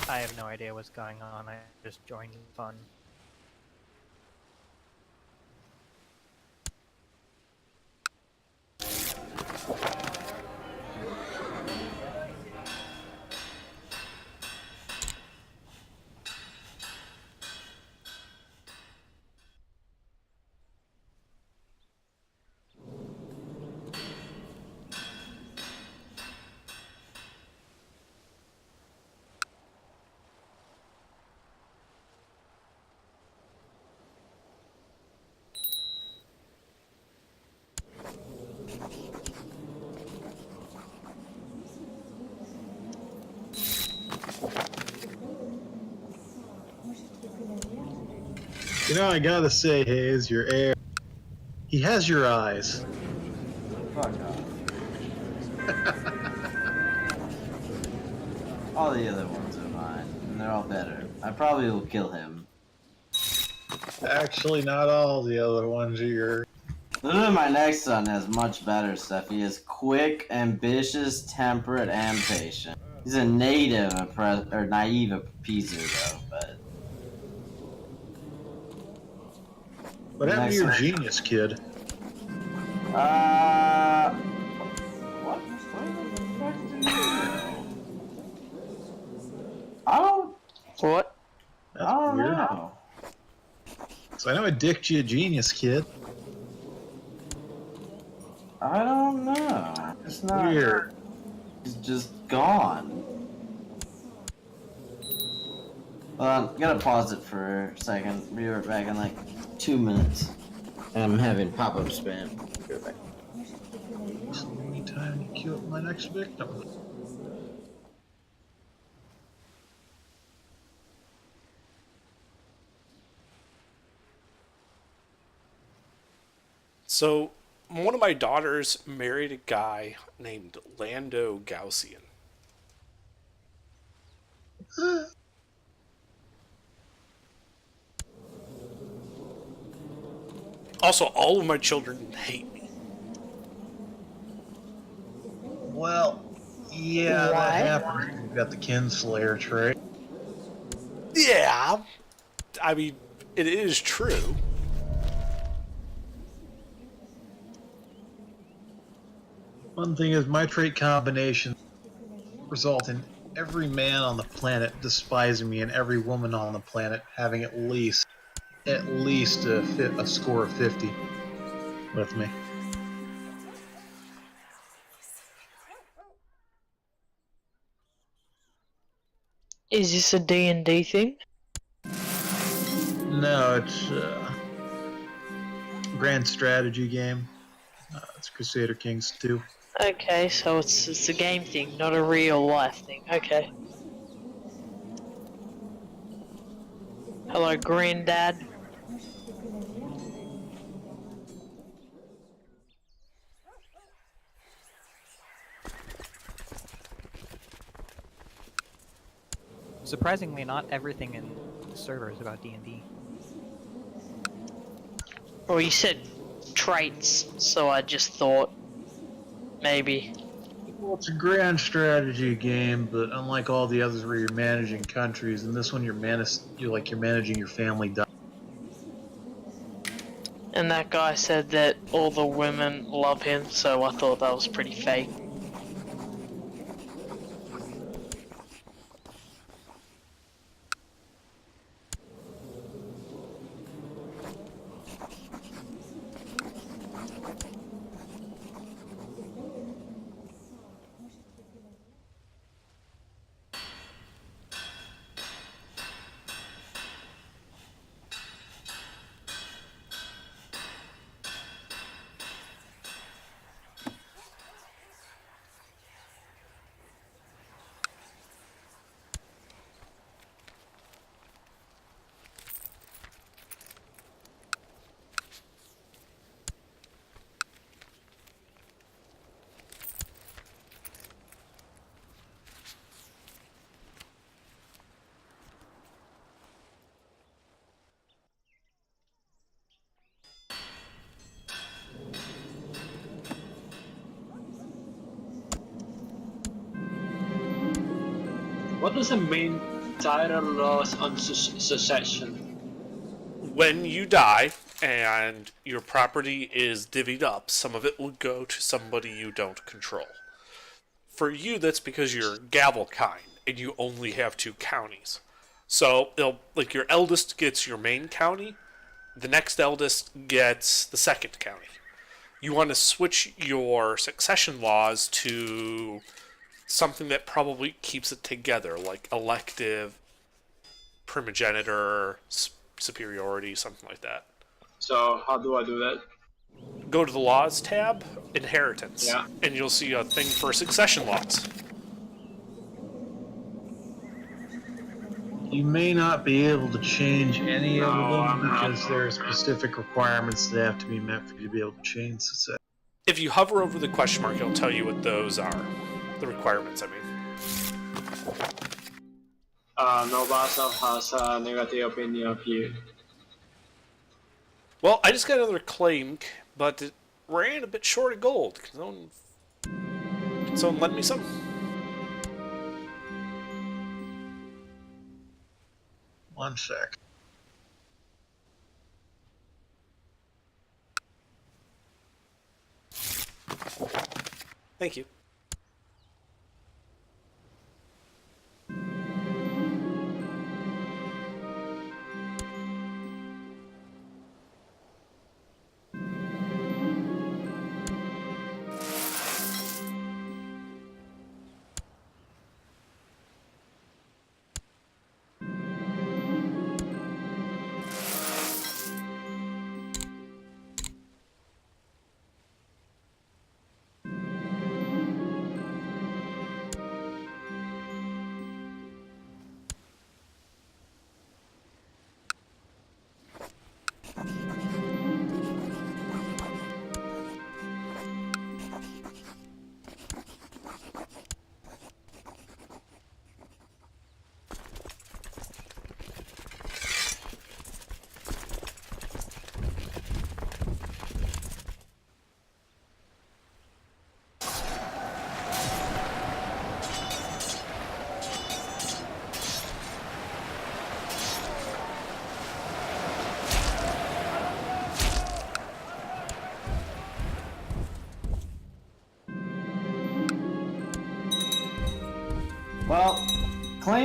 I have no idea what's going on. I just joined the fun. You know, I gotta say, Hayes, your heir, he has your eyes. Fuck off. All the other ones are mine, and they're all better. I probably will kill him. Actually, not all the other ones are yours. Literally, my next son has much better stuff. He is quick, ambitious, temperate, and patient. He's a native naive appeaser, though, but... What happened to your genius kid? What the fuck did you do? I don't What? That's weird. know. So I know I dicked you a genius kid. I don't know. It's not. Weird. It's just gone. Hold on, gotta pause it for a second. Be right back in like 2 minutes. I'm having pop-up spam. Be right back. Anytime to queue up my next victim. So, one of my daughters married a guy named Lando Gaussian. Also, all of my children hate me. Well, yeah, Why? that happens. You've got the Kinslayer trait. Yeah, I mean, it is true. One thing is, my trait combination result in every man on the planet despising me and every woman on the planet having at least a score of 50 with me. Is this a D&D thing? No, it's grand strategy game. It's Crusader Kings 2. Okay, so it's a game thing, not a real life thing. Okay. Hello, Granddad. Surprisingly, not everything in the server is about D&D. Well, you said traits, so I just thought maybe. Well, it's a grand strategy game, but unlike all the others where you're managing countries, in this one you're managing your family. And that guy said that all the women love him, so I thought that was pretty fake. What does it mean, title loss on succession? When you die and your property is divvied up, some of it will go to somebody you don't control. For you, that's because you're Gavelkind and you only have 2 counties. So, like your eldest gets your main county, the next eldest gets the second county. You want to switch your succession laws to something that probably keeps it together, like elective, primogeniture, superiority, something like that. So how do I do that? Go to the Laws tab, Inheritance, Yeah. and you'll see a thing for succession laws. You may not be able to change any of No, them I'm not. because there are specific requirements that have to be met for you to be able to change success. If you hover over the question mark, it'll tell you what those are. The requirements, I mean. No Basel has a negative opinion of you. Well, I just got another claim, but it ran a bit short of gold. Can someone lend me some? One sec. Thank you.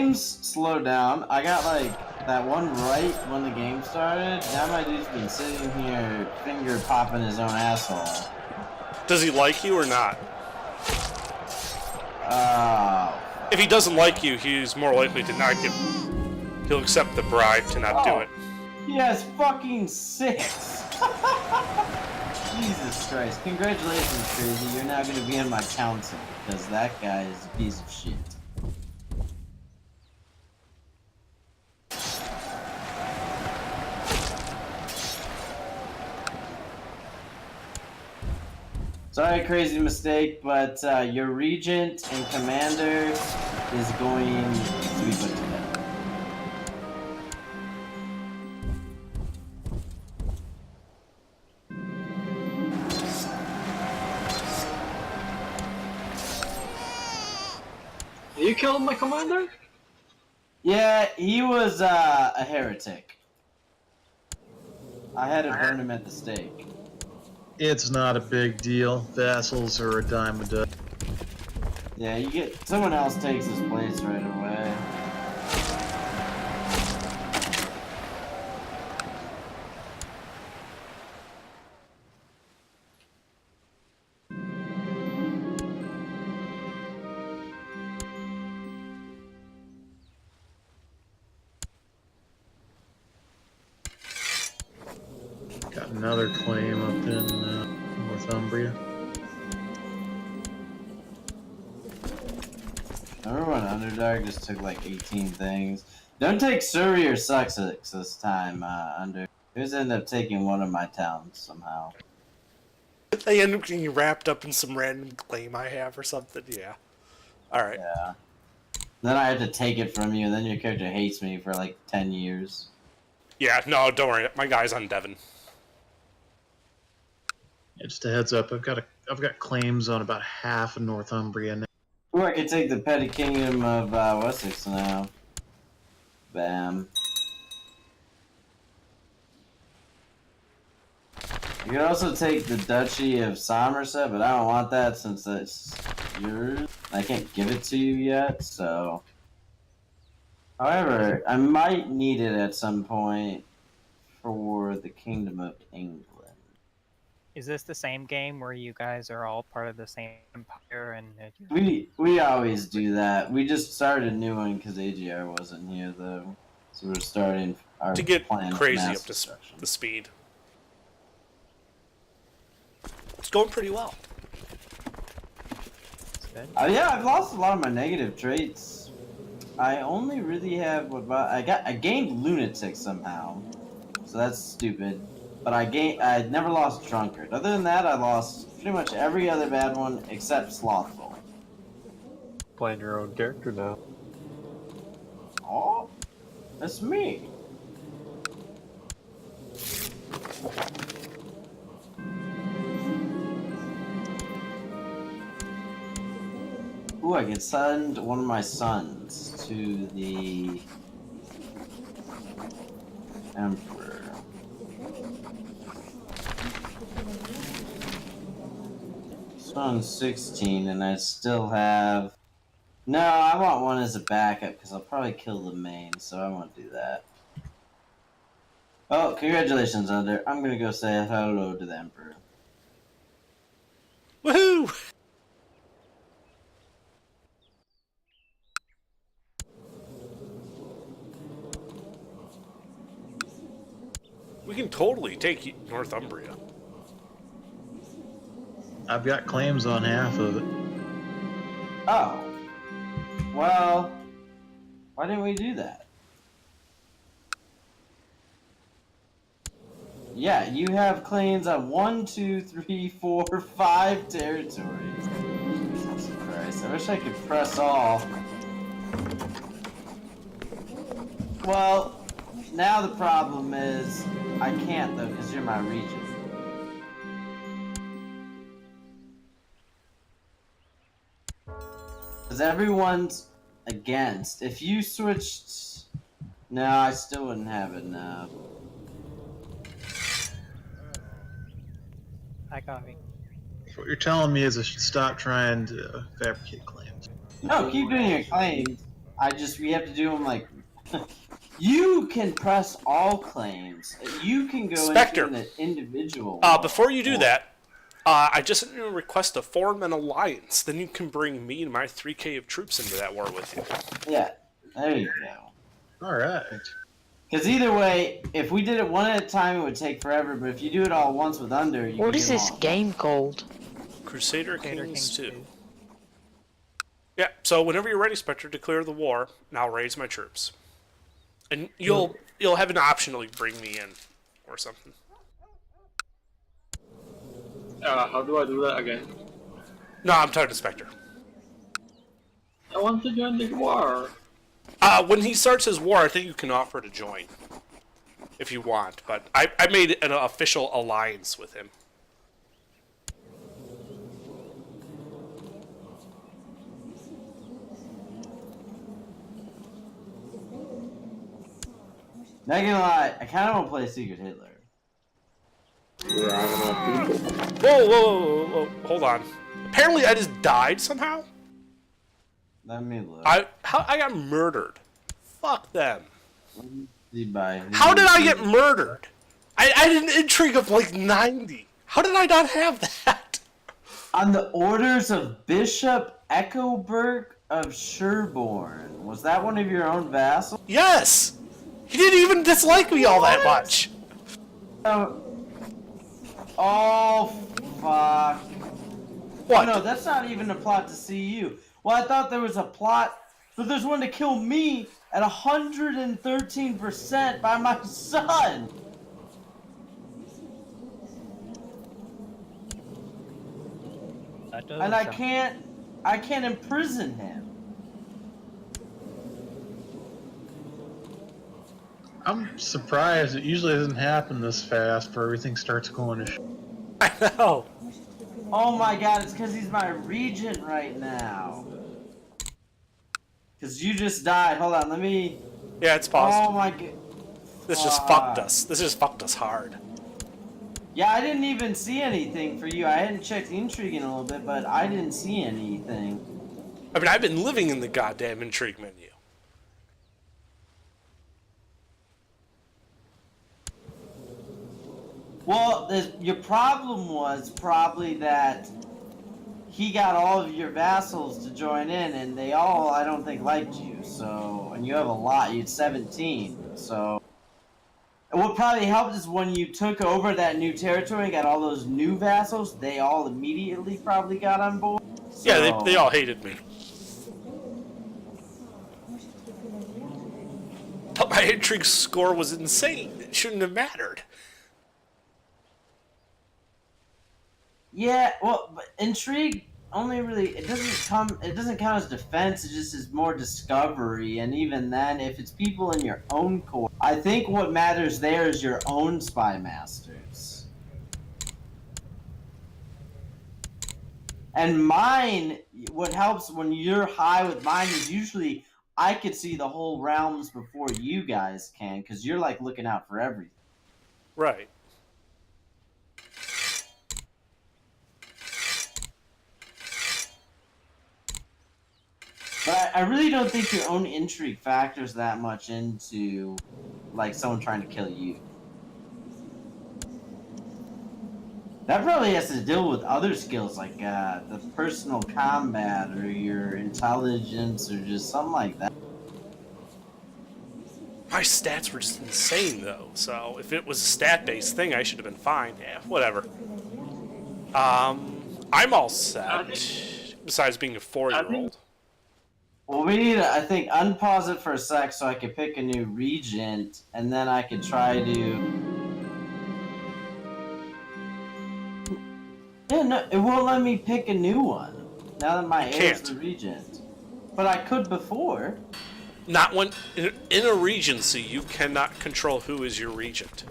claims slowed down. I got like that one right when the game started. Now my dude's been sitting here finger popping his own asshole. Does he like you or not? If he doesn't like you, he's more likely to not give. He'll accept the bribe to not do it. He has fucking 6. Jesus Christ. Congratulations, Crazy. You're now going to be in my council because that guy is a piece of shit. Sorry, Crazy mistake, but your regent and commander is going to be put to death. You killed my commander? Yeah, he was a heretic. I had to burn him at the stake. It's not a big deal. Vassals are a dime a dozen. Yeah, you get someone else takes his place right away. Got another claim up in Northumbria. Remember when Underdark just took like 18 things? Don't take Surrey or Sussex this time, Under. Who's end up taking one of my towns somehow? They end up getting wrapped up in some random claim I have or something. Yeah. All right. Yeah. Then I have to take it from you, and then your character hates me for like 10 years. Yeah. No, don't worry. My guy's on Devon. Yeah, just a heads up. I've got claims on about half of Northumbria now. Ooh, I could take the petty kingdom of Wessex now. Bam. You could also take the Duchy of Somerset, but I don't want that since that's yours. I can't give it to you yet, so... However, I might need it at some point for the Kingdom of England. Is this the same game where you guys are all part of the same empire and We always do that. We just started a new one because AGR wasn't here, though. So we're starting our To get plan of crazy mass up to destruction. the speed. It's going pretty well. Yeah, I've lost a lot of my negative traits. I only really have I gained lunatic somehow, so that's stupid. But I never lost drunkard. Other than that, I lost pretty much every other bad one except slothful. Playing your own character now. Oh, that's me. Ooh, I can send one of my sons to the Emperor. Son's 16, and I still have... No, I want one as a backup, because I'll probably kill the main, so I won't do that. Oh, congratulations, Under. I'm gonna go say hello to the Emperor. Woohoo! We can totally take Northumbria. I've got claims on half of it. Oh. Well, why didn't we do that? Yeah, you have claims on 1, 2, 3, 4, 5 territories. Jesus Christ, I wish I could press all. Well, now the problem is, I can't though, because you're my regent. Because everyone's against. If you switched... No, I still wouldn't have it now. I got me. What you're telling me is I should stop trying to fabricate claims. No, keep doing your claims. we have to do them like. You can press all claims. You can go Spectre. into an individual. Before you do that, I just sent you a request to form an alliance. Then you can bring me and my 3K of troops into that war with you. Yeah, there you go. All right. Because either way, if we did it one at a time, it would take forever. But if you do it all at once with Under, you What can is get this them all. game called? Crusader Kings 2. Yeah, so whenever you're ready, Spectre, declare the war, and I'll raise my troops. And you'll have an option to bring me in, or something. How do I do that again? No, I'm talking to Spectre. I want to join the war. When he starts his war, I think you can offer to join. If you want, but I made an official alliance with him. Not gonna lie, I kind of want to play Secret Hitler. Whoa, hold on. Apparently I just died somehow? Let me look. I got murdered. Fuck them. Bye. How did I get murdered? I had an intrigue of like 90. How did I not have that? On the orders of Bishop Echoberg of Sherborne. Was that one of your own vassals? Yes! He didn't even dislike me all that much. Oh, fuck. What? Oh, no, that's not even a plot to see you. Well, I thought there was a plot, but there's one to kill me at 113% by my son. And I can't imprison him. I'm surprised. It usually doesn't happen this fast where everything starts going to I know. Oh my god, it's because he's my regent right now. Because you just died. Hold on, let me... Yeah, it's paused. Oh my god. This just fucked us. This just fucked us hard. Yeah, I didn't even see anything for you. I hadn't checked intrigue in a little bit, but I didn't see anything. I mean, I've been living in the goddamn intrigue menu. Well, your problem was probably that he got all of your vassals to join in, and they all, I don't think, liked you. So, and you have a lot. You had 17. So, and what probably helped is when you took over that new territory and got all those new vassals, they all immediately probably got on board. So, Yeah, they all hated me. But my intrigue score was insane. It shouldn't have mattered. Yeah, well, but intrigue only really it doesn't count as defense. It just is more discovery, and even then, if it's people in your own core, I think what matters there is your own spy masters. And mine, what helps when you're high with mine is usually I could see the whole realms before you guys can, because you're like looking out for everything. Right. But I really don't think your own intrigue factors that much into, like, someone trying to kill you. That probably has to deal with other skills, like the personal combat or your intelligence or just something like that. My stats were just insane, though. So if it was a stat-based thing, I should have been fine. Yeah, whatever. I'm all set. Besides being a 4-year-old. Well, we need to, I think, unpause it for a sec so I could pick a new regent, and then I could try to... Yeah, no, it won't let me pick a new one, now that my heir is the regent. But I could before. Not when... In a regency, you cannot control who is your regent.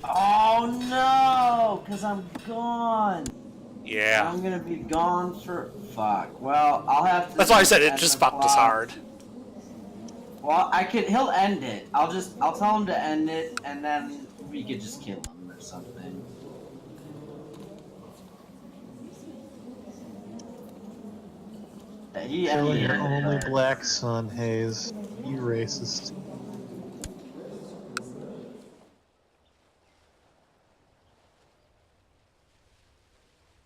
Oh, no! Because I'm gone. Yeah. I'm gonna be gone for... Fuck. Well, I'll have to... That's why I said it just fucked us hard. Well, he'll end it. I'll tell him to end it, and then we could just kill him or something. He Killing ended your it, only but- black son, Hayes. You racist.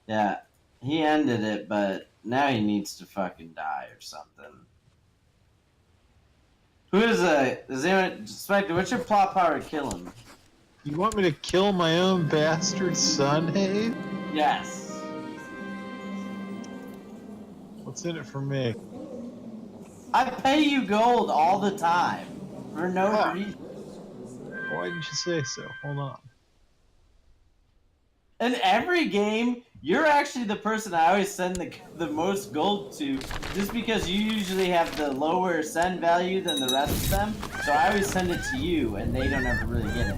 Yeah, he ended it, but now he needs to fucking die or something. Who is does anyone, Spectre, what's your plot power to kill him? You want me to kill my own bastard son, Hayes? Yes. What's in it for me? I pay you gold all the time. For no Fuck. reason. Why didn't you say so? Hold on. In every game, you're actually the person I always send the most gold to, just because you usually have the lower send value than the rest of them. So I always send it to you, and they don't ever really get it.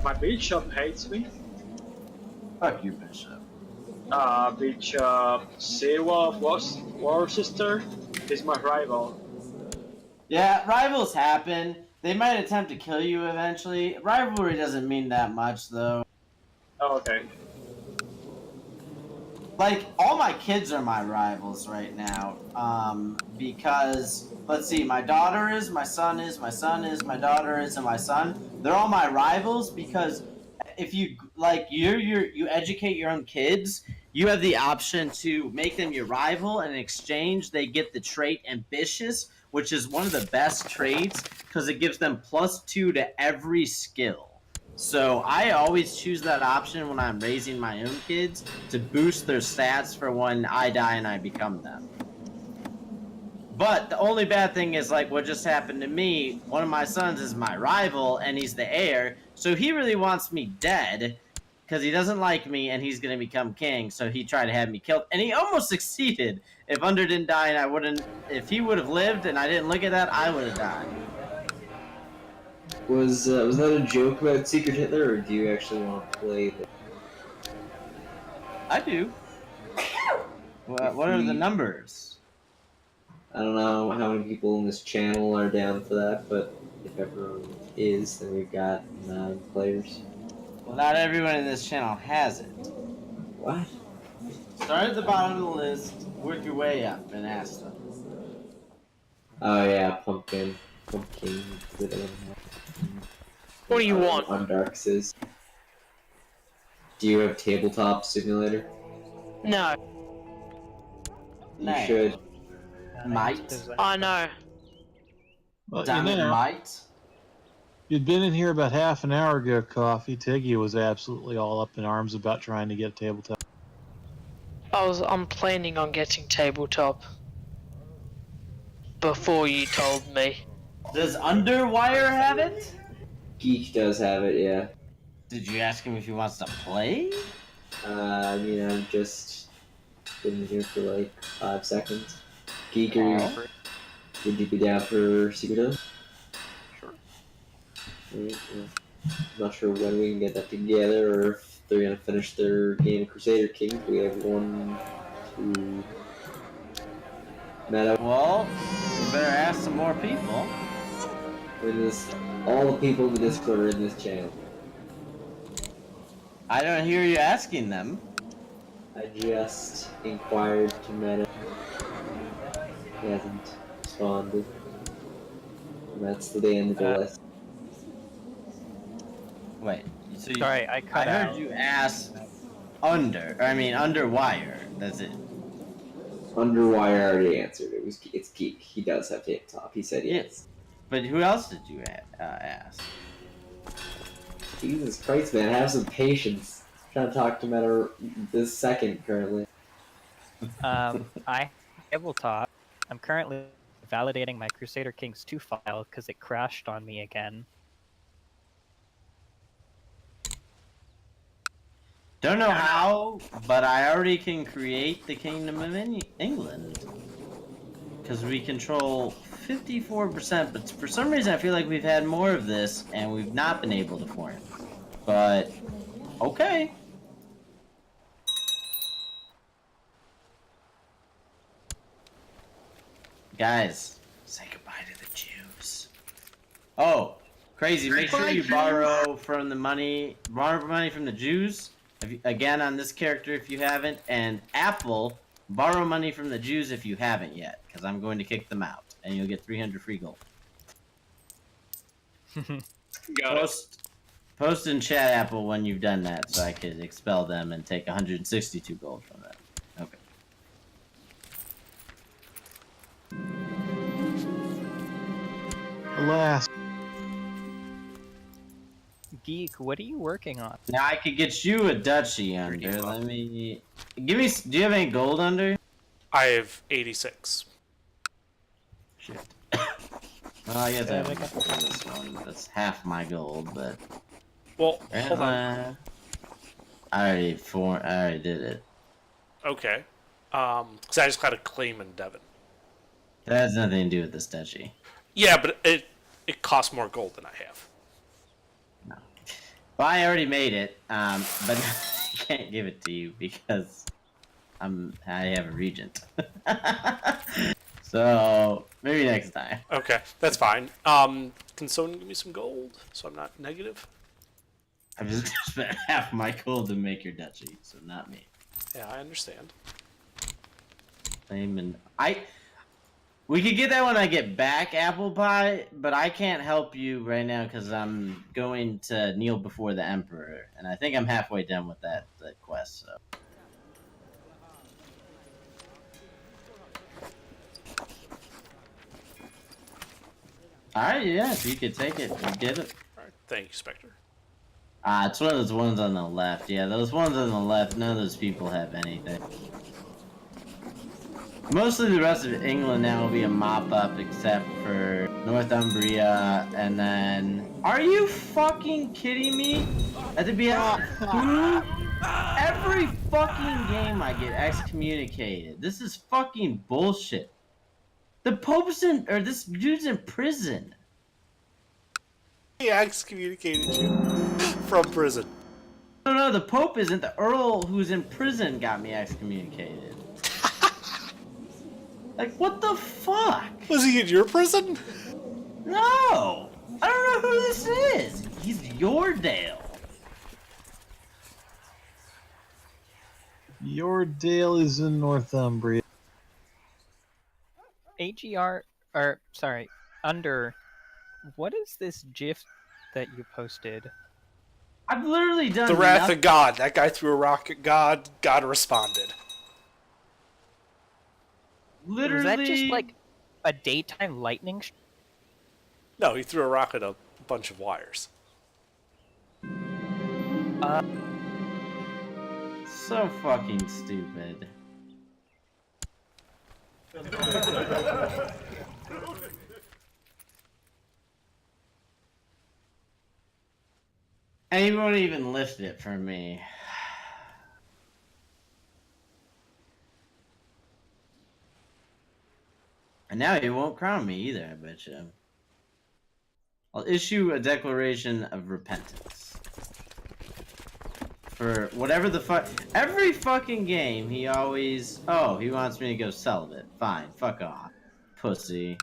My bishop hates me. Fuck you, Bishop. Bishop Sewa Worcester is my rival. Yeah, rivals happen. They might attempt to kill you eventually. Rivalry doesn't mean that much, though. Oh, okay. Like, all my kids are my rivals right now. Because, let's see, my daughter is, my son is, my son is, my daughter is, and my son. They're all my rivals because if you, like, you educate your own kids, you have the option to make them your rival, and in exchange, they get the trait ambitious, which is one of the best traits because it gives them +2 to every skill. So I always choose that option when I'm raising my own kids to boost their stats for when I die and I become them. But the only bad thing is, like what just happened to me, one of my sons is my rival and he's the heir, so he really wants me dead because he doesn't like me and he's going to become king, so he tried to have me killed, and he almost succeeded. If Under didn't die and I wouldn't, if he would have lived and I didn't look at that, I would have died. Was that a joke about Secret Hitler, or do you actually want to play it? I do. What are the numbers? I don't know how many people in this channel are down for that, but if everyone is, then we've got 9 players. Well, not everyone in this channel has it. What? Start at the bottom of the list, work your way up, and ask them. Oh yeah, Pumpkin. What do you want? On Dark says. Do you have Tabletop Simulator? No. You should. Might. I know. Well, Might. You'd been in here about half an hour ago, Coffee. Tiggy was absolutely all up in arms about trying to get a tabletop. I'm planning on getting tabletop. Before you told me. Does Underwire have it? Geek does have it, yeah. Did you ask him if he wants to play? I mean, I've just been in here for like 5 seconds. Geek, would you be down for Secret Hill? Sure. Right, yeah. I'm not sure when we can get that together, or if they're gonna finish their game of Crusader Kings. We have 1, 2... Meta. Well, you better ask some more people. All the people in the Discord are in this channel. I don't hear you asking them. I just inquired to Meta. He hasn't responded. And that's the end of the list. Wait, so you, Sorry, I cut heard out. you ask Underwire. That's it. Underwire already answered. It's Geek. He does have tabletop. He said yes. But who else did you ask? Jesus Christ, man, have some patience. I'm trying to talk to Meta this second currently. I tabletop. I'm currently validating my Crusader Kings 2 file because it crashed on me again. Don't know how, but I already can create the Kingdom of England. Because we control 54%, but for some reason I feel like we've had more of this and we've not been able to form it. But, okay. Guys, say goodbye to the Jews. Oh, Crazy. Make sure you borrow from the money. Borrow money from the Jews. Again, on this character, if you haven't, and Apple, borrow money from the Jews if you haven't yet, because I'm going to kick them out, and you'll get 300 free gold. Post in chat, Apple, when you've done that, so I could expel them and take 162 gold from them. Okay. Alas. Geek, what are you working on? Now I could get you a duchy under. Let me give me. Do you have any gold under? I have 86. Shit. Well, I guess I have this one. That's half my gold, but. Well, hold on. I already did it. Okay. Because I just got a claim in Devon. That has nothing to do with this duchy. Yeah, but it costs more gold than I have. No. Well, I already made it, but I can't give it to you because I have a regent. So maybe next time. Okay, that's fine. Can someone give me some gold so I'm not negative? I've just spent half my gold to make your duchy, so not me. Yeah, I understand. We could get that when I get back, Apple Pie, but I can't help you right now because I'm going to kneel before the Emperor, and I think I'm halfway done with that quest. So. All right, yeah, if you could take it, you get it. All right, thank you, Spectre. It's one of those ones on the left. Yeah, those ones on the left, none of those people have anything. Mostly the rest of England now will be a mop-up except for Northumbria, and then... Are you fucking kidding me? At the beginning, every fucking game I get excommunicated. This is fucking bullshit. The Pope's this dude's in prison. He excommunicated you from prison. No, the Pope isn't. The Earl who's in prison got me excommunicated. Like, what the fuck? Was he in your prison? No! I don't know who this is. He's Yordale. Yordale is in Northumbria. AGR, or sorry, under, what is this GIF that you posted? I've literally done the Wrath of God. That guy threw a rock at God. God responded. Literally. Was that just like a daytime lightning? No, he threw a rock at a bunch of wires. So fucking stupid. And he won't even lift it for me. And now he won't crown me either, I bet you. I'll issue a declaration of repentance. For whatever the fuck. Every fucking game, he always. Oh, he wants me to go celibate. Fine, fuck off. Pussy.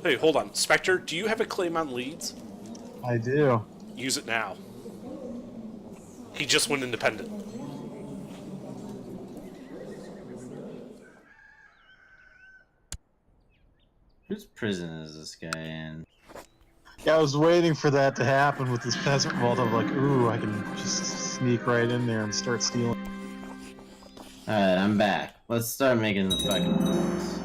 Hey, hold on. Spectre, do you have a claim on Leeds? I do. Use it now. He just went independent. Whose prison is this guy in? Yeah, I was waiting for that to happen with this peasant vault. I'm like, ooh, I can just sneak right in there and start stealing. Alright, I'm back. Let's start making the fucking rules.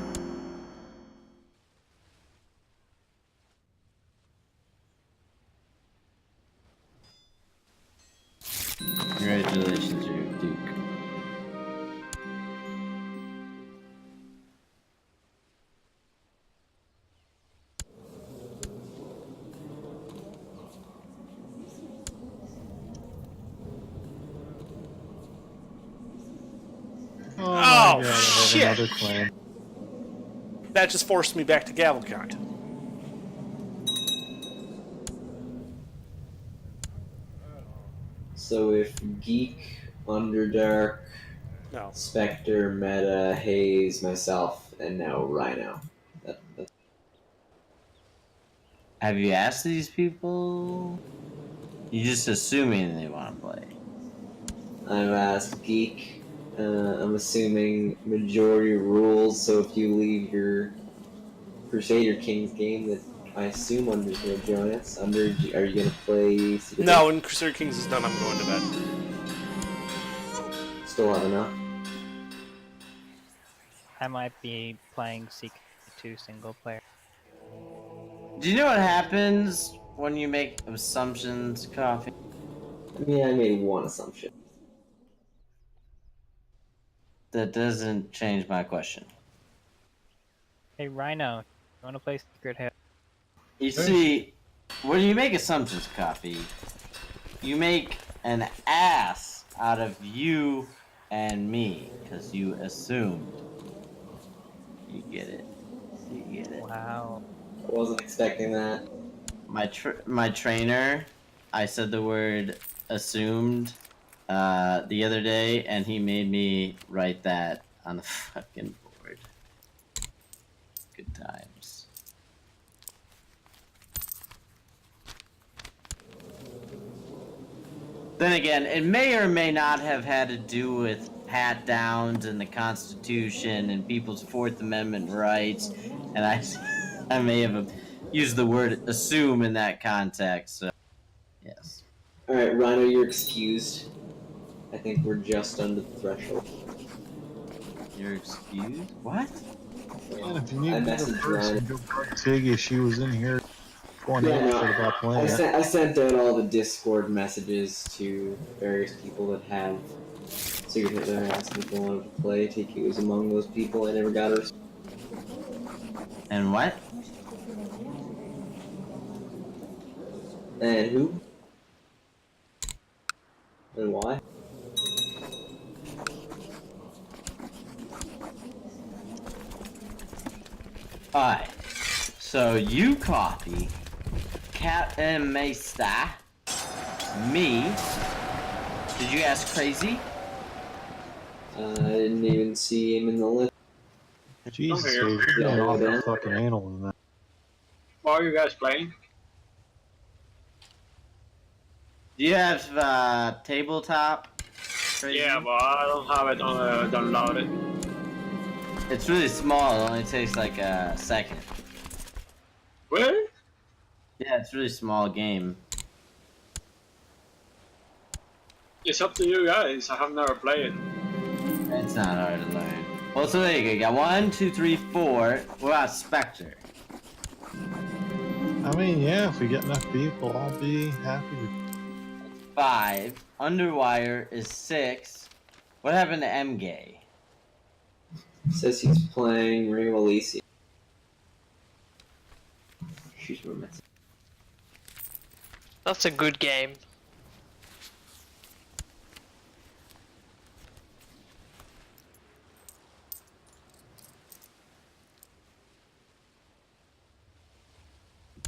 Congratulations, you're a Duke. Oh, God, shit! another claim. That just forced me back to Gavelkind. So if Geek, Underdark, No. Spectre, Meta, Haze, myself, and now Rhino. Have you asked these people? You're just assuming they want to play. I've asked Geek. I'm assuming majority rules, so if you leave your Crusader Kings game, that I assume Under's gonna join us. Under, are you gonna play? Secret No, when Crusader Kings is done, I'm going to bed. Still have enough. I might be playing CK2 single player. Do you know what happens when you make assumptions, Coffee? I mean, I made one assumption. That doesn't change my question. Hey Rhino, you wanna play Secret Hitler? You see, when you make assumptions, Coffee, you make an ass out of you and me, because you assumed. You get it. You get it. Wow. I wasn't expecting that. My trainer, I said the word assumed the other day, and he made me write that on the fucking board. Good times. Then again, it may or may not have had to do with pat downs and the Constitution and people's Fourth Amendment rights, and I may have used the word assume in that context. So, yes. All right, Rhino, you're excused. I think we're just under the threshold. You're excused? What? And if you need I another messaged person, Ryan. go bug Tiggy. She was in here going Yeah, on no, shit about playing. I sent out all the Discord messages to various people that have Secret Hitler asking if they wanted to play. Tiki was among those people. I never got a response. And what? And who? And why? Alright. So you copy Captain Meister. Me. Did you ask crazy? I didn't even see him in the list. Jesus, I'm here. you're getting Yeah, off the Dan. fucking anal in that. What are you guys playing? Do you have tabletop? Crazy? Yeah, but I don't have it on downloaded. It's really small. It only takes like a second. Really? Yeah, it's a really small game. It's up to you guys. I have never played it. It's not hard to learn. Well, so there you go. You got 1, 2, 3, 4. What about Spectre? I mean, yeah, if we get enough people, I'll be happy to. 5. Underwire is 6. What happened to MGay? Says he's playing Ring of Elysium. She's roommates. That's a good game.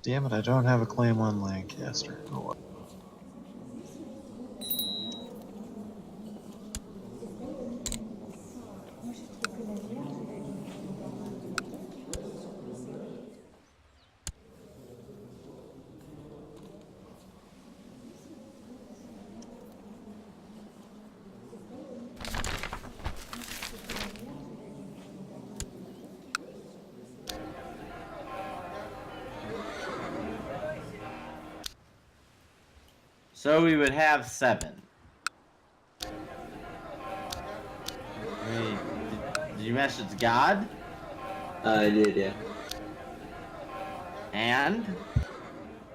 Damn it, I don't have a claim on Lancaster. Oh, well. So we would have 7. Wait, did you message God? I did, yeah. And?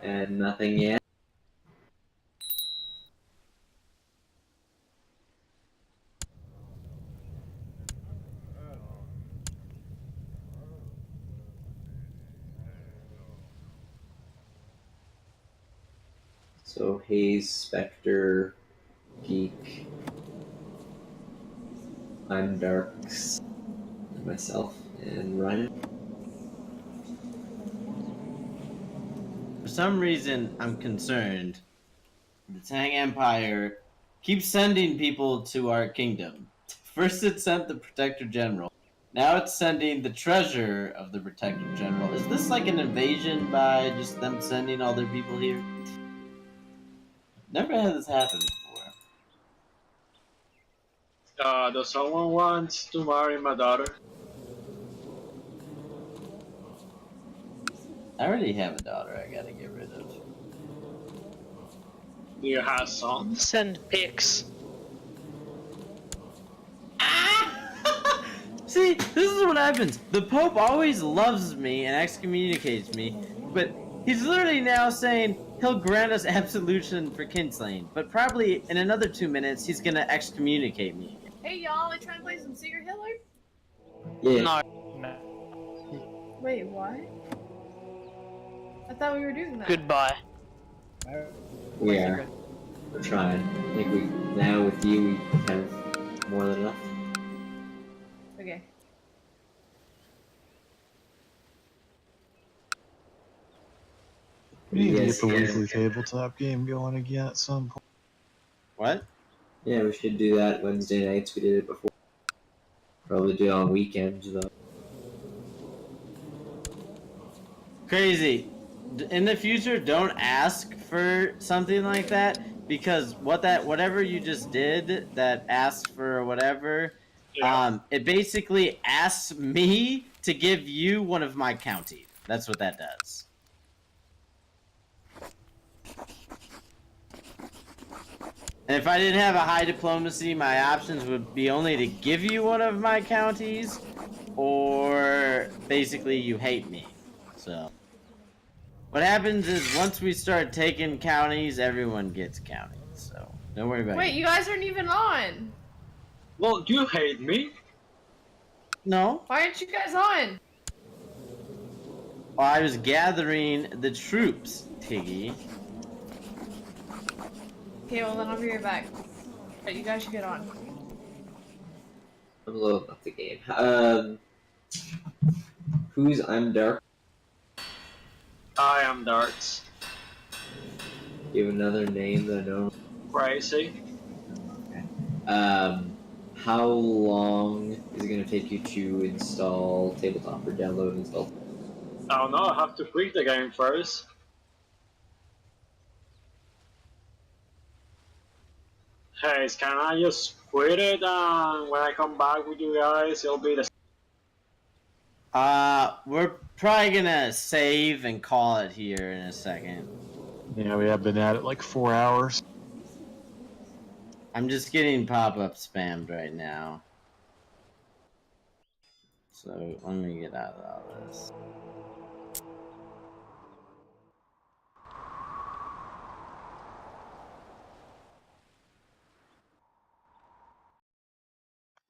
And nothing yet. So Haze, Spectre, Geek, I'm Darks, myself, and Ryan. For some reason, I'm concerned. The Tang Empire keeps sending people to our kingdom. First it sent the Protector General. Now it's sending the treasure of the Protector General. Is this like an invasion by just them sending all their people here? Never had this happen before. Does someone want to marry my daughter? I already have a daughter I gotta get rid of. Do you have sons? Send pics. See, this is what happens. The Pope always loves me and excommunicates me, but he's literally now saying he'll grant us absolution for kinslaying, but probably in another 2 minutes he's gonna excommunicate me. Hey y'all, I trying to play some Secret Hitler? Yeah. No. Wait, what? I thought we were doing that. Goodbye. We are. We're trying. I think we now with you we have more than enough. Okay. We need to get Yes, the yeah. weekly tabletop game going again at some point. What? Yeah, we should do that Wednesday nights. We did it before. Probably do it on weekends though. Crazy. In the future, don't ask for something like that, because whatever you just did that asked for whatever, it basically asks me to give you one of my counties. That's what that does. And if I didn't have a high diplomacy, my options would be only to give you one of my counties, or basically you hate me. So what happens is once we start taking counties, everyone gets counties. So don't worry about it. Wait, you guys aren't even on. Well, you hate me? No. Why aren't you guys on? Well, I was gathering the troops, Tiggy. Okay, well then I'll be right back. But you guys should get on. I'm loading up the game. Who's I'm Dark? I am Darts. You have another name that I don't. Crazy. How long is it gonna take you to install tabletop or download and install? I don't know, I have to quit the game first. Hey, can I just quit it and when I come back with you guys, it'll be the We're probably gonna save and call it here in a second. Yeah, we have been at it like 4 hours. I'm just getting pop-up spammed right now. So let me get out of all this.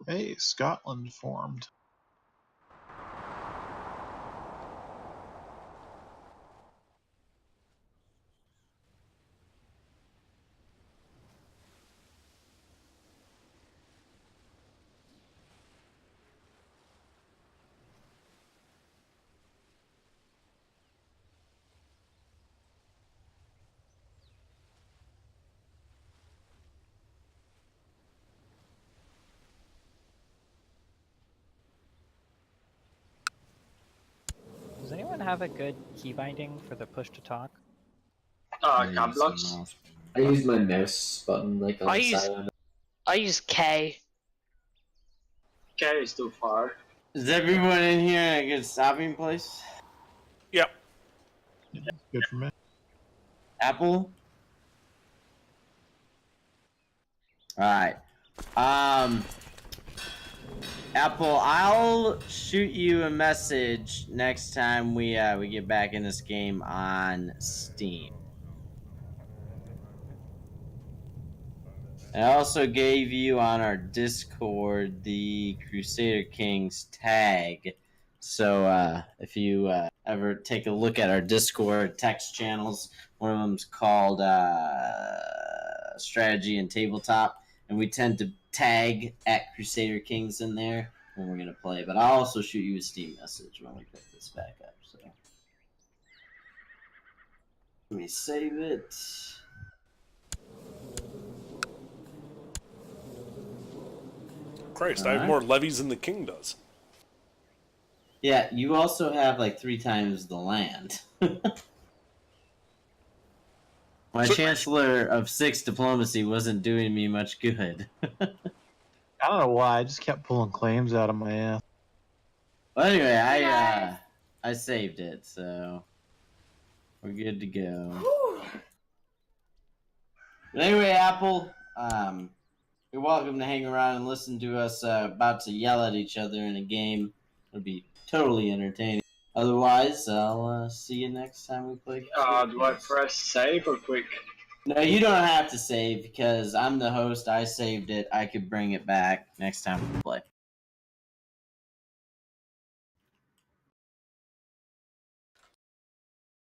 Hey, Scotland formed. Does anyone have a good key binding for the push to talk? cap blocks. I use my mouse button like on I the use- side of it. I use K. K is too far. Is everyone in here in a good stopping place? Yep. Good for me. Apple? Alright. Apple, I'll shoot you a message next time we get back in this game on Steam. I also gave you on our Discord the Crusader Kings tag. So if you ever take a look at our Discord text channels, one of them's called Strategy and Tabletop, and we tend to tag at Crusader Kings in there when we're gonna play. But I'll also shoot you a Steam message when we pick this back up. So let me save it. Christ, I have more levies than the king does. Yeah, you also have like 3 times the land. My Chancellor of 6 diplomacy wasn't doing me much good. I don't know why. I just kept pulling claims out of my ass. Well, anyway, Hey, I saved it, so we're good to go. Whew. But anyway, Apple, you're welcome to hang around and listen to us about to yell at each other in a game. It'll be totally entertaining. Otherwise, I'll see you next time we play. Do I press save or quick? No, you don't have to save because I'm the host. I saved it. I could bring it back next time we play.